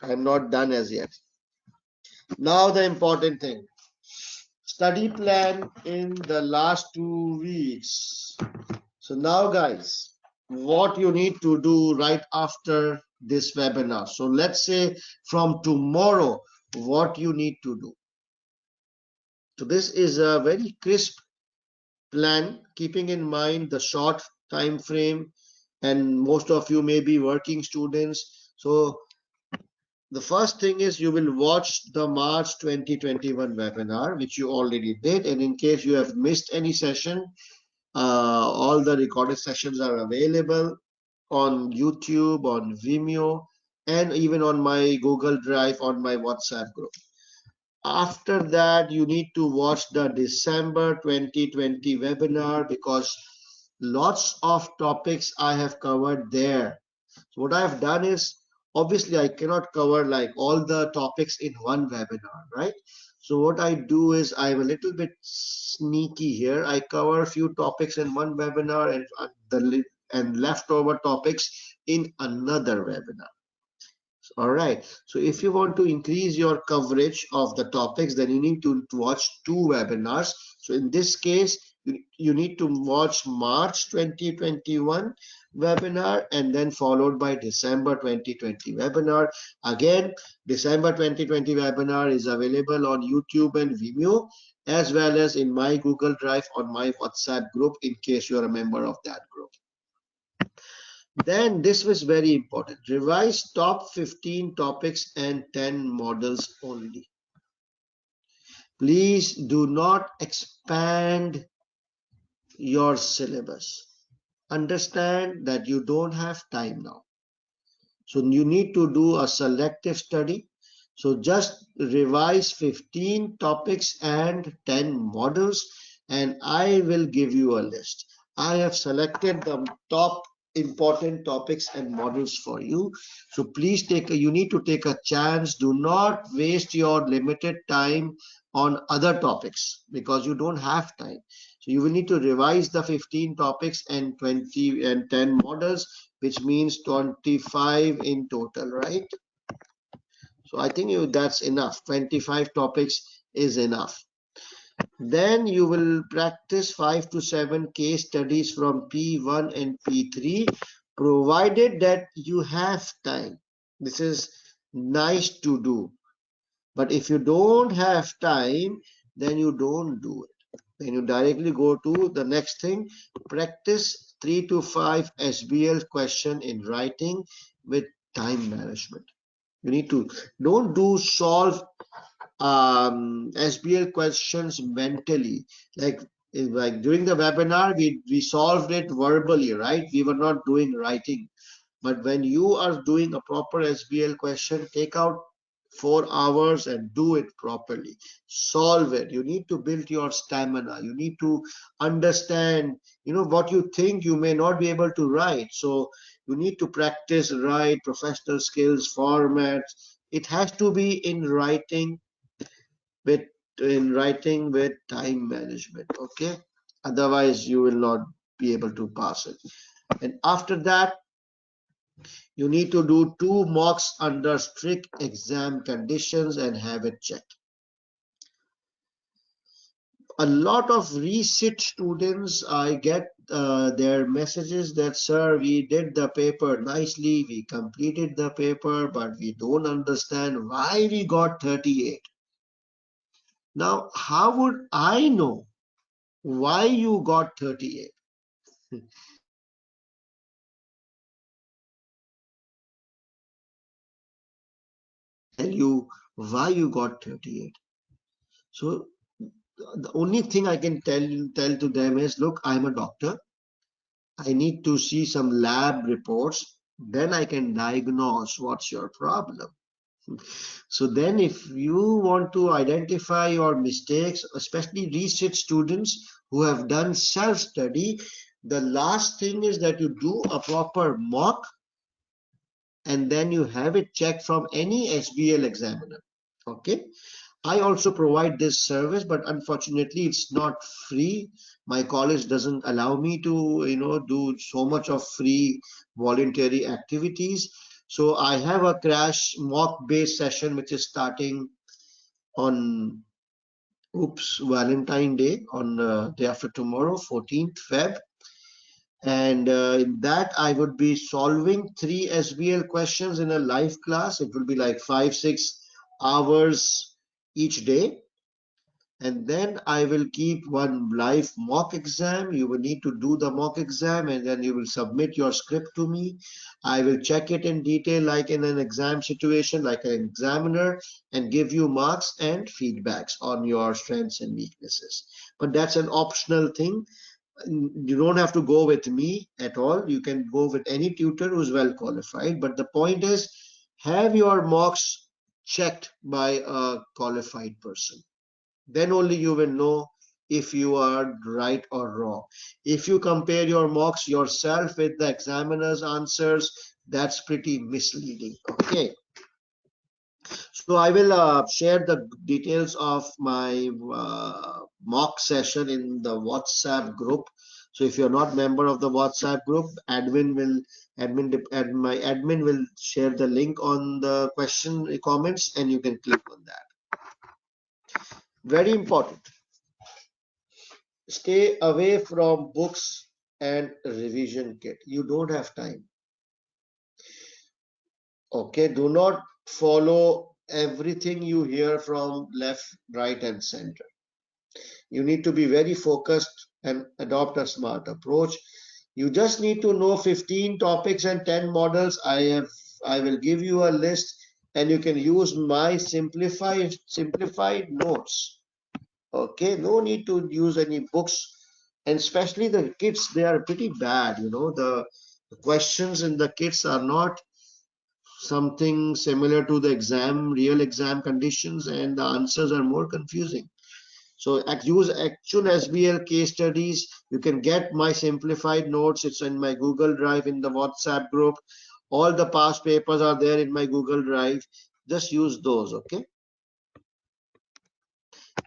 A: I'm not done as yet. Now the important thing. Study plan in the last 2 weeks. So now guys, what you need to do right after this webinar. So let's say from tomorrow, what you need to do. So this is a very crisp plan, keeping in mind the short time frame, and most of you may be working students. So the first thing is you will watch the March 2021 webinar, which you already did. And in case you have missed any session, all the recorded sessions are available on YouTube, on Vimeo, and even on my Google Drive on my WhatsApp group. After that, you need to watch the December 2020 webinar because lots of topics I have covered there. So what I have done is, obviously I cannot cover like all the topics in one webinar, right? So what I do is I'm a little bit sneaky here. I cover a few topics in one webinar and leftover topics in another webinar. All right. So if you want to increase your coverage of the topics, then you need to watch 2 webinars. So in this case, you need to watch March 2021 webinar and then followed by December 2020 webinar. Again, December 2020 webinar is available on YouTube and Vimeo, as well as in my Google Drive on my WhatsApp group in case you are a member of that group. Then this was very important. Revise top 15 topics and 10 models only. Please do not expand your syllabus. Understand that you don't have time now. So you need to do a selective study. So just revise 15 topics and 10 models, and I will give you a list. I have selected the top important topics and models for you. So please you need to take a chance. Do not waste your limited time on other topics because you don't have time. So you will need to revise the 15 topics and 20 and 10 models, which means 25 in total, right? So I think that's enough. 25 topics is enough. Then you will practice 5 to 7 case studies from P1 and P3, provided that you have time. This is nice to do. But if you don't have time, then you don't do it. Then you directly go to the next thing. Practice 3 to 5 SBL question in writing with time management. You need to don't do solve SBL questions mentally. Like during the webinar, we solved it verbally, right? We were not doing writing. But when you are doing a proper SBL question, take out 4 hours and do it properly. Solve it. You need to build your stamina. You need to understand, what you think you may not be able to write. So you need to practice, write professional skills, formats. It has to be in writing with time management. Okay. Otherwise, you will not be able to pass it. And after that, you need to do 2 mocks under strict exam conditions and have it checked. A lot of resit students, I get their messages that, sir, we did the paper nicely, we completed the paper, but we don't understand why we got 38. Now, how would I know why you got 38? Tell you why you got 38. So the only thing I can tell to them is, look, I'm a doctor. I need to see some lab reports. Then I can diagnose what's your problem. So then if you want to identify your mistakes, especially research students who have done self-study, the last thing is that you do a proper mock and then you have it checked from any SBL examiner. Okay. I also provide this service, but unfortunately it's not free. My college doesn't allow me to, do so much of free voluntary activities. So I have a crash mock based session, which is starting on Valentine Day, on day after tomorrow, 14th Feb. And in that I would be solving 3 SBL questions in a live class. It will be like 5-6 hours each day. And then I will keep one live mock exam. You will need to do the mock exam and then you will submit your script to me. I will check it in detail like in an exam situation, like an examiner, and give you marks and feedbacks on your strengths and weaknesses. But that's an optional thing. You don't have to go with me at all. You can go with any tutor who's well qualified. But the point is, have your mocks checked by a qualified person. Then only you will know if you are right or wrong. If you compare your mocks yourself with the examiner's answers, that's pretty misleading. Okay. So I will share the details of my mock session in the WhatsApp group. So if you're not member of the WhatsApp group, admin will My admin will share the link on the question comments, and you can click on that. Very important. Stay away from books and revision kit. You don't have time. Okay, do not follow everything you hear from left, right, and center. You need to be very focused and adopt a smart approach. You just need to know 15 topics and 10 models. I will give you a list, and you can use my simplified notes. Okay, no need to use any books, and especially the kits, they are pretty bad. The questions in the kits are not something similar to the real exam conditions, and the answers are more confusing. So use actual SBL case studies. You can get my simplified notes. It's in my Google Drive in the WhatsApp group. All the past papers are there in my Google Drive. Just use those, okay?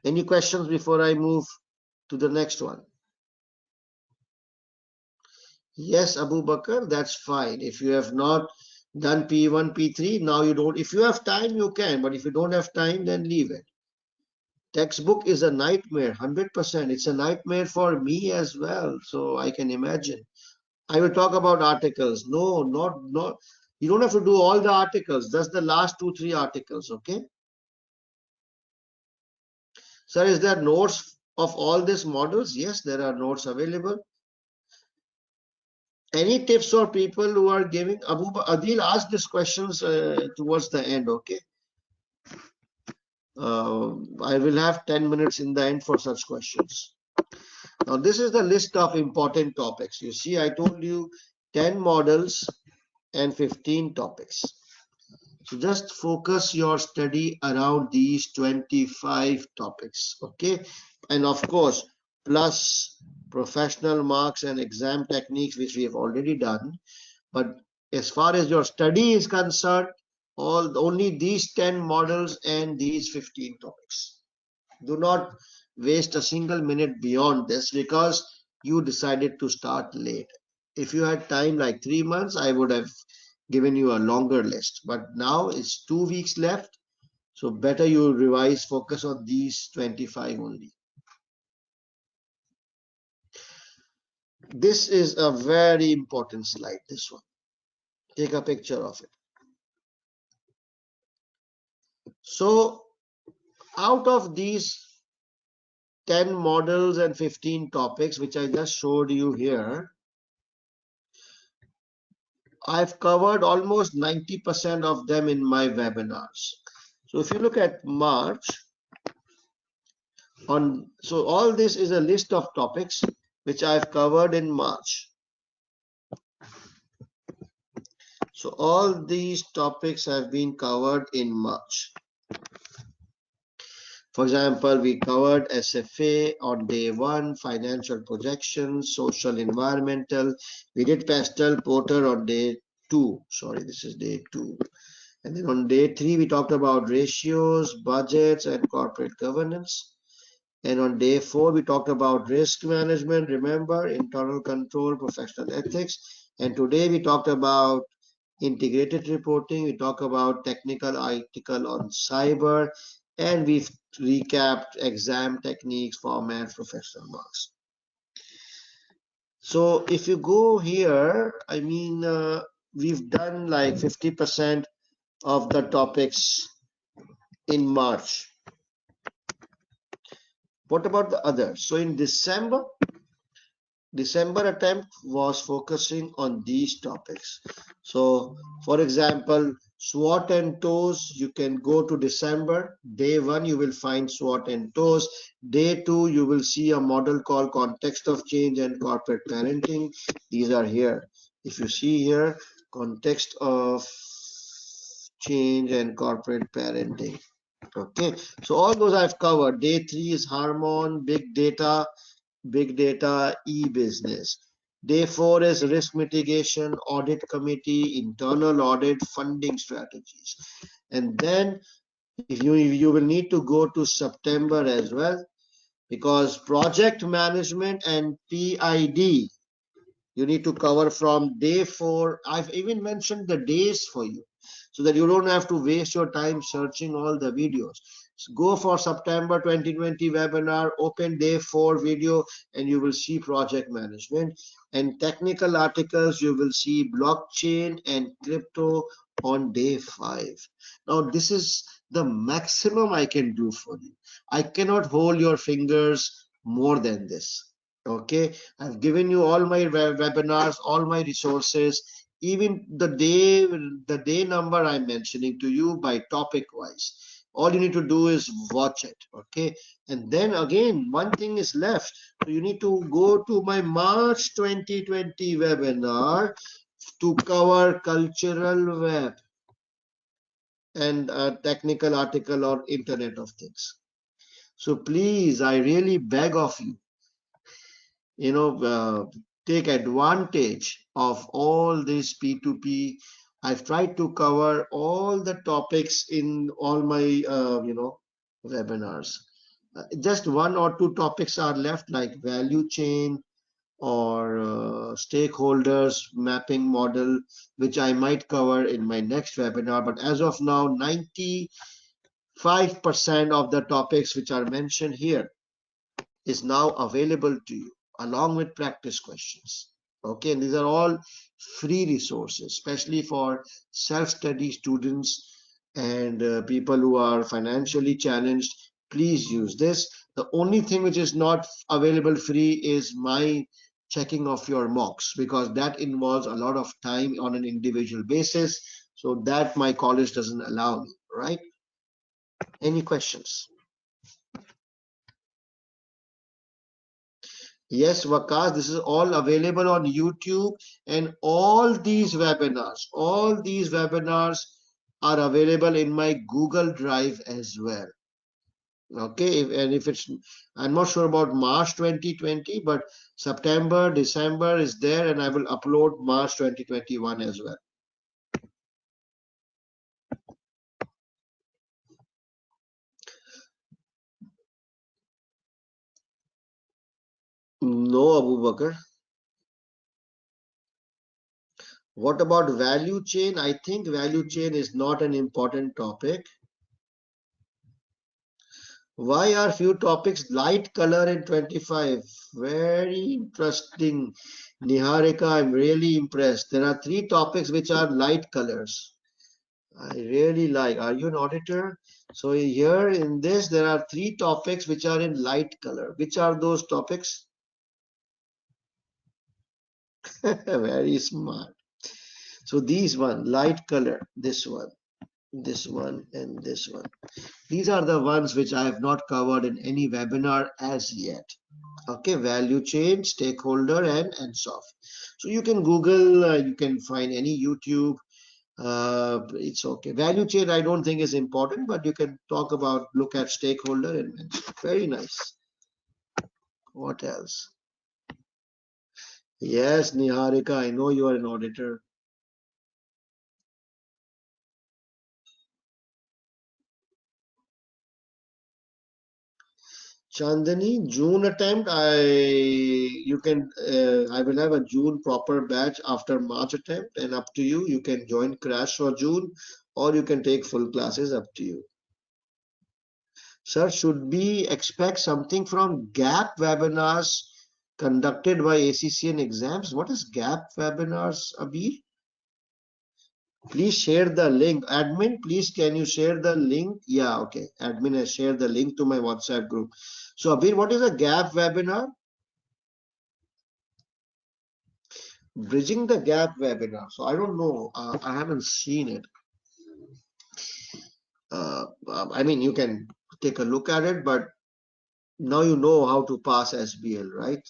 A: Any questions before I move to the next one? Yes, Abu Bakr, that's fine. If you have not done P1, P3, now you don't. If you have time, you can. But if you don't have time, then leave it. Textbook is a nightmare, 100%. It's a nightmare for me as well. So I can imagine. I will talk about articles. No, not. You don't have to do all the articles. Just the last 2, 3 articles, okay? Sir, is there notes of all these models? Yes, there are notes available. Any tips for people who are giving? Adil asked these questions towards the end, okay? I will have 10 minutes in the end for such questions. Now, this is the list of important topics. You see, I told you 10 models and 15 topics. So just focus your study around these 25 topics, okay? And of course, plus professional marks and exam techniques, which we have already done. But as far as your study is concerned, only these 10 models and these 15 topics. Do not waste a single minute beyond this, because you decided to start late. If you had time like 3 months, I would have given you a longer list. But now it's 2 weeks left. So better you revise, focus on these 25 only. This is a very important slide, this one. Take a picture of it. So out of these 10 models and 15 topics, which I just showed you here, I've covered almost 90% of them in my webinars. So if you look at March, so all this is a list of topics which I've covered in March. So all these topics have been covered in March. For example, we covered SFA on day 1, financial projections, social environmental. We did pastel porter on day 2. Sorry, this is day 2. And then on day 3, we talked about ratios, budgets, and corporate governance. And on day 4, we talked about risk management, remember, internal control, professional ethics. And today we talked about integrated reporting. We talk about technical article on cyber, and we've recapped exam techniques, formats, professional marks. So if you go here, I mean, we've done like 50% of the topics in March. What about the others? So in December attempt was focusing on these topics. So for example, SWOT and TOES, you can go to December. Day 1, you will find SWOT and TOES. Day 2, you will see a model called context of change and corporate parenting. These are here. If you see here, context of change and corporate parenting. Okay, so all those I've covered. Day 3 is Harmon, big data, e-business. Day 4 is risk mitigation, audit committee, internal audit, funding strategies. And then you will need to go to September as well, because project management and PID, You need to cover from day 4. I've even mentioned the days for you so that you don't have to waste your time searching all the videos. So go for September 2020 webinar, open day 4 video, and you will see project management. And technical articles, you will see blockchain and crypto on day 5. Now, this is the maximum I can do for you. I cannot hold your fingers more than this. Okay, I've given you all my webinars, all my resources, even the day number I'm mentioning to you by topic wise. All you need to do is watch it. Okay, and then again, one thing is left. So you need to go to my March 2020 webinar to cover cultural web and technical article or Internet of Things. So please, I really beg of you, take advantage of all this P2P. I've tried to cover all the topics in all my, webinars. Just one or two topics are left, like value chain or stakeholders mapping model, which I might cover in my next webinar. But as of now, 95% of the topics which are mentioned here is now available to you along with practice questions. Okay, and these are all free resources, especially for self-study students and people who are financially challenged. Please use this. The only thing which is not available free is my checking of your mocks, because that involves a lot of time on an individual basis. So that my college doesn't allow me, right? Any questions? Yes, Vakas, this is all available on YouTube, and all these webinars are available in my Google Drive as well. Okay, if it's, I'm not sure about March 2020, but September, December is there, and I will upload March 2021 as well. No, Abu Bakr. What about value chain? I think value chain is not an important topic. Why are few topics light color in 25? Very interesting. Niharika, I'm really impressed. There are 3 topics which are light colors. I really like. Are you an auditor? So here in this, there are 3 topics which are in light color. Which are those topics? Very smart. So these one, light color, this one, and this one. These are the ones which I have not covered in any webinar as yet. Okay, value chain, stakeholder, and soft. So you can Google, you can find any YouTube. It's okay. Value chain, I don't think is important, but you can talk about, look at stakeholder and very nice. What else? Yes, Niharika, I know you are an auditor. Chandani, June attempt, I will have a June proper batch after March attempt, and up to you. You can join crash for June, or you can take full classes, up to you. Sir, should we expect something from GAP webinars conducted by ACCA exams? What is GAP webinars, Abir? Please share the link. Admin, please can you share the link? Yeah, okay. Admin has shared the link to my WhatsApp group. So Abir, what is a GAP webinar? Bridging the Gap webinar. So I don't know. I haven't seen it. I mean, you can take a look at it, but now you know how to pass SBL, right?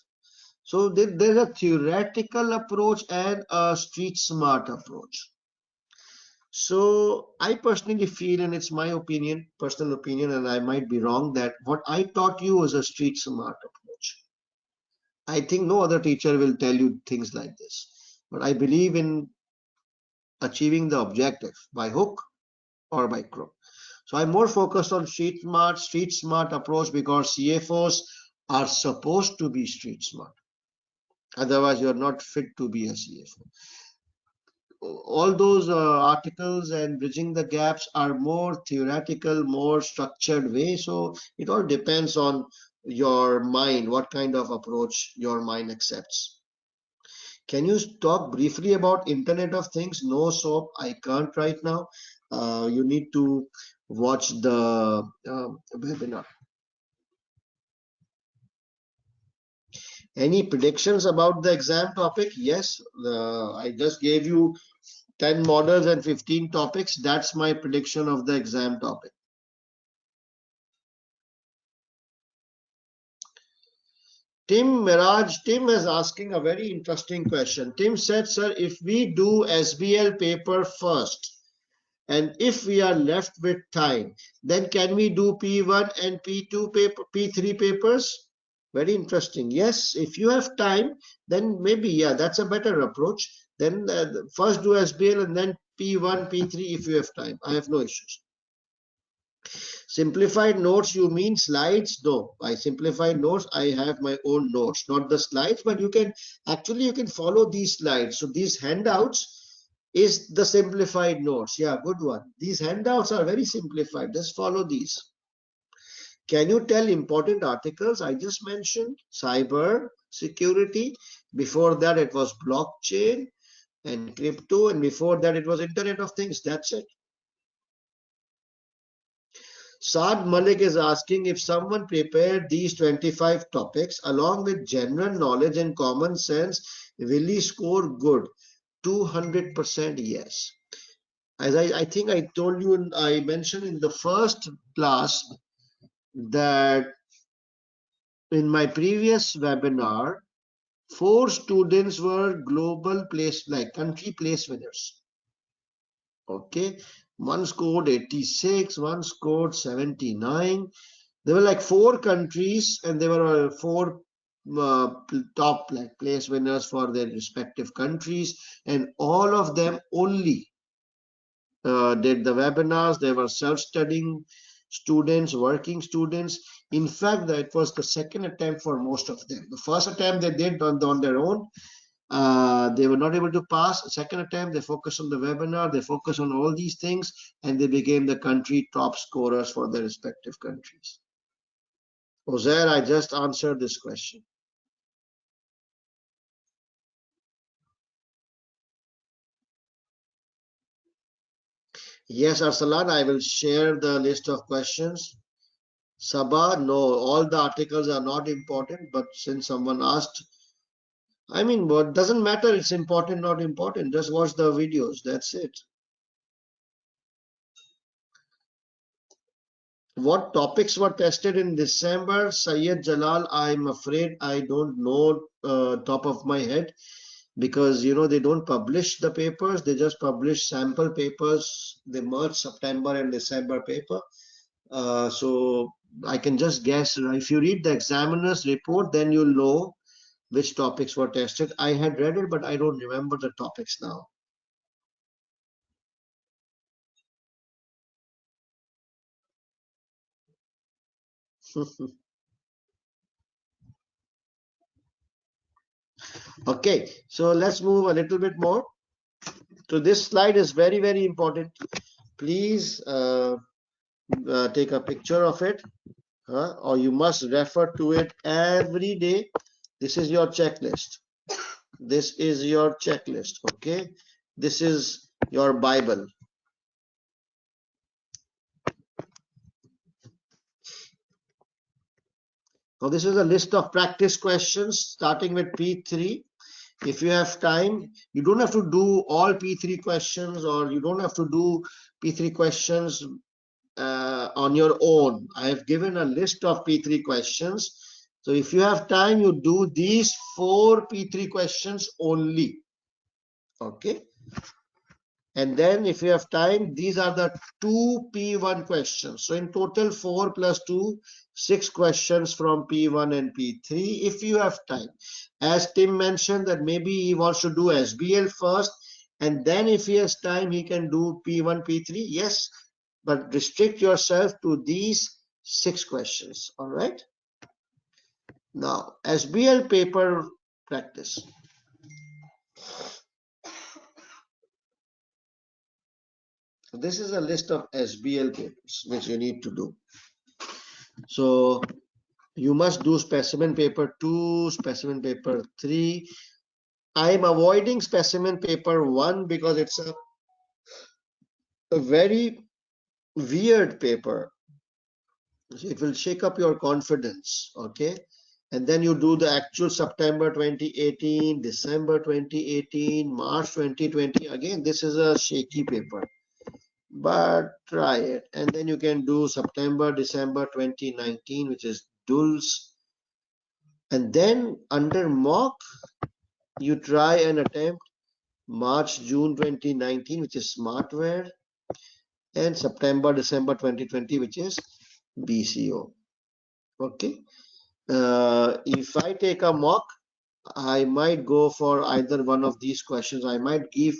A: So there's a theoretical approach and a street smart approach. So I personally feel, and it's my opinion, personal opinion, and I might be wrong, that what I taught you was a street smart approach. I think no other teacher will tell you things like this. But I believe in achieving the objective by hook or by crook. So I'm more focused on street smart approach, because CFOs are supposed to be street smart. Otherwise, you're not fit to be a CFO. All those articles and bridging the gaps are more theoretical, more structured way. So it all depends on your mind, what kind of approach your mind accepts. Can you talk briefly about Internet of Things? No, Soap, I can't right now. You need to watch the webinar. Any predictions about the exam topic? Yes, I just gave you 10 models and 15 topics. That's my prediction of the exam topic. Tim is asking a very interesting question. Tim said, sir, if we do SBL paper first, and if we are left with time, then can we do P1 and P2 paper, P3 papers? Very interesting. Yes, if you have time, then maybe, yeah, that's a better approach. Then first do SBL and then P1, P3 if you have time. I have no issues. Simplified notes, you mean slides? No, by simplified notes, I have my own notes, not the slides, but you can actually, you can follow these slides. So these handouts is the simplified notes. Yeah, good one. These handouts are very simplified. Just follow these. Can you tell important articles? I just mentioned cyber security. Before that, it was blockchain and crypto. And before that, it was Internet of Things. That's it. Saad Malik is asking if someone prepared these 25 topics along with general knowledge and common sense, will he score good? 200% yes. As I think I told you, I mentioned in the first class that in my previous webinar, 4 students were global place, like country place winners. Okay, one scored 86, one scored 79. There were like 4 countries, and there were 4 top like place winners for their respective countries, and all of them only did the webinars. They were self-studying students, working students. In fact, it was the second attempt for most of them. The first attempt they did on their own. They were not able to pass. Second attempt, they focused on the webinar, they focused on all these things, and they became the country top scorers for their respective countries. Ozair, I just answered this question. Yes, Arsalan, I will share the list of questions. Sabah, no, all the articles are not important, but since someone asked, I mean, what doesn't matter, it's important, not important. Just watch the videos, that's it. What topics were tested in December? Syed Jalal, I'm afraid I don't know top of my head, because you know they don't publish the papers, they just publish sample papers. They merge September and December paper. So I can just guess. If you read the examiner's report, then you'll know which topics were tested. I had read it, but I don't remember the topics now. Okay, so let's move a little bit more. So this slide is very, very important. Please take a picture of it, or you must refer to it every day. This is your checklist. This is your checklist. Okay, this is your Bible. Now this is a list of practice questions starting with P3. If you have time, you don't have to do all P3 questions, or you don't have to do P3 questions on your own. I have given a list of P3 questions. So if you have time, you do these 4 P3 questions only. Okay. And then if you have time, these are the 2 P1 questions. So in total, 4 plus 2, 6 questions from P1 and P3 if you have time. As Tim mentioned that maybe he wants to do SBL first, and then if he has time, he can do P1, P3. Yes, but restrict yourself to these 6 questions. All right. Now, SBL paper practice. So this is a list of SBL papers which you need to do. So you must do specimen paper 2, specimen paper 3. I am avoiding specimen paper 1 because it's a very weird paper. It will shake up your confidence, okay? And then you do the actual September 2018, December 2018, March 2020. Again, this is a shaky paper, but try it. And then you can do September, December 2019, which is DULS. And then under mock, you try and attempt March, June 2019, which is smartware, and September, December 2020, which is BCO. Okay. If I take a mock, I might go for either one of these questions. I might give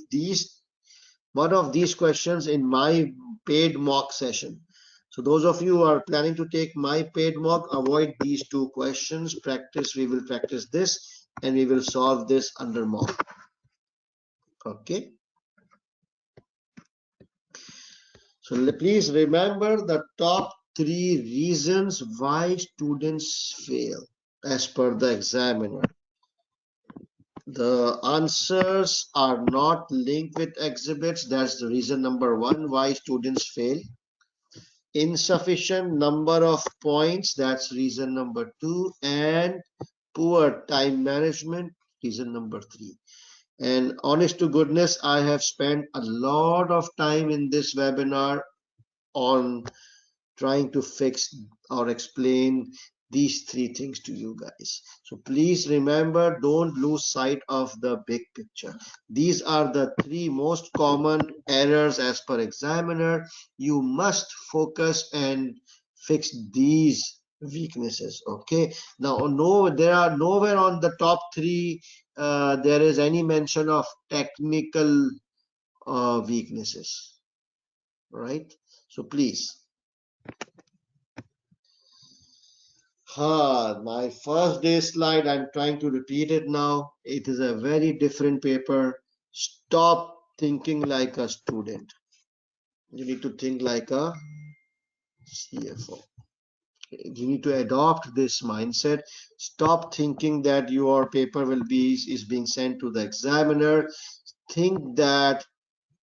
A: one of these questions in my paid mock session. So those of you who are planning to take my paid mock, avoid these two questions. We will practice this and we will solve this under mock. Okay. So please remember the top 3 reasons why students fail as per the examiner. The answers are not linked with exhibits. That's the reason number 1 why students fail. Insufficient number of points. That's reason number 2. And poor time management. Reason number 3. And honest to goodness, I have spent a lot of time in this webinar on trying to fix or explain these 3 things to you guys. So please remember, don't lose sight of the big picture. These are the 3 most common errors as per examiner. You must focus and fix these weaknesses. Okay. Now, no, there are nowhere on the top 3 there is any mention of technical weaknesses, right? So please. My first day slide, I'm trying to repeat it now. It is a very different paper. Stop thinking like a student. You need to think like a CFO. You need to adopt this mindset. Stop thinking that your paper is being sent to the examiner. Think that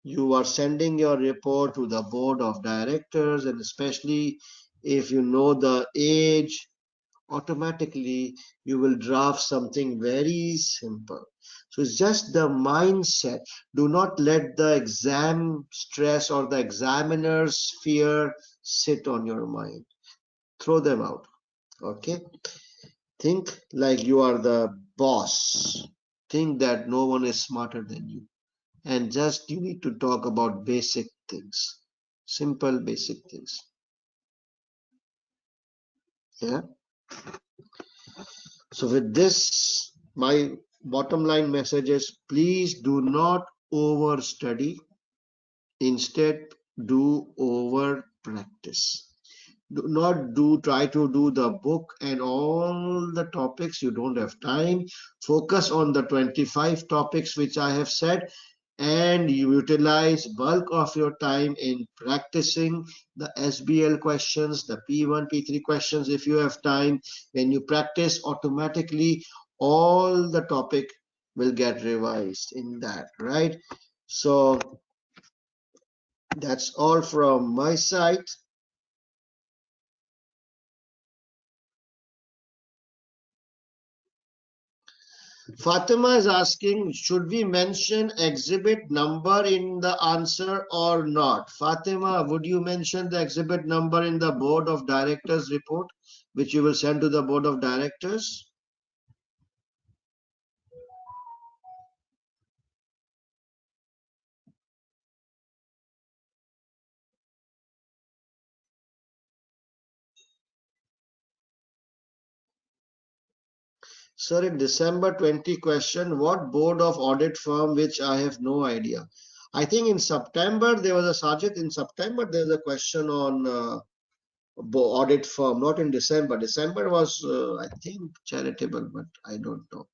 A: you are sending your report to the board of directors, and especially if you know the age, automatically you will draft something very simple. So it's just the mindset. Do not let the exam stress or the examiner's fear sit on your mind. Throw them out. Okay. Think like you are the boss. Think that no one is smarter than you. And just you need to talk about basic things. Simple basic things. Yeah. So with this, my bottom line message is, please do not over study. Instead, do over practice. Do not try to do the book and all the topics. You don't have time. Focus on the 25 topics which I have said, and you utilize bulk of your time in practicing the SBL questions, the P1, P3 questions. If you have time, when you practice, automatically all the topic will get revised in that, right? So that's all from my side. Fatima is asking, should we mention exhibit number in the answer or not? Fatima, would you mention the exhibit number in the board of directors report, which you will send to the board of directors? Sir, in December 20 question, what board of audit firm, which I have no idea. I think in September, there was a Sajid, in September, there's a question on audit firm, not in December. December was, I think, charitable, but I don't know.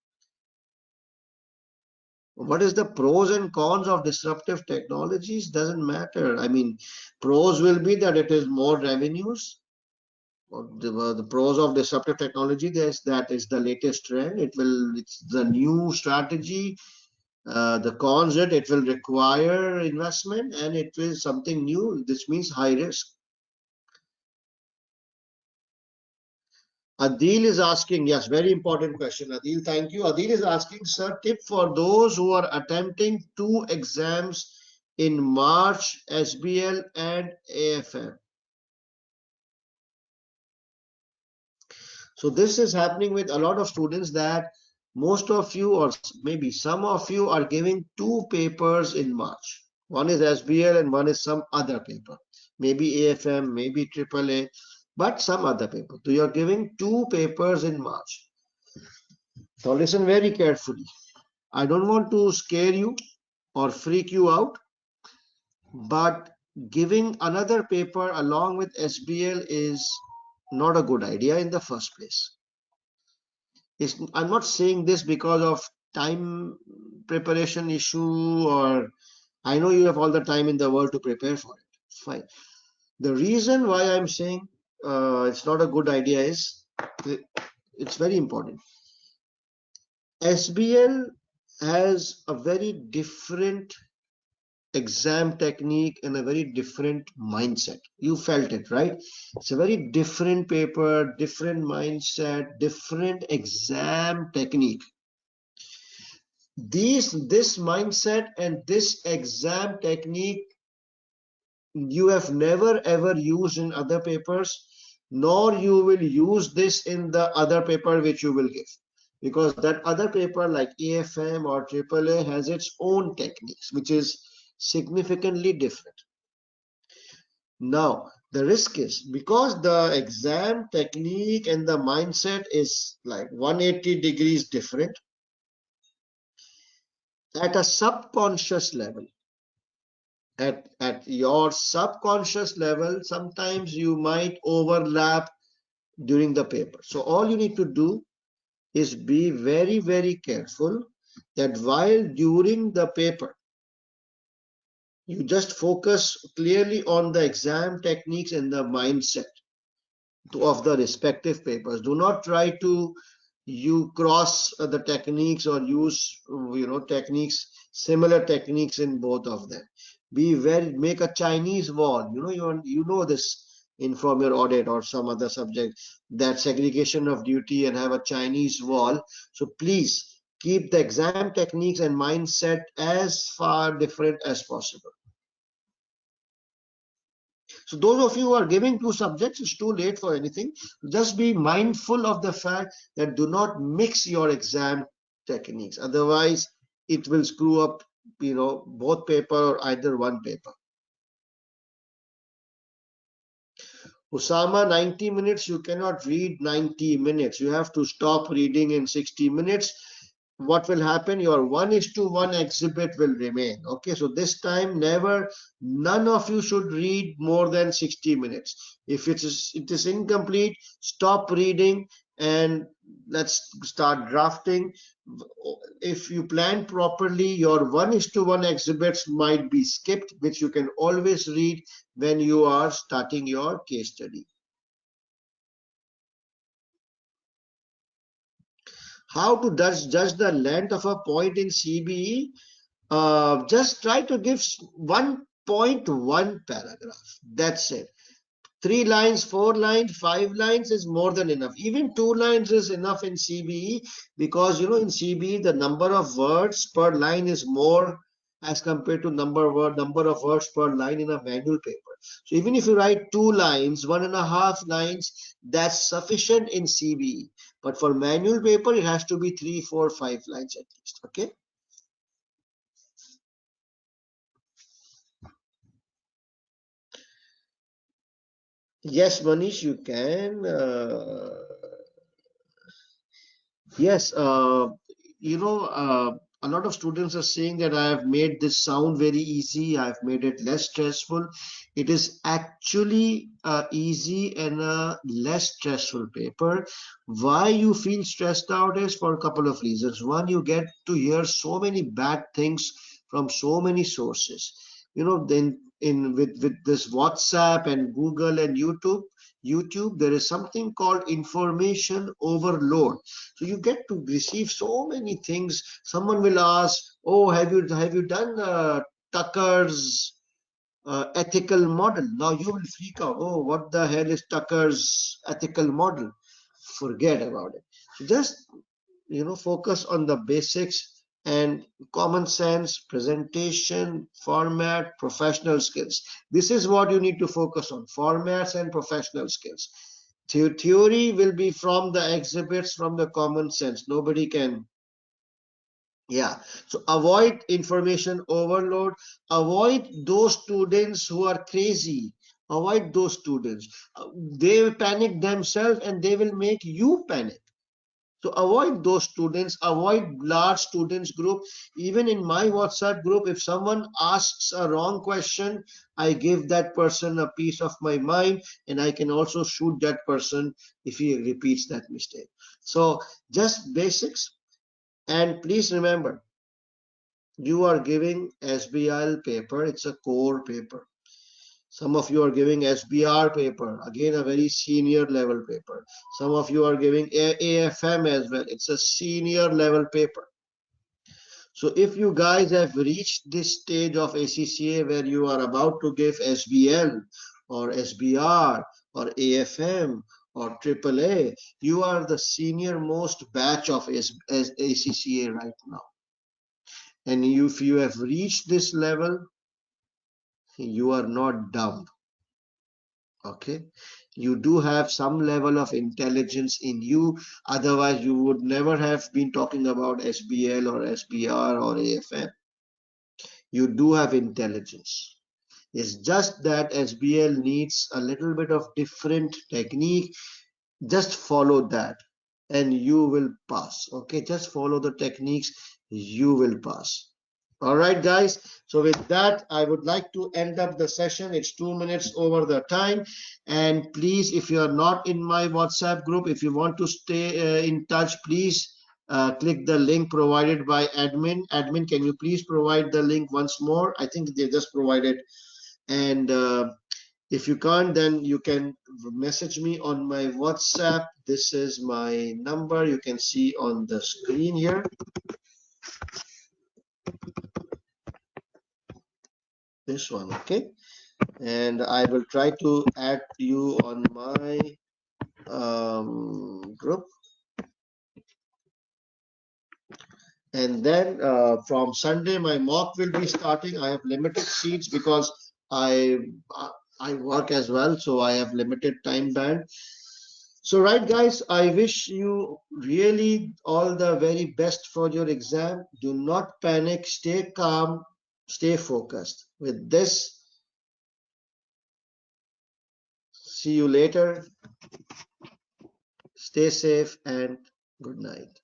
A: What is the pros and cons of disruptive technologies? Doesn't matter. I mean, pros will be that it is more revenues. The pros of disruptive technology, there's that is the latest trend. It's the new strategy. The cons, it will require investment and it will something new. This means high risk. Adil is asking, yes, very important question. Adil, thank you. Adil is asking, sir, tip for those who are attempting 2 exams in March, SBL and AFM. So this is happening with a lot of students that most of you or maybe some of you are giving 2 papers in March. One is SBL and one is some other paper, maybe AFM, maybe AAA, but some other paper. So you're giving 2 papers in March. So listen very carefully. I don't want to scare you or freak you out, but giving another paper along with SBL is not a good idea in the first place. I'm not saying this because of time preparation issue, or I know you have all the time in the world to prepare for it. It's fine. The reason why I'm saying it's not a good idea is it's very important. SBL has a very different exam technique and a very different mindset. You felt it, right? It's a very different paper, different mindset, different exam technique. This mindset and this exam technique you have never ever used in other papers, nor you will use this in the other paper which you will give, because that other paper like AFM or AAA has its own techniques which is significantly different. Now the risk is because the exam technique and the mindset is like 180 degrees different, at a subconscious level, at your subconscious level, sometimes you might overlap during the paper. So all you need to do is be very, very careful that while during the paper, you just focus clearly on the exam techniques and the mindset of the respective papers. Do not try to you cross the techniques or use techniques, similar techniques in both of them. Be very, make a Chinese wall. You know this in from your audit or some other subject, that segregation of duty, and have a Chinese wall. So please keep the exam techniques and mindset as far different as possible. So those of you who are giving 2 subjects, it's too late for anything. Just be mindful of the fact that do not mix your exam techniques. Otherwise, it will screw up, both paper or either one paper. Usama, 90 minutes, you cannot read 90 minutes. You have to stop reading in 60 minutes. What will happen? Your 1:1 exhibit will remain. Okay, so this time none of you should read more than 60 minutes. If it is incomplete, stop reading and let's start drafting. If you plan properly, your 1:1 exhibits might be skipped, which you can always read when you are starting your case study. How to judge the length of a point in CBE? Just try to give 1.1 paragraph. That's it. 3 lines, 4 lines, 5 lines is more than enough. Even 2 lines is enough in CBE, because in CBE the number of words per line is more as compared to number of words per line in a manual paper. So even if you write 2 lines, 1.5 lines, that's sufficient in CBE. But for manual paper, it has to be 3, 4, 5 lines at least. Okay. Yes, Manish, you can. Yes, a lot of students are saying that I have made this sound very easy, I've made it less stressful. It is actually easy and a less stressful paper. Why you feel stressed out is for a couple of reasons. One, you get to hear so many bad things from so many sources. You know, then in with this WhatsApp and Google and YouTube, there is something called information overload. So you get to receive so many things. Someone will ask, oh, have you done Tucker's ethical model? Now you will freak out. Oh, what the hell is Tucker's ethical model? Forget about it. So just, focus on the basics and common sense, presentation, format, professional skills. This is what you need to focus on: formats and professional skills. Theory will be from the exhibits, from the common sense. Nobody can. Yeah. So avoid information overload. Avoid those students who are crazy. Avoid those students. They will panic themselves and they will make you panic. So avoid those students, avoid large students group. Even in my WhatsApp group, if someone asks a wrong question, I give that person a piece of my mind, and I can also shoot that person if he repeats that mistake. So just basics. And please remember, you are giving SBL paper. It's a core paper. Some of you are giving SBR paper, again a very senior level paper. Some of you are giving AFM as well. It's a senior level paper. So if you guys have reached this stage of ACCA where you are about to give SBL or SBR or AFM or AAA, you are the senior most batch of ACCA right now. And if you have reached this level, you are not dumb. Okay, you do have some level of intelligence in you, otherwise you would never have been talking about SBL or SBR or AFM. You do have intelligence. It's just that SBL needs a little bit of different technique. Just follow that and you will pass. Okay, just follow the techniques, you will pass. All right, guys. So with that, I would like to end up the session. It's 2 minutes over the time. And please, if you are not in my WhatsApp group, if you want to stay in touch, please click the link provided by admin. Admin, can you please provide the link once more? I think they just provided. And if you can't, then you can message me on my WhatsApp. This is my number. You can see on the screen here. This one, okay? And I will try to add you on my group. And then from Sunday, my mock will be starting. I have limited seats because I work as well, so I have limited time band. So right, guys, I wish you really all the very best for your exam. Do not panic. Stay calm. Stay focused. With this, see you later. Stay safe and good night.